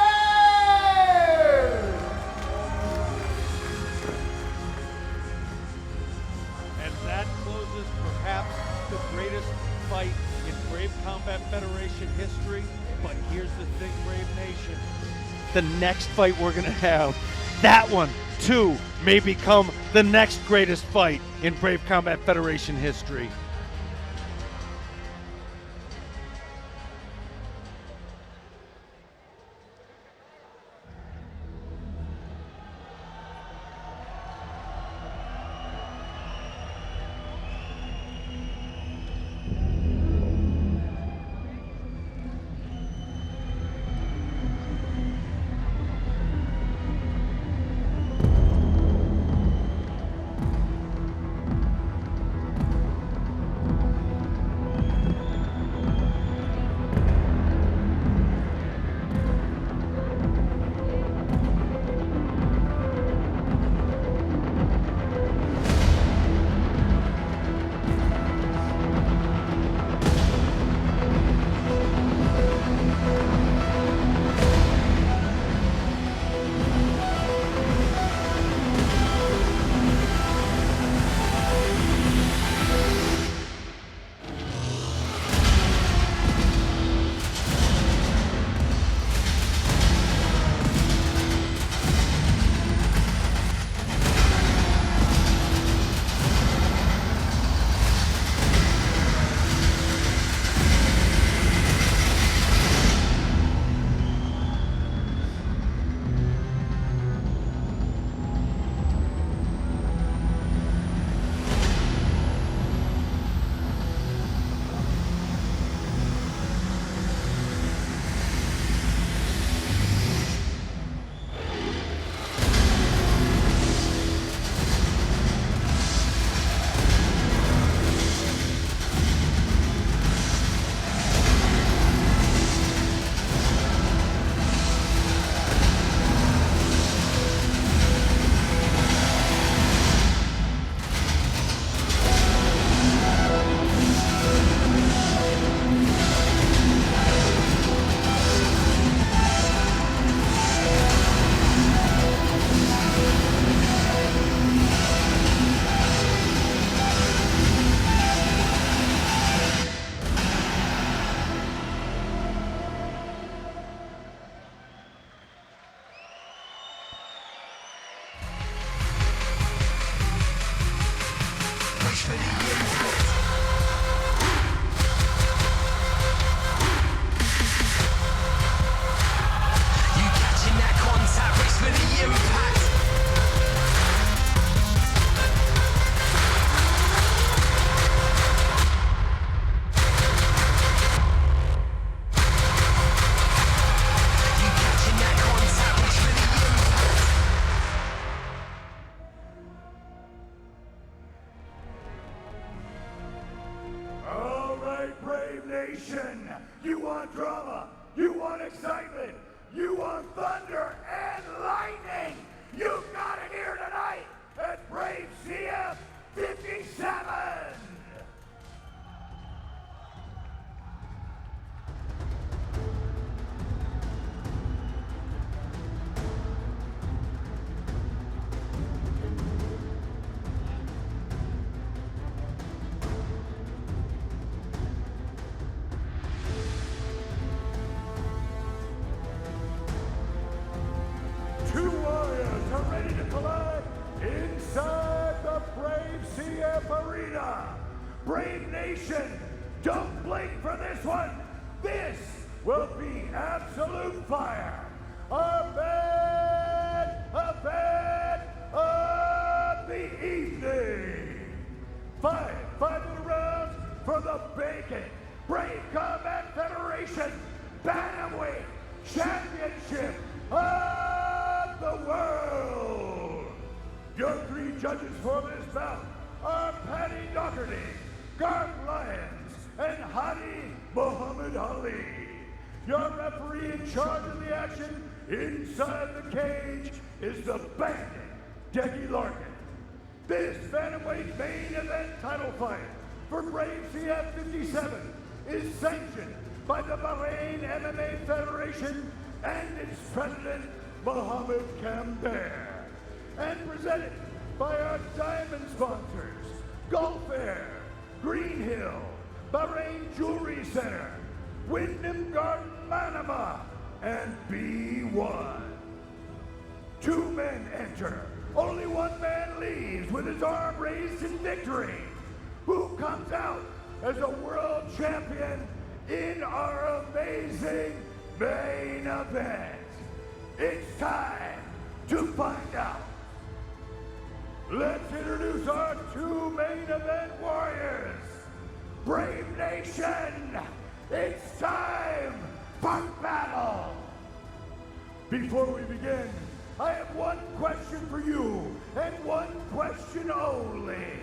And that closes perhaps the greatest fight in Brave Combat Federation history. But here's the thing, Brave Nation. The next fight we're going to have, that one, too, may become the next greatest fight in Brave Combat Federation history. reach for the impact. You catching that contact, reach for the impact. You catching that contact, reach for the impact. All right, Brave Nation. You want drama, you want excitement, you want thunder and lightning. You got it here tonight at Brave CF 57. 2 warriors are ready to collide inside the Brave CF Arena. Brave Nation, don't blink for this one. This will be absolute fire. Event of the evening. 5-minute rounds for the vacant Brave Combat Federation Bantamweight Championship of the world. Your 3 judges for this bout are Paddy Doherty, Garth Lyons, and Hadi Muhammad Ali. Your referee in charge of the action inside the cage is the Bandit, Decky Larkin. This Bantamweight main event title fight for Brave CF 57 is sanctioned by the Bahrain MMA Federation and its president, Mohammed Camber, and presented by our diamond sponsors, Gulf Air, Green Hill, Bahrain Jewelry Center, Wyndham Garden Manama, and B1. 2 men enter. Only 1 man leaves with his arm raised in victory. Who comes out as a world champion in our amazing main event? It's time to find out. Let's introduce our 2 main event warriors. Brave Nation, it's time for battle. Before we begin, I have 1 question for you, and 1 question only.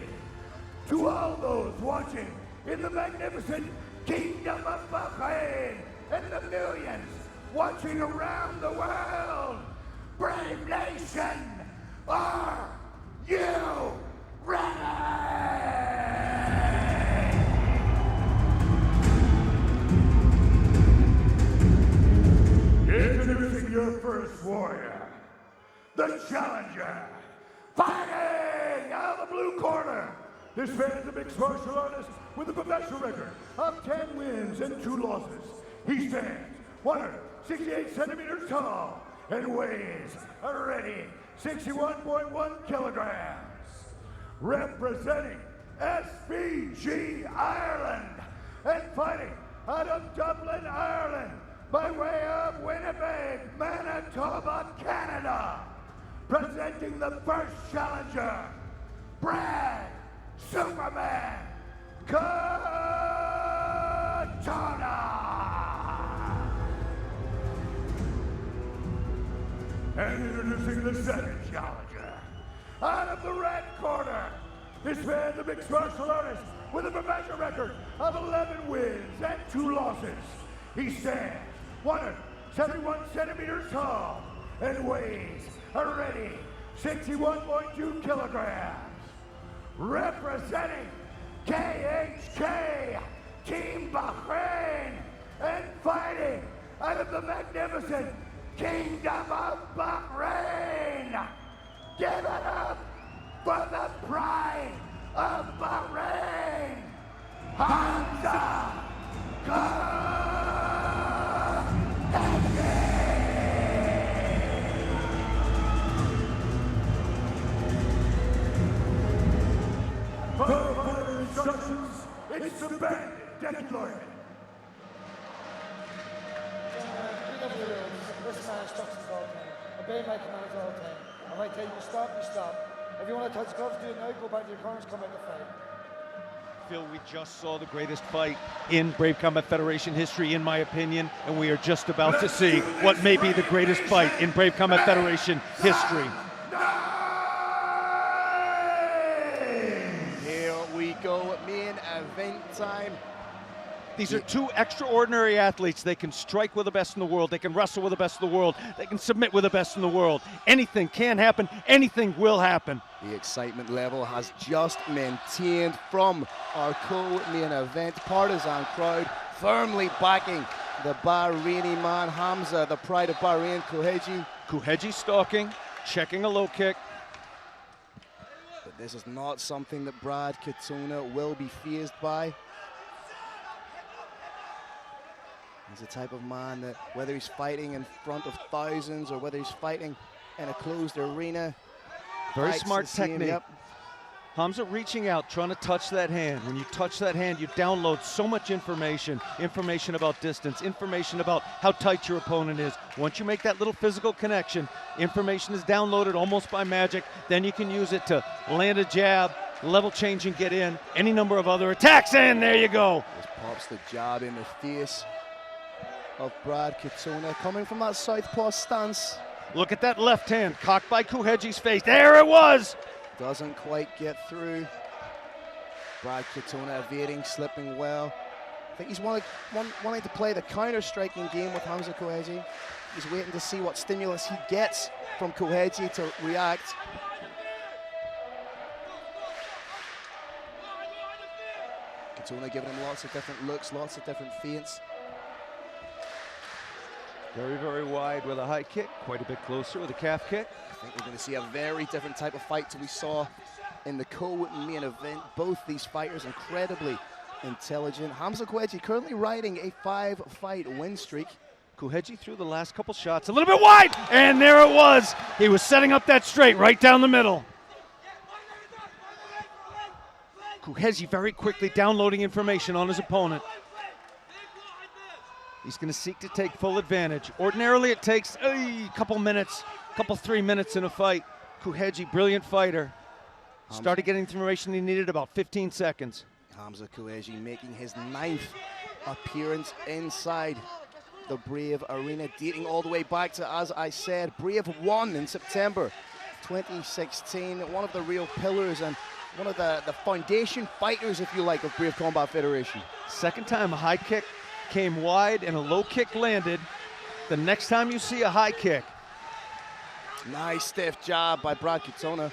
To all those watching in the magnificent Kingdom of Bahrain and the millions watching around the world, Brave Nation, are you ready? Introducing your first warrior, the challenger, fighting out of the blue corner. This man is a mixed martial artist with a professional record of 10 wins and 2 losses. He stands 168 centimeters tall and weighs a ready 61.1 kilograms. Representing SBG Ireland and fighting out of Dublin, Ireland by way of Winnipeg, Manitoba, Canada. Presenting the first challenger, Brad Superman Katana. And introducing the second challenger, out of the red corner, this man's a mixed martial artist with a professional record of 11 wins and 2 losses. He stands 171 centimeters tall and weighs a ready 61.2 kilograms. Representing KHK Team Bahrain and fighting out of the magnificent Kingdom of Bahrain. Give it up for the pride of Bahrain, Hamza For the instructions, it's the band deployment. Listen my instructions all the time. Obey my commands all the time. If I tell you to stop, you stop. If you want to touch gloves, do it now. Go back to your corners, come out and fight. Phil, we just saw the greatest fight in Brave Combat Federation history, in my opinion, and we are just about to see what may be the greatest fight in Brave Combat Federation history. Here we go, main event time. These are two extraordinary athletes. They can strike with the best in the world. They can wrestle with the best in the world. They can submit with the best in the world. Anything can happen. Anything will happen. The excitement level has just maintained from our co-main event. Partisan crowd firmly backing the Bahraini man, Hamza, the pride of Bahrain, Kuheji. Kuheji stalking, checking a low kick. But this is not something that Brad Katona will be fazed by. He's the type of man that, whether he's fighting in front of thousands or whether he's fighting in a closed arena, very smart technique. Hamza reaching out, trying to touch that hand. When you touch that hand, you download so much information. Information about distance, information about how tight your opponent is. Once you make that little physical connection, information is downloaded almost by magic. Then you can use it to land a jab, level change and get in. Any number of other attacks, and there you go. Just pops the jab in the face of Brad Katona, coming from that southpaw stance. Look at that left hand, cocked by Kuheji's face. There it was! Doesn't quite get through. Brad Katona evading, slipping well. I think he's wanting to play the counter-striking game with Hamza Kuheji. He's waiting to see what stimulus he gets from Kuheji to react. Katona giving him lots of different looks, lots of different feints. Very, very wide with a high kick, quite a bit closer with a calf kick. I think we're going to see a very different type of fight to we saw in the co-main event. Both these fighters incredibly intelligent. Hamza Kuheji currently riding a 5-fight win streak. Kuheji threw the last couple shots a little bit wide, and there it was. He was setting up that straight right down the middle. Kuheji very quickly downloading information on his opponent. He's going to seek to take full advantage. Ordinarily, it takes a couple minutes, 3 minutes in a fight. Kuheji, brilliant fighter. Started getting the information he needed about 15 seconds. Hamza Kuheji making his 9th appearance inside the Brave Arena, dating all the way back to, as I said, Brave won in September 2016. One of the real pillars and one of the foundation fighters, if you like, of Brave Combat Federation. Second time a high kick came wide and a low kick landed. The next time you see a high kick. Nice stiff jab by Brad Katona.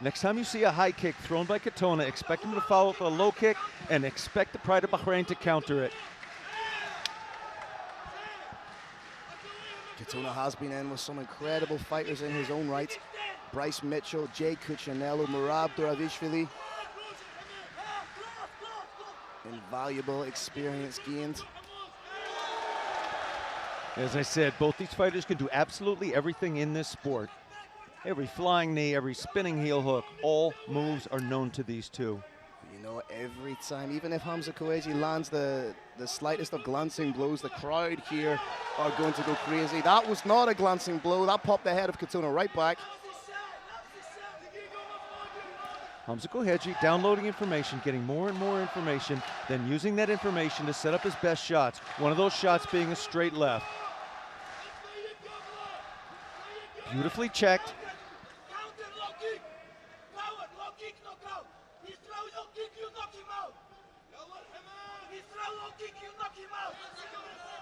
Next time you see a high kick thrown by Katona, expect him to follow up with a low kick and expect the pride of Bahrain to counter it. Katona has been in with some incredible fighters in his own right. Bryce Mitchell, Jay Cuccinello, Murab Duravishvili. Invaluable experience gained. As I said, both these fighters can do absolutely everything in this sport. Every flying knee, every spinning heel hook, all moves are known to these two. You know, every time, even if Hamza Kuheji lands the slightest of glancing blows, the crowd here are going to go crazy. That was not a glancing blow. That popped the head of Katona right back. Hamza Kuheji downloading information, getting more and more information, then using that information to set up his best shots. One of those shots being a straight left. Beautifully checked.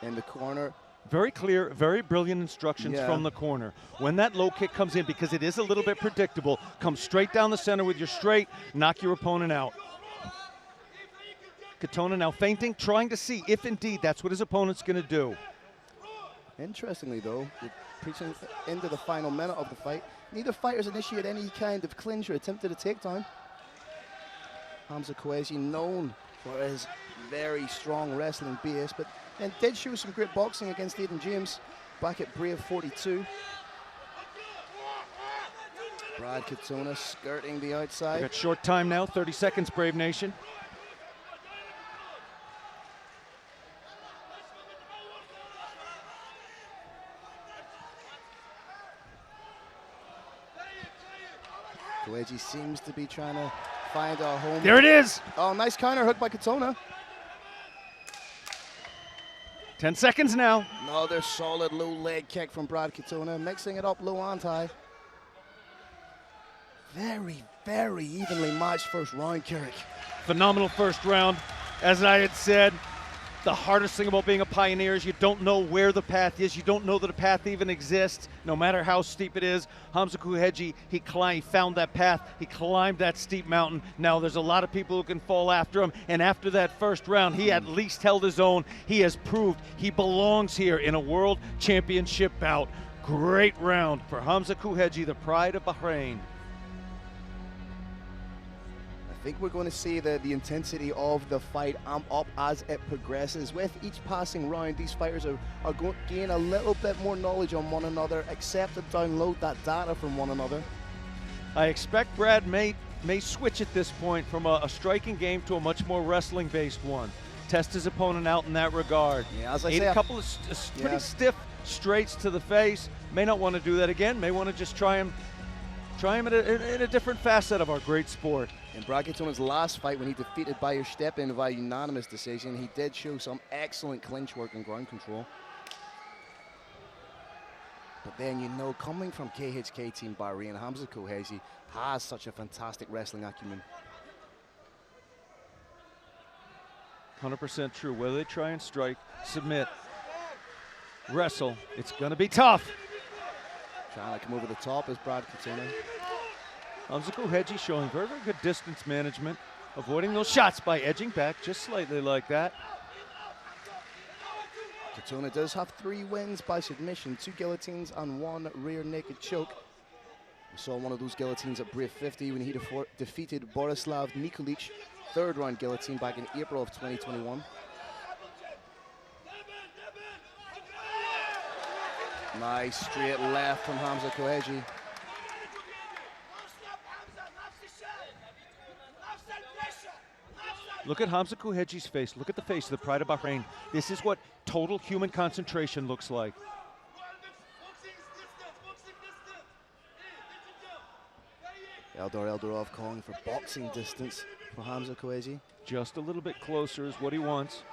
In the corner. Very clear, very brilliant instructions from the corner. When that low kick comes in, because it is a little bit predictable, come straight down the center with your straight, knock your opponent out. Katona now feinting, trying to see if indeed that's what his opponent's going to do. Interestingly though, preaching into the final minute of the fight, neither fighters initiate any kind of clinch or attempted a takedown. Hamza Kuheji known for his very strong wrestling base, but then did show some great boxing against Aiden James back at Brave 42. Brad Katona skirting the outside. We've got short time now, 30 seconds, Brave Nation. Koeji seems to be trying to find a home. There it is! Oh, nice counter hook by Katona. 10 seconds now. Another solid low leg kick from Brad Katona, mixing it up low and high. Very, very evenly matched first round, Carrick. Phenomenal first round. As I had said, the hardest thing about being a pioneer is you don't know where the path is. You don't know that a path even exists, no matter how steep it is. Hamza Kuheji, he found that path. He climbed that steep mountain. Now there's a lot of people who can fall after him. And after that first round, he at least held his own. He has proved he belongs here in a world championship bout. Great round for Hamza Kuheji, the pride of Bahrain. I think we're going to see the intensity of the fight amp up as it progresses. With each passing round, these fighters are going to gain a little bit more knowledge on one another, accept and download that data from one another. I expect Brad may switch at this point from a striking game to a much more wrestling-based one. Test his opponent out in that regard. Yeah, as I Ate say, a couple of pretty stiff straights to the face. May not want to do that again. May want to just try him in a different facet of our great sport. In Brad Katona's last fight, when he defeated Bayer Steppen via unanimous decision, he did show some excellent clinch work and ground control. But then, you know, coming from KHK Team Bahrain, Hamza Kuheji has such a fantastic wrestling acumen. 100% true. Whether they try and strike, submit, wrestle, it's going to be tough. Trying to come over the top is Brad Katona. Hamza Kuheji showing very, very good distance management, avoiding those shots by edging back just slightly like that. Katona does have 3 wins by submission, 2 guillotines and 1 rear naked choke. We saw one of those guillotines at Brave 50 when he defeated Borislav Nikolic, 3rd round guillotine back in April of 2021. Nice straight left from Hamza Kuheji. Look at Hamza Kuheji's face. Look at the face of the pride of Bahrain. This is what total human concentration looks like. Eldar Eldarov calling for boxing distance for Hamza Kuheji. Just a little bit closer is what he wants.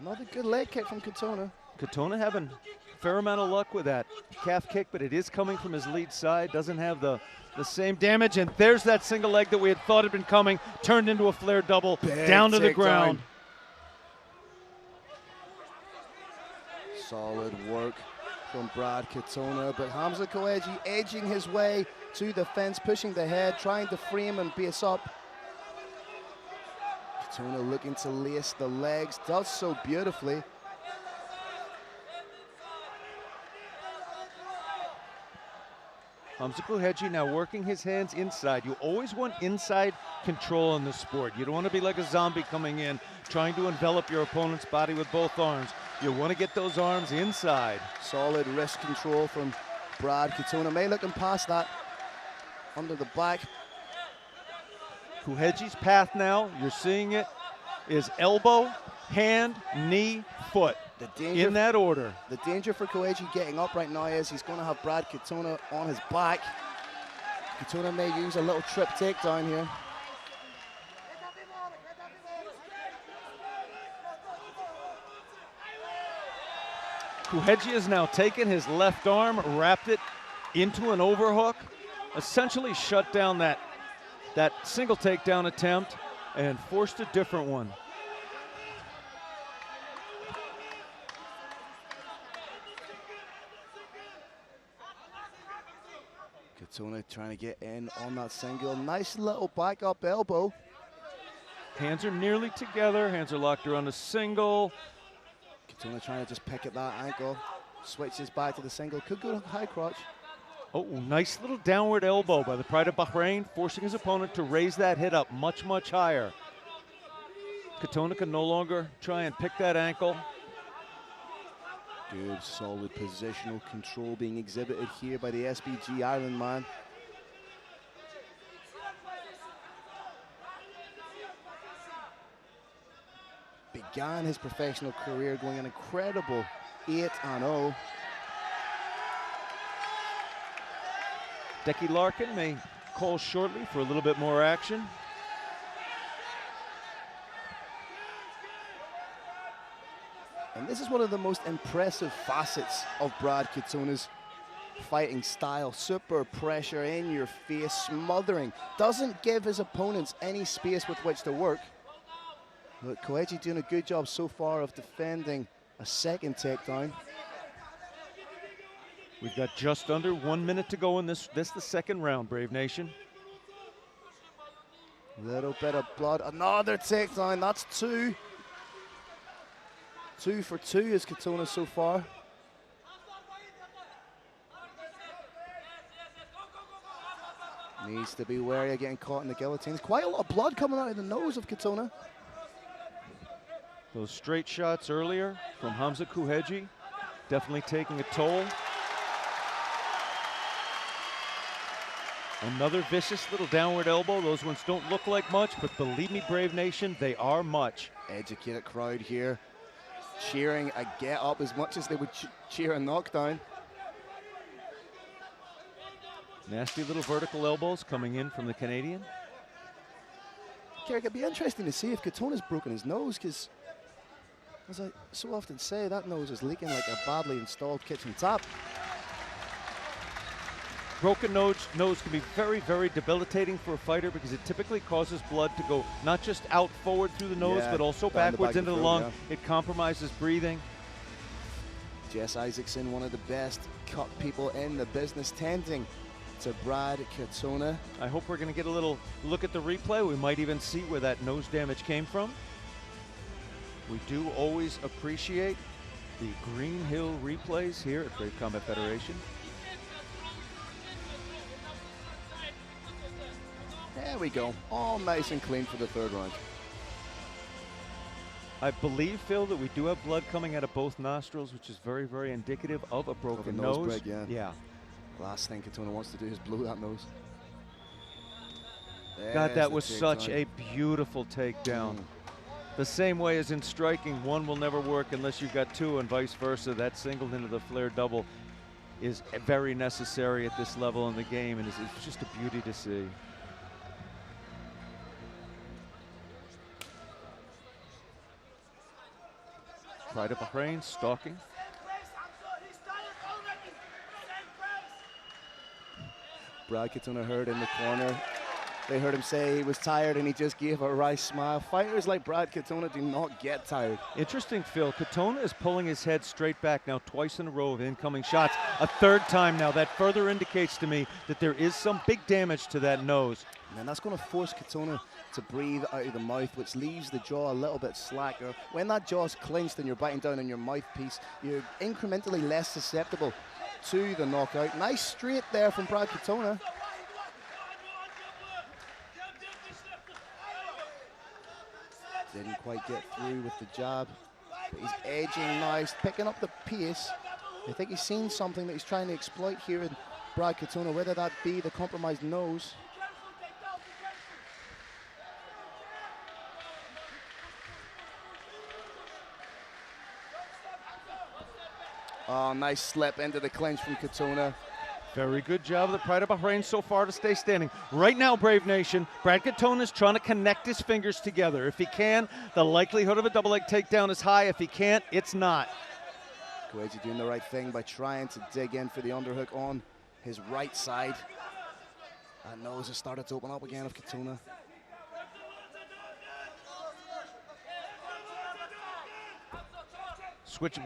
Another good leg kick from Katona. Katona having a fair amount of luck with that calf kick, but it is coming from his lead side. Doesn't have the same damage, and there's that single leg that we had thought had been coming, turned into a flare double, down to the ground. Solid work from Brad Katona, but Hamza Kuheji edging his way to the fence, pushing the head, trying to frame and base up. Katona looking to lace the legs, does so beautifully. Hamza Kuheji now working his hands inside. You always want inside control in this sport. You don't want to be like a zombie coming in, trying to envelop your opponent's body with both arms. You want to get those arms inside. Solid wrist control from Brad Katona. May looking past that under the back. Kuheji's path now, you're seeing it, is elbow, hand, knee, foot. The danger, in that order. The danger for Kuheji getting up right now is he's going to have Brad Katona on his back. Katona may use a little trip takedown here. Kuheji has now taken his left arm, wrapped it into an overhook, essentially shut down that single takedown attempt and forced a different one. Katona trying to get in on that single. Nice little back up elbow. Hands are nearly together. Hands are locked around a single. Katona trying to just pick at that ankle. Switches back to the single. Could go high crotch. Oh, nice little downward elbow by the pride of Bahrain, forcing his opponent to raise that hit up much, much higher. Katona can no longer try and pick that ankle. Good, solid positional control being exhibited here by the SBG Ireland man. Began his professional career going an incredible 8-0. Decky Larkin may call shortly for a little bit more action. And this is one of the most impressive facets of Brad Katona's fighting style. Super pressure in your face, smothering. Doesn't give his opponents any space with which to work. But Koeji doing a good job so far of defending a second takedown. We've got just under 1 minute to go in this the second round, Brave Nation. Little bit of blood, another takedown, that's two. 2 for 2 is Katona so far. Needs to be wary of getting caught in the guillotines. Quite a lot of blood coming out of the nose of Katona. Those straight shots earlier from Hamza Kuheji definitely taking a toll. Another vicious little downward elbow. Those ones don't look like much, but believe me, Brave Nation, they are much. Educated crowd here, cheering a get up as much as they would cheer a knockdown. Nasty little vertical elbows coming in from the Canadian. Carrick, it'd be interesting to see if Katona's broken his nose, because as I so often say, that nose is leaking like a badly installed kitchen tap. Broken nose can be very, very debilitating for a fighter because it typically causes blood to go not just out forward through the nose, but also backwards into the lung. Yeah. It compromises breathing. Jess Isaacson, one of the best cut people in the business, tending to Brad Katona. I hope we're going to get a little look at the replay. We might even see where that nose damage came from. We do always appreciate the Green Hill replays here at Brave Combat Federation. There we go, all nice and clean for the third round. I believe, Phil, that we do have blood coming out of both nostrils, which is very, very indicative of a broken nose. Break, yeah. Yeah. Last thing Katona wants to do is blow that nose. God, that was such a beautiful takedown. The same way as in striking, one will never work unless you've got two, and vice versa. That single into the flare double is very necessary at this level in the game, and it's just a beauty to see. Pride of Bahrain stalking. Brad Katona heard in the corner. They heard him say he was tired and he just gave a wry smile. Fighters like Brad Katona do not get tired. Interesting, Phil. Katona is pulling his head straight back now twice in a row of incoming shots. A third time now. That further indicates to me that there is some big damage to that nose. And that's going to force Katona to breathe out of the mouth, which leaves the jaw a little bit slacker. When that jaw is clenched and you're biting down on your mouthpiece, you're incrementally less susceptible to the knockout. Nice straight there from Brad Katona. Didn't quite get through with the jab, but he's edging now, he's picking up the pace. I think he's seen something that he's trying to exploit here in Brad Katona, whether that be the compromised nose. Oh, nice slip into the clinch from Katona. Very good job of the Pride of Bahrain so far to stay standing. Right now, Brave Nation, Brad Katona is trying to connect his fingers together. If he can, the likelihood of a double leg takedown is high. If he can't, it's not. Koeji doing the right thing by trying to dig in for the underhook on his right side. That nose has started to open up again of Katona.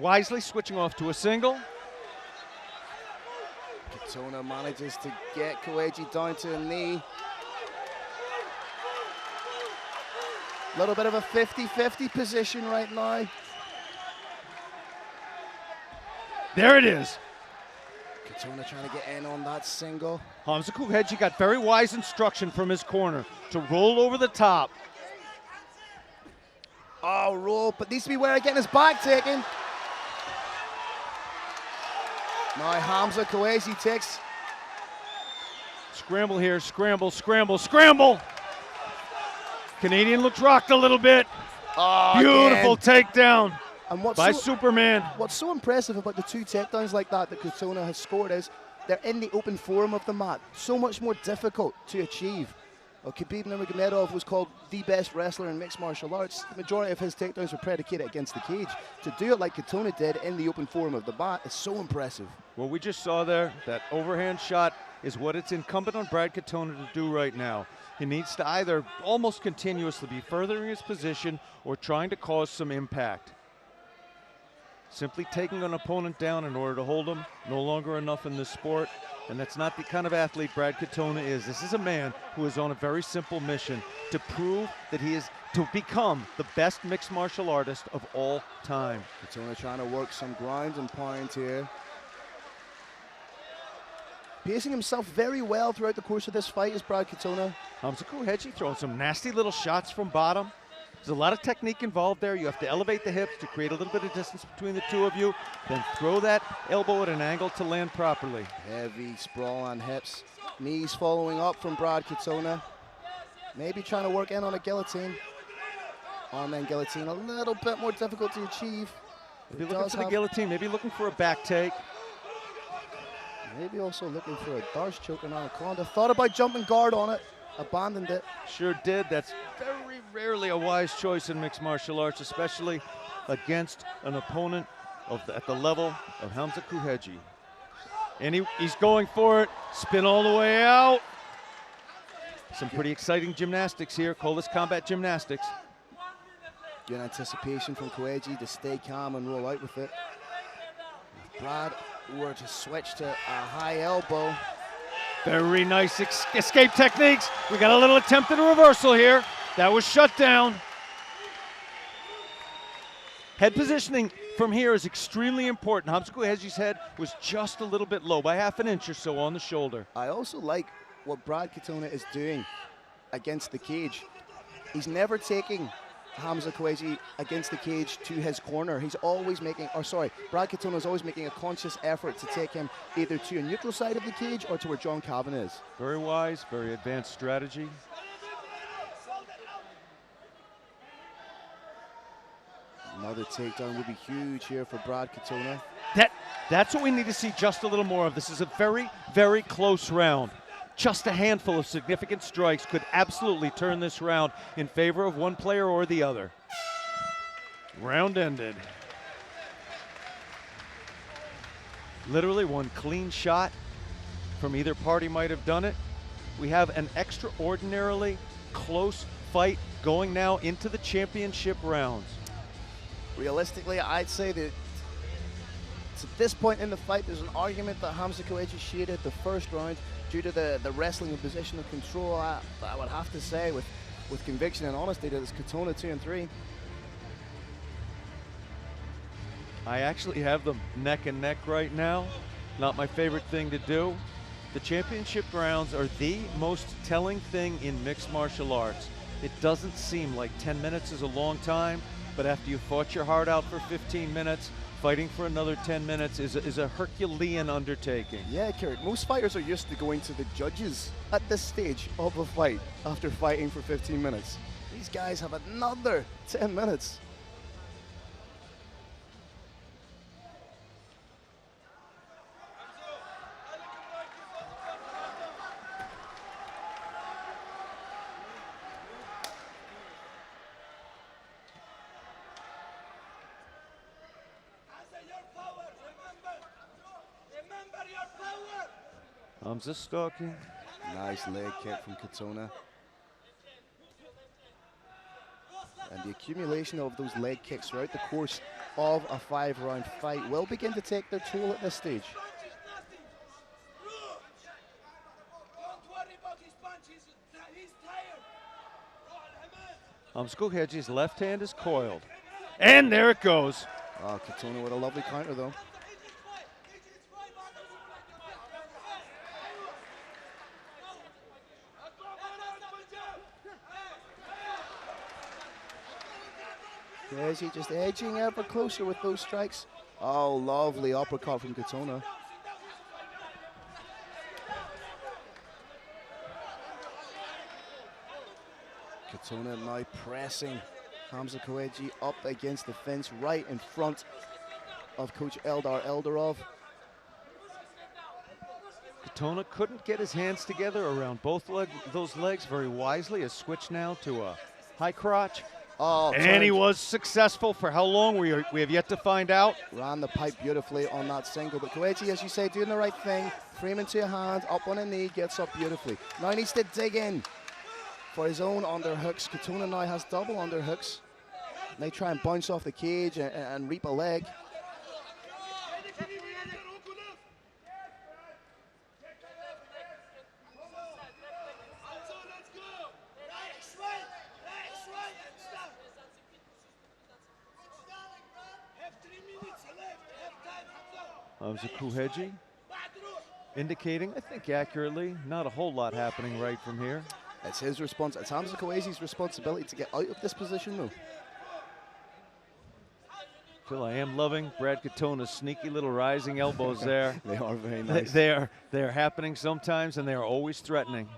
Wisely switching off to a single. Katona manages to get Koeji down to a knee. A little bit of a 50-50 position right now. There it is. Katona trying to get in on that single. Hamza Kuheji got very wise instruction from his corner to roll over the top. Oh, roll, but needs to be wary of getting his back taken. Now Hamza Koueji takes. Scramble here, scramble, scramble, scramble! Canadian looks rocked a little bit. Oh, Beautiful again. takedown And what's by so, Superman. What's so impressive about the 2 takedowns like that Katona has scored is they're in the open forum of the mat. So much more difficult to achieve. Well, Khabib Nurmagomedov was called the best wrestler in mixed martial arts. The majority of his takedowns were predicated against the cage. To do it like Katona did in the open forum of the mat is so impressive. What we just saw there, that overhand shot, is what it's incumbent on Brad Katona to do right now. He needs to either almost continuously be furthering his position or trying to cause some impact. Simply taking an opponent down in order to hold him, no longer enough in this sport, and that's not the kind of athlete Brad Katona is. This is a man who is on a very simple mission to prove that he is to become the best mixed martial artist of all time. Katona trying to work some ground and pound here. Pacing himself very well throughout the course of this fight is Brad Katona. Hamza Koueji throwing some nasty little shots from bottom. There's a lot of technique involved there. You have to elevate the hips to create a little bit of distance between the two of you, then throw that elbow at an angle to land properly. Heavy sprawl on hips. Knees following up from Brad Katona. Maybe trying to work in on a guillotine. Arm and guillotine, a little bit more difficult to achieve. Maybe looking for the guillotine, maybe looking for a back take. Maybe also looking for a Darce choke and anaconda. Thought about jumping guard on it, abandoned it. Sure did. That's very rarely a wise choice in mixed martial arts, especially against an opponent at the level of Hamza Koueji. And he's going for it. Spin all the way out. Some pretty exciting gymnastics here. Colas Combat Gymnastics. Good anticipation from Koueji to stay calm and roll out with it. If Brad were to switch to a high elbow. Very nice escape techniques. We got a little attempt at a reversal here. That was shut down. Head positioning from here is extremely important. Hamza Koueji's head was just a little bit low, by half an inch or so on the shoulder. I also like what Brad Katona is doing against the cage. He's never taking Hamza Koueji against the cage to his corner. He's always making, Brad Katona is always making a conscious effort to take him either to a neutral side of the cage or to where John Calvin is. Very wise, very advanced strategy. Another takedown would be huge here for Brad Katona. That's what we need to see just a little more of. This is a very, very close round. Just a handful of significant strikes could absolutely turn this round in favor of one player or the other. Round ended. Literally one clean shot from either party might have done it. We have an extraordinarily close fight going now into the championship rounds. Realistically, I'd say that at this point in the fight, there's an argument that Hamza Koueji shaded the first round due to the wrestling and positional control. I would have to say with conviction and honesty that it's Katona 2 and 3. I actually have them neck and neck right now. Not my favorite thing to do. The championship rounds are the most telling thing in mixed martial arts. It doesn't seem like 10 minutes is a long time, but after you fought your heart out for 15 minutes, fighting for another 10 minutes is a Herculean undertaking. Yeah, Kerrick, most fighters are used to going to the judges at this stage of a fight after fighting for 15 minutes. These guys have another 10 minutes. Hamza stalking. Nice leg kick from Katona. And the accumulation of those leg kicks throughout the course of a 5-round fight will begin to take their toll at this stage. Hamza Koueji's left hand is coiled. And there it goes. Oh, Katona with a lovely counter though. Koueji just edging ever closer with those strikes. Oh, lovely uppercut from Katona. Katona now pressing Hamza Koeji up against the fence right in front of Coach Eldar Eldarov. Katona couldn't get his hands together around both those legs very wisely. Has switched now to a high crotch. Oh, and he was successful. For how long we have yet to find out. Ran the pipe beautifully on that single, but Koeji, as you say, doing the right thing, frame into your hand, up on a knee, gets up beautifully. Now he needs to dig in for his own underhooks. Katona now has double underhooks. They try and bounce off the cage and reap a leg. Hamza Koeji indicating, I think accurately, not a whole lot happening right from here. It's his response. It's Hamza Koeji's responsibility to get out of this position, though. Phil, I am loving Brad Katona's sneaky little rising elbows there. They are very nice. They are happening sometimes, and they are always threatening.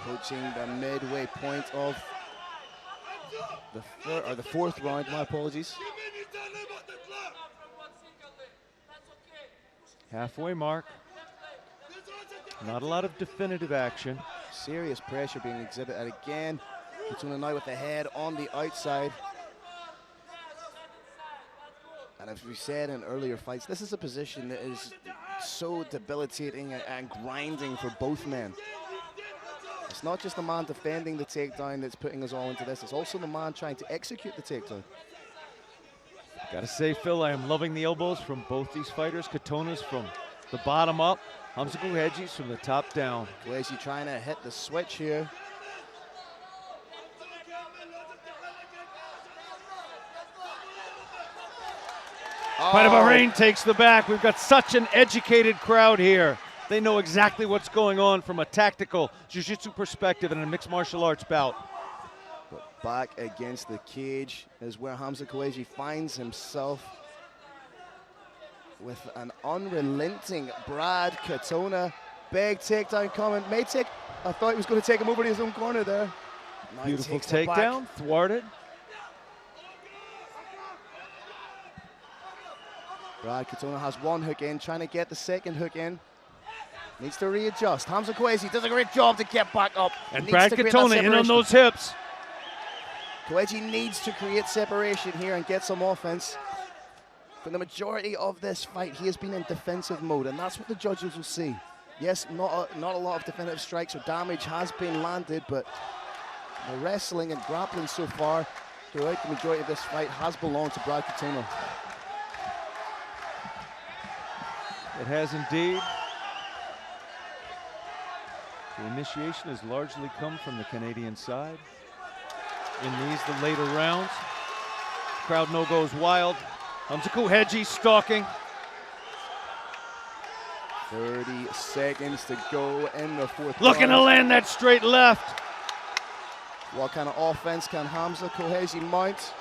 Approaching the midway point of the fourth round, my apologies. Halfway mark. Not a lot of definitive action. Serious pressure being exhibited again. Katona now with the head on the outside. And as we said in earlier fights, this is a position that is so debilitating and grinding for both men. It's not just the man defending the takedown that's putting us all into this, it's also the man trying to execute the takedown. Gotta say, Phil, I am loving the elbows from both these fighters. Katona's from the bottom up, Hamza Koeji's from the top down. Koeji trying to hit the switch here. Fight of Bahrain takes the back. We've got such an educated crowd here. They know exactly what's going on from a tactical jiu-jitsu perspective in a mixed martial arts bout. But back against the cage is where Hamza Koeji finds himself with an unrelenting Brad Katona. Big takedown coming. I thought he was going to take him over to his own corner there. Now beautiful takedown, thwarted. Brad Katona has one hook in, trying to get the second hook in. Needs to readjust. Hamza Koeji does a great job to get back up. And Brad Katona in on those hips. Koeji needs to create separation here and get some offense. For the majority of this fight, he has been in defensive mode, and that's what the judges will see. Yes, not a lot of definitive strikes or damage has been landed, but the wrestling and grappling so far throughout the majority of this fight has belonged to Brad Katona. It has indeed. The initiation has largely come from the Canadian side. In these, the later rounds, crowd no goes wild. Hamza Koeji stalking. 30 seconds to go in the fourth Looking to land that straight left. What kind of offense can Hamza Koeji mount?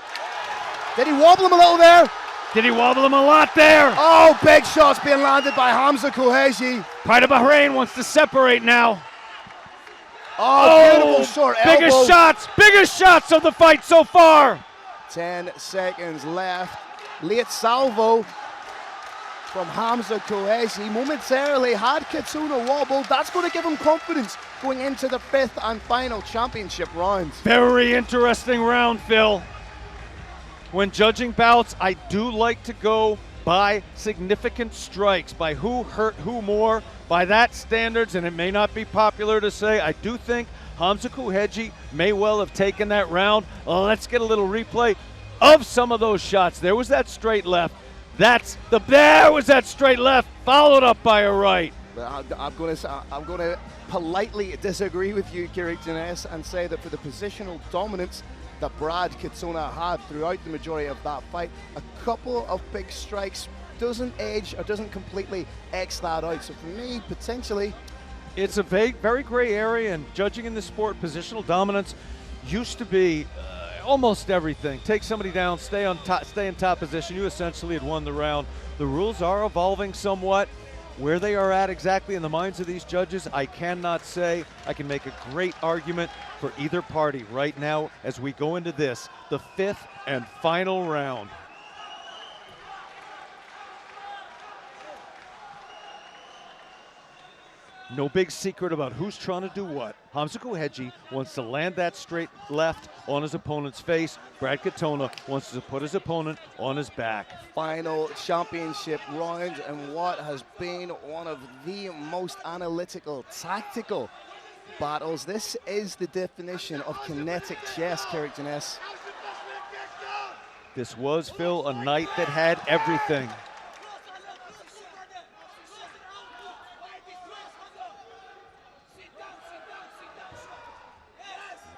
Did he wobble him a little there? Did he wobble him a lot there? Oh, big shots being landed by Hamza Koeji. Pride of Bahrain wants to separate now. Oh, beautiful short elbow. Biggest shots of the fight so far. 10 seconds left. Late salvo from Hamza Koeji. Momentarily had Katona wobbled. That's going to give him confidence going into the fifth and final championship round. Very interesting round, Phil. When judging bouts, I do like to go by significant strikes, by who hurt who more. By that standards, and it may not be popular to say, I do think Hamza Koeji may well have taken that round. Let's get a little replay of some of those shots. There was that straight left. There was that straight left, followed up by a right. I'm going to politely disagree with you, Kirik Janess, and say that for the positional dominance that Brad Katona had throughout the majority of that fight, a couple of big strikes doesn't edge or doesn't completely X that out. So for me, potentially, it's a very gray area, and judging in the sport, positional dominance used to be almost everything. Take somebody down, stay in top position. You essentially had won the round. The rules are evolving somewhat. Where they are at exactly in the minds of these judges, I cannot say. I can make a great argument for either party right now as we go into this, the 5th and final round. No big secret about who's trying to do what. Hamza Kouhedji wants to land that straight left on his opponent's face. Brad Katona wants to put his opponent on his back. Final championship round, and what has been one of the most analytical, tactical battles. This is the definition of kinetic chess, Carrick Jeunesse. This was, Phil, a night that had everything.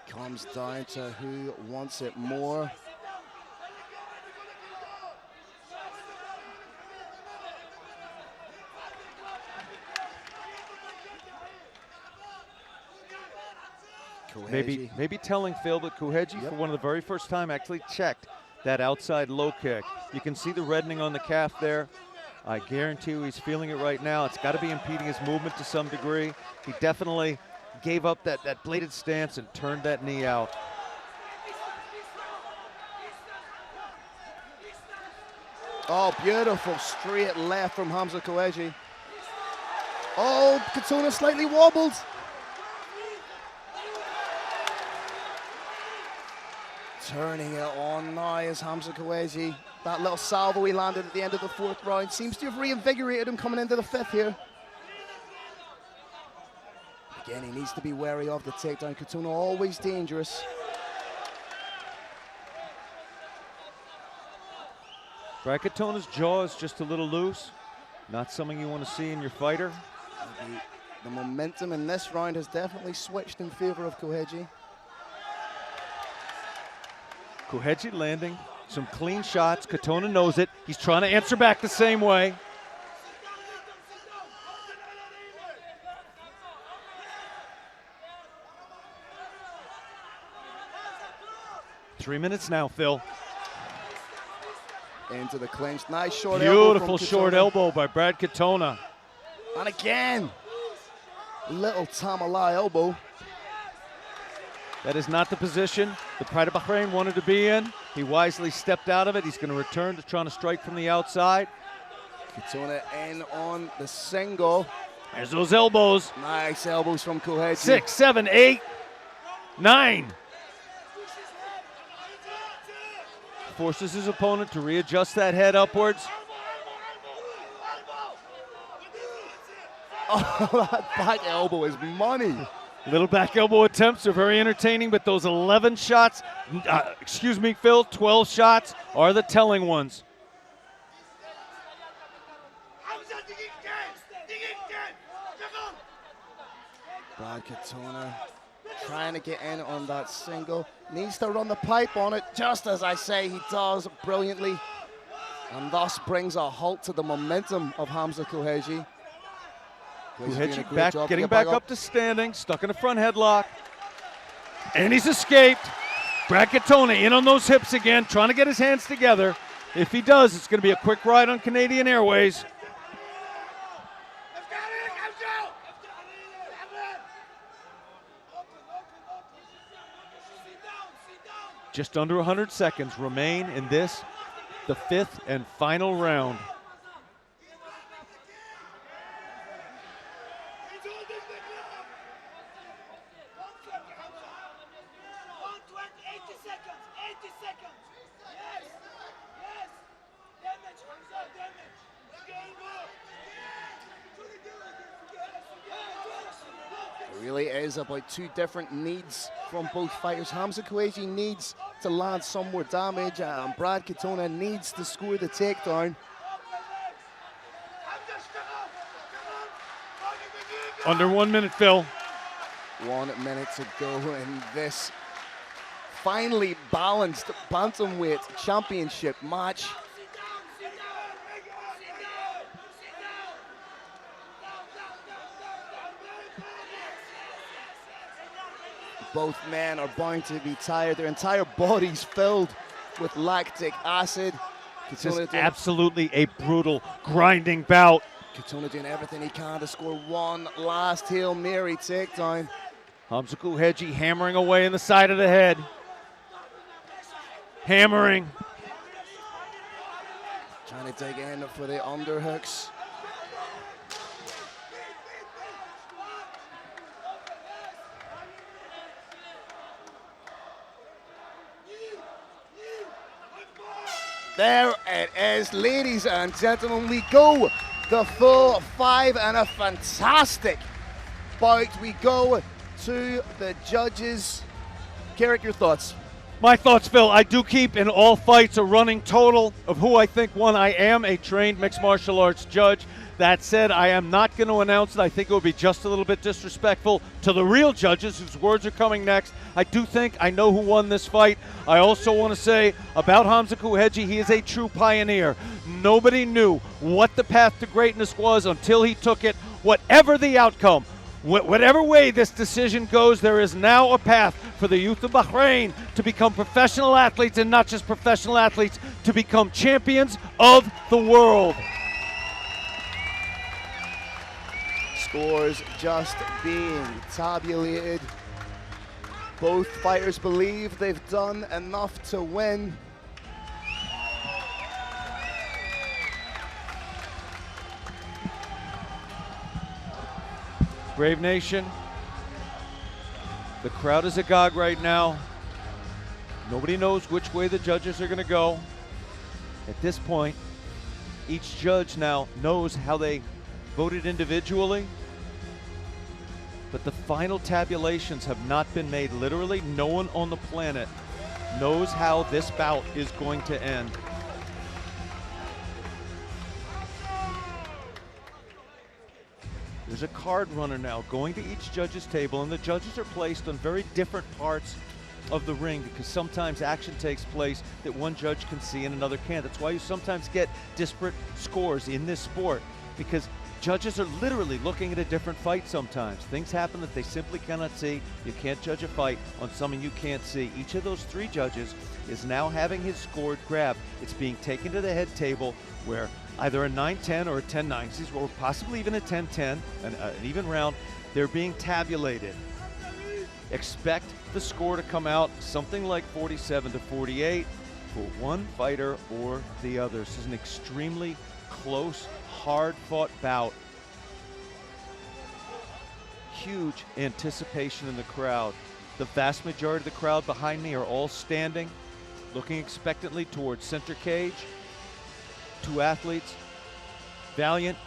Comes down to who wants it more. Maybe telling Phil that Kouhedji, for one of the very first time, actually checked that outside low kick. You can see the reddening on the calf there. I guarantee you he's feeling it right now. It's got to be impeding his movement to some degree. He definitely gave up that bladed stance and turned that knee out. Oh, beautiful straight left from Hamza Kouhedji. Oh, Katona slightly wobbled. Turning it on now is Hamza Kouhedji. That little salvo he landed at the end of the 4th round seems to have reinvigorated him coming into the 5th here. Again, he needs to be wary of the takedown. Katona always dangerous. Brad Katona's jaw is just a little loose. Not something you want to see in your fighter. The momentum in this round has definitely switched in favor of Kouhedji. Kouhedji landing some clean shots. Katona knows it. He's trying to answer back the same way. Three minutes now, Phil. Into the clinch. Nice short elbow. Beautiful short elbow by Brad Katona. And again, little Tamala elbow. That is not the position the Pride of Bahrain wanted to be in. He wisely stepped out of it. He's going to return to trying to strike from the outside. Katona in on the single. There's those elbows. Nice elbows from Kouhedji. 6, 7, 8, 9. Forces his opponent to readjust that head upwards. Oh, that back elbow is money. Little back elbow attempts are very entertaining, but those 11 shots, excuse me, Phil, 12 shots are the telling ones. Brad Katona trying to get in on that single. Needs to run the pipe on it, just as I say he does brilliantly. And thus brings a halt to the momentum of Hamza Kouhedji. Kouhedji getting back up to standing, stuck in a front headlock. And he's escaped. Brad Katona in on those hips again, trying to get his hands together. If he does, it's going to be a quick ride on Canadian Airways. Just under 100 seconds remain in this, the 5th and final round. It really is about two different needs from both fighters. Hamza Kouhedji needs to land some more damage, and Brad Katona needs to score the takedown. Under 1 minute, Phil. 1 minute to go in this finely balanced bantamweight championship match. Both men are bound to be tired. Their entire bodies filled with lactic acid. This is absolutely a brutal, grinding bout. Katona doing everything he can to score one last Hail Mary takedown. Hamza Kuheji hammering away in the side of the head. Hammering. Trying to dig in for the underhooks. There it is, ladies and gentlemen. We go the full 5 and a fantastic bout. We go to the judges. Carrick, your thoughts? My thoughts, Phil, I do keep in all fights a running total of who I think won. I am a trained mixed martial arts judge. That said, I am not going to announce it. I think it would be just a little bit disrespectful to the real judges whose words are coming next. I do think I know who won this fight. I also want to say about Hamza Kuheji, he is a true pioneer. Nobody knew what the path to greatness was until he took it. Whatever the outcome, whatever way this decision goes, there is now a path for the youth of Bahrain to become professional athletes, and not just professional athletes, to become champions of the world. Scores just being tabulated. Both fighters believe they've done enough to win. Brave Nation, the crowd is agog right now. Nobody knows which way the judges are going to go. At this point, each judge now knows how they voted individually, but the final tabulations have not been made. Literally, no one on the planet knows how this bout is going to end. There's a card runner now going to each judge's table, and the judges are placed on very different parts of the ring because sometimes action takes place that one judge can see and another can't. That's why you sometimes get disparate scores in this sport, because judges are literally looking at a different fight sometimes. Things happen that they simply cannot see. You can't judge a fight on something you can't see. Each of those three judges is now having his score grabbed. It's being taken to the head table where either a 9-10 or a 10-9, or possibly even a 10-10, an even round, they're being tabulated. Expect the score to come out something like 47-48 for one fighter or the other. This is an extremely close, hard-fought bout. Huge anticipation in the crowd. The vast majority of the crowd behind me are all standing, looking expectantly towards center cage. Two athletes, valiant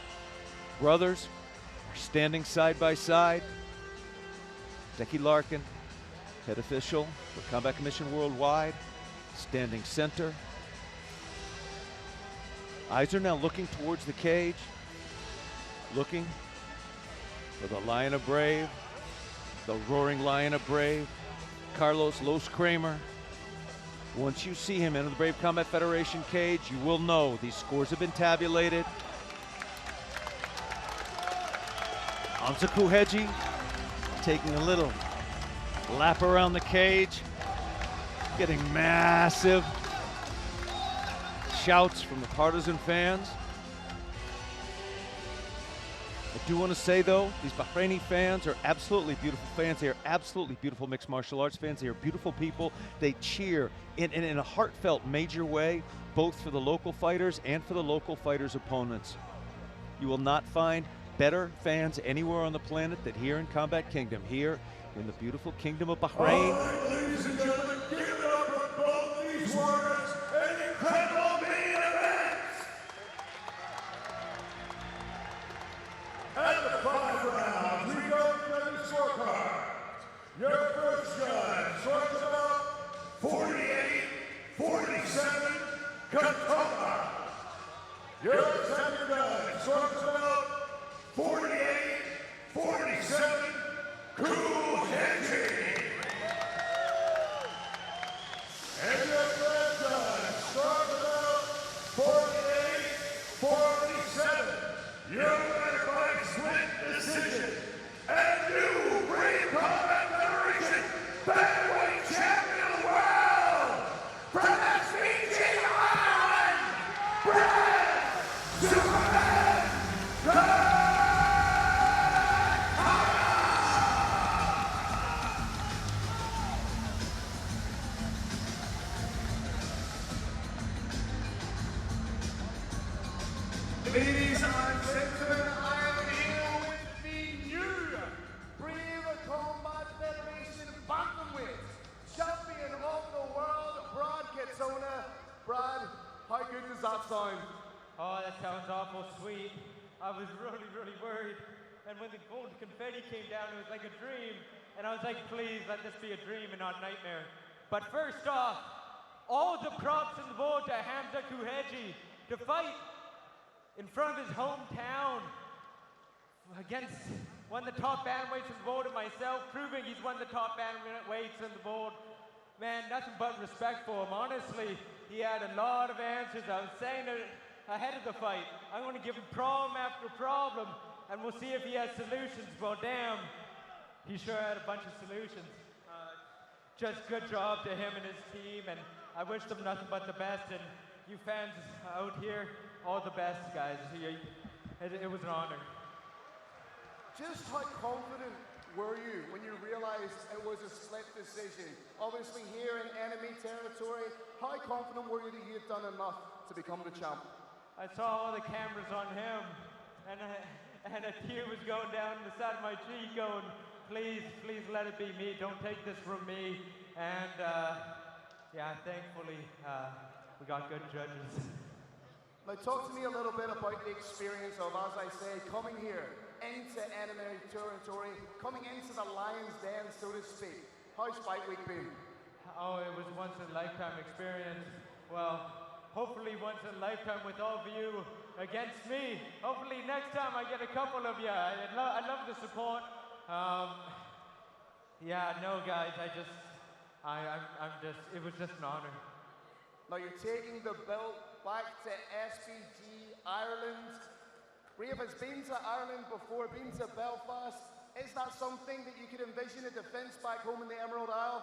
brothers, are standing side by side. Decky Larkin, head official for Combat Commission Worldwide, standing center. Eyes are now looking towards the cage, looking for the Lion of Brave, the roaring Lion of Brave, Carlos Los Kramer. Once you see him enter the Brave Combat Federation cage, you will know these scores have been tabulated. Hamza Kuheji taking a little lap around the cage, getting massive shouts from the partisan fans. I do want to say, though, these Bahraini fans are absolutely beautiful fans. They are absolutely beautiful mixed martial arts fans. They are beautiful people. They cheer in a heartfelt, major way, both for the local fighters and for the local fighters' opponents. You will not find better fans anywhere on the planet than here in Combat Kingdom, here in the beautiful Kingdom of Bahrain. All right, ladies and gentlemen, give it up for both these warriors and incredible main events. At the 5 rounds, we go to the scorecard. Your first judge scores about 48-47, Talha. Your second judge scores about 48-47, Kuheji. I was really, really worried. And when the gold confetti came down, it was like a dream. And I was like, please, let this be a dream and not a nightmare. But first off, all the props in the world to Hamza Kuheji to fight in front of his hometown against one of the top bantamweights in the world and myself, proving he's one of the top bantamweights in the world. Man, nothing but respect for him. Honestly, he had a lot of answers. I was saying it ahead of the fight. I'm going to give him problem after problem, and we'll see if he has solutions. Well, damn, he sure had a bunch of solutions. Just good job to him and his team, and I wish them nothing but the best. And you fans out here, all the best, guys. It was an honor. Just how confident were you when you realized it was a split decision? Obviously here in enemy territory, how confident were you that you had done enough to become the champ? I saw all the cameras on him, and a tear was going down the side of my cheek going, please, please let it be me. Don't take this from me. And yeah, thankfully, we got good judges. Now talk to me a little bit about the experience of, as I say, coming here into enemy territory, coming into the lion's den, so to speak. How's fight week been? Oh, it was once in a lifetime experience. Well, hopefully once in a lifetime with all of you against me. Hopefully next time I get a couple of you. I love the support. Yeah, no guys, it was just an honor. Now you're taking the belt back to SBG Ireland. Brave has been to Ireland before, been to Belfast. Is that something that you could envision a defense back home in the Emerald Isle?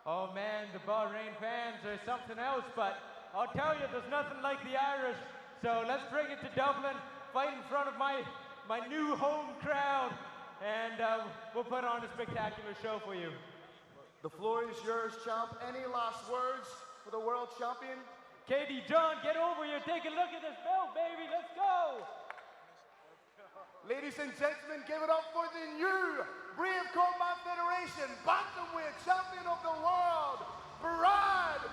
Oh man, the Bahrain fans are something else, but I'll tell you, there's nothing like the Irish. So let's bring it to Dublin, fight in front of my new home crowd, and we'll put on a spectacular show for you. The floor is yours, champ. Any last words for the world champion? Katie, John, get over here. Take a look at this belt, baby. Let's go. Ladies and gentlemen, give it up for the new Brave Combat Federation Bantamweight Champion of the World, Farhad.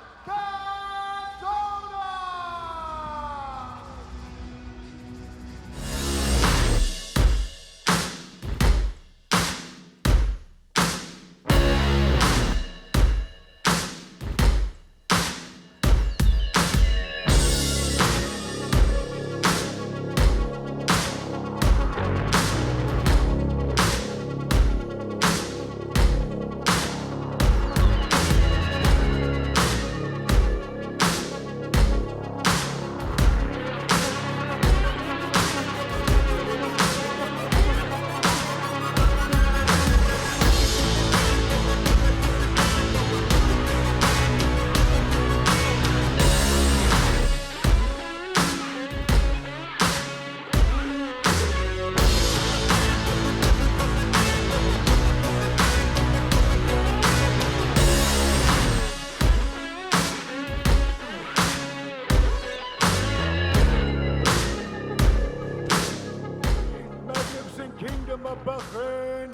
Kingdom of Bahrain,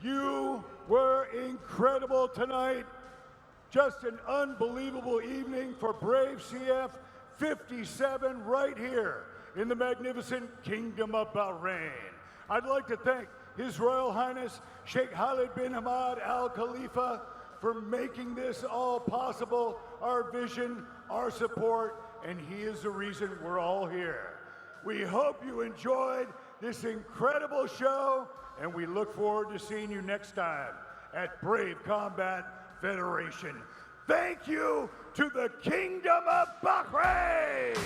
you were incredible tonight. Just an unbelievable evening for Brave CF 57 right here in the magnificent Kingdom of Bahrain. I'd like to thank His Royal Highness Sheikh Khalid bin Ahmad Al Khalifa for making this all possible, our vision, our support, and he is the reason we're all here. We hope you enjoyed this incredible show, and we look forward to seeing you next time at Brave Combat Federation. Thank you to the Kingdom of Bahrain!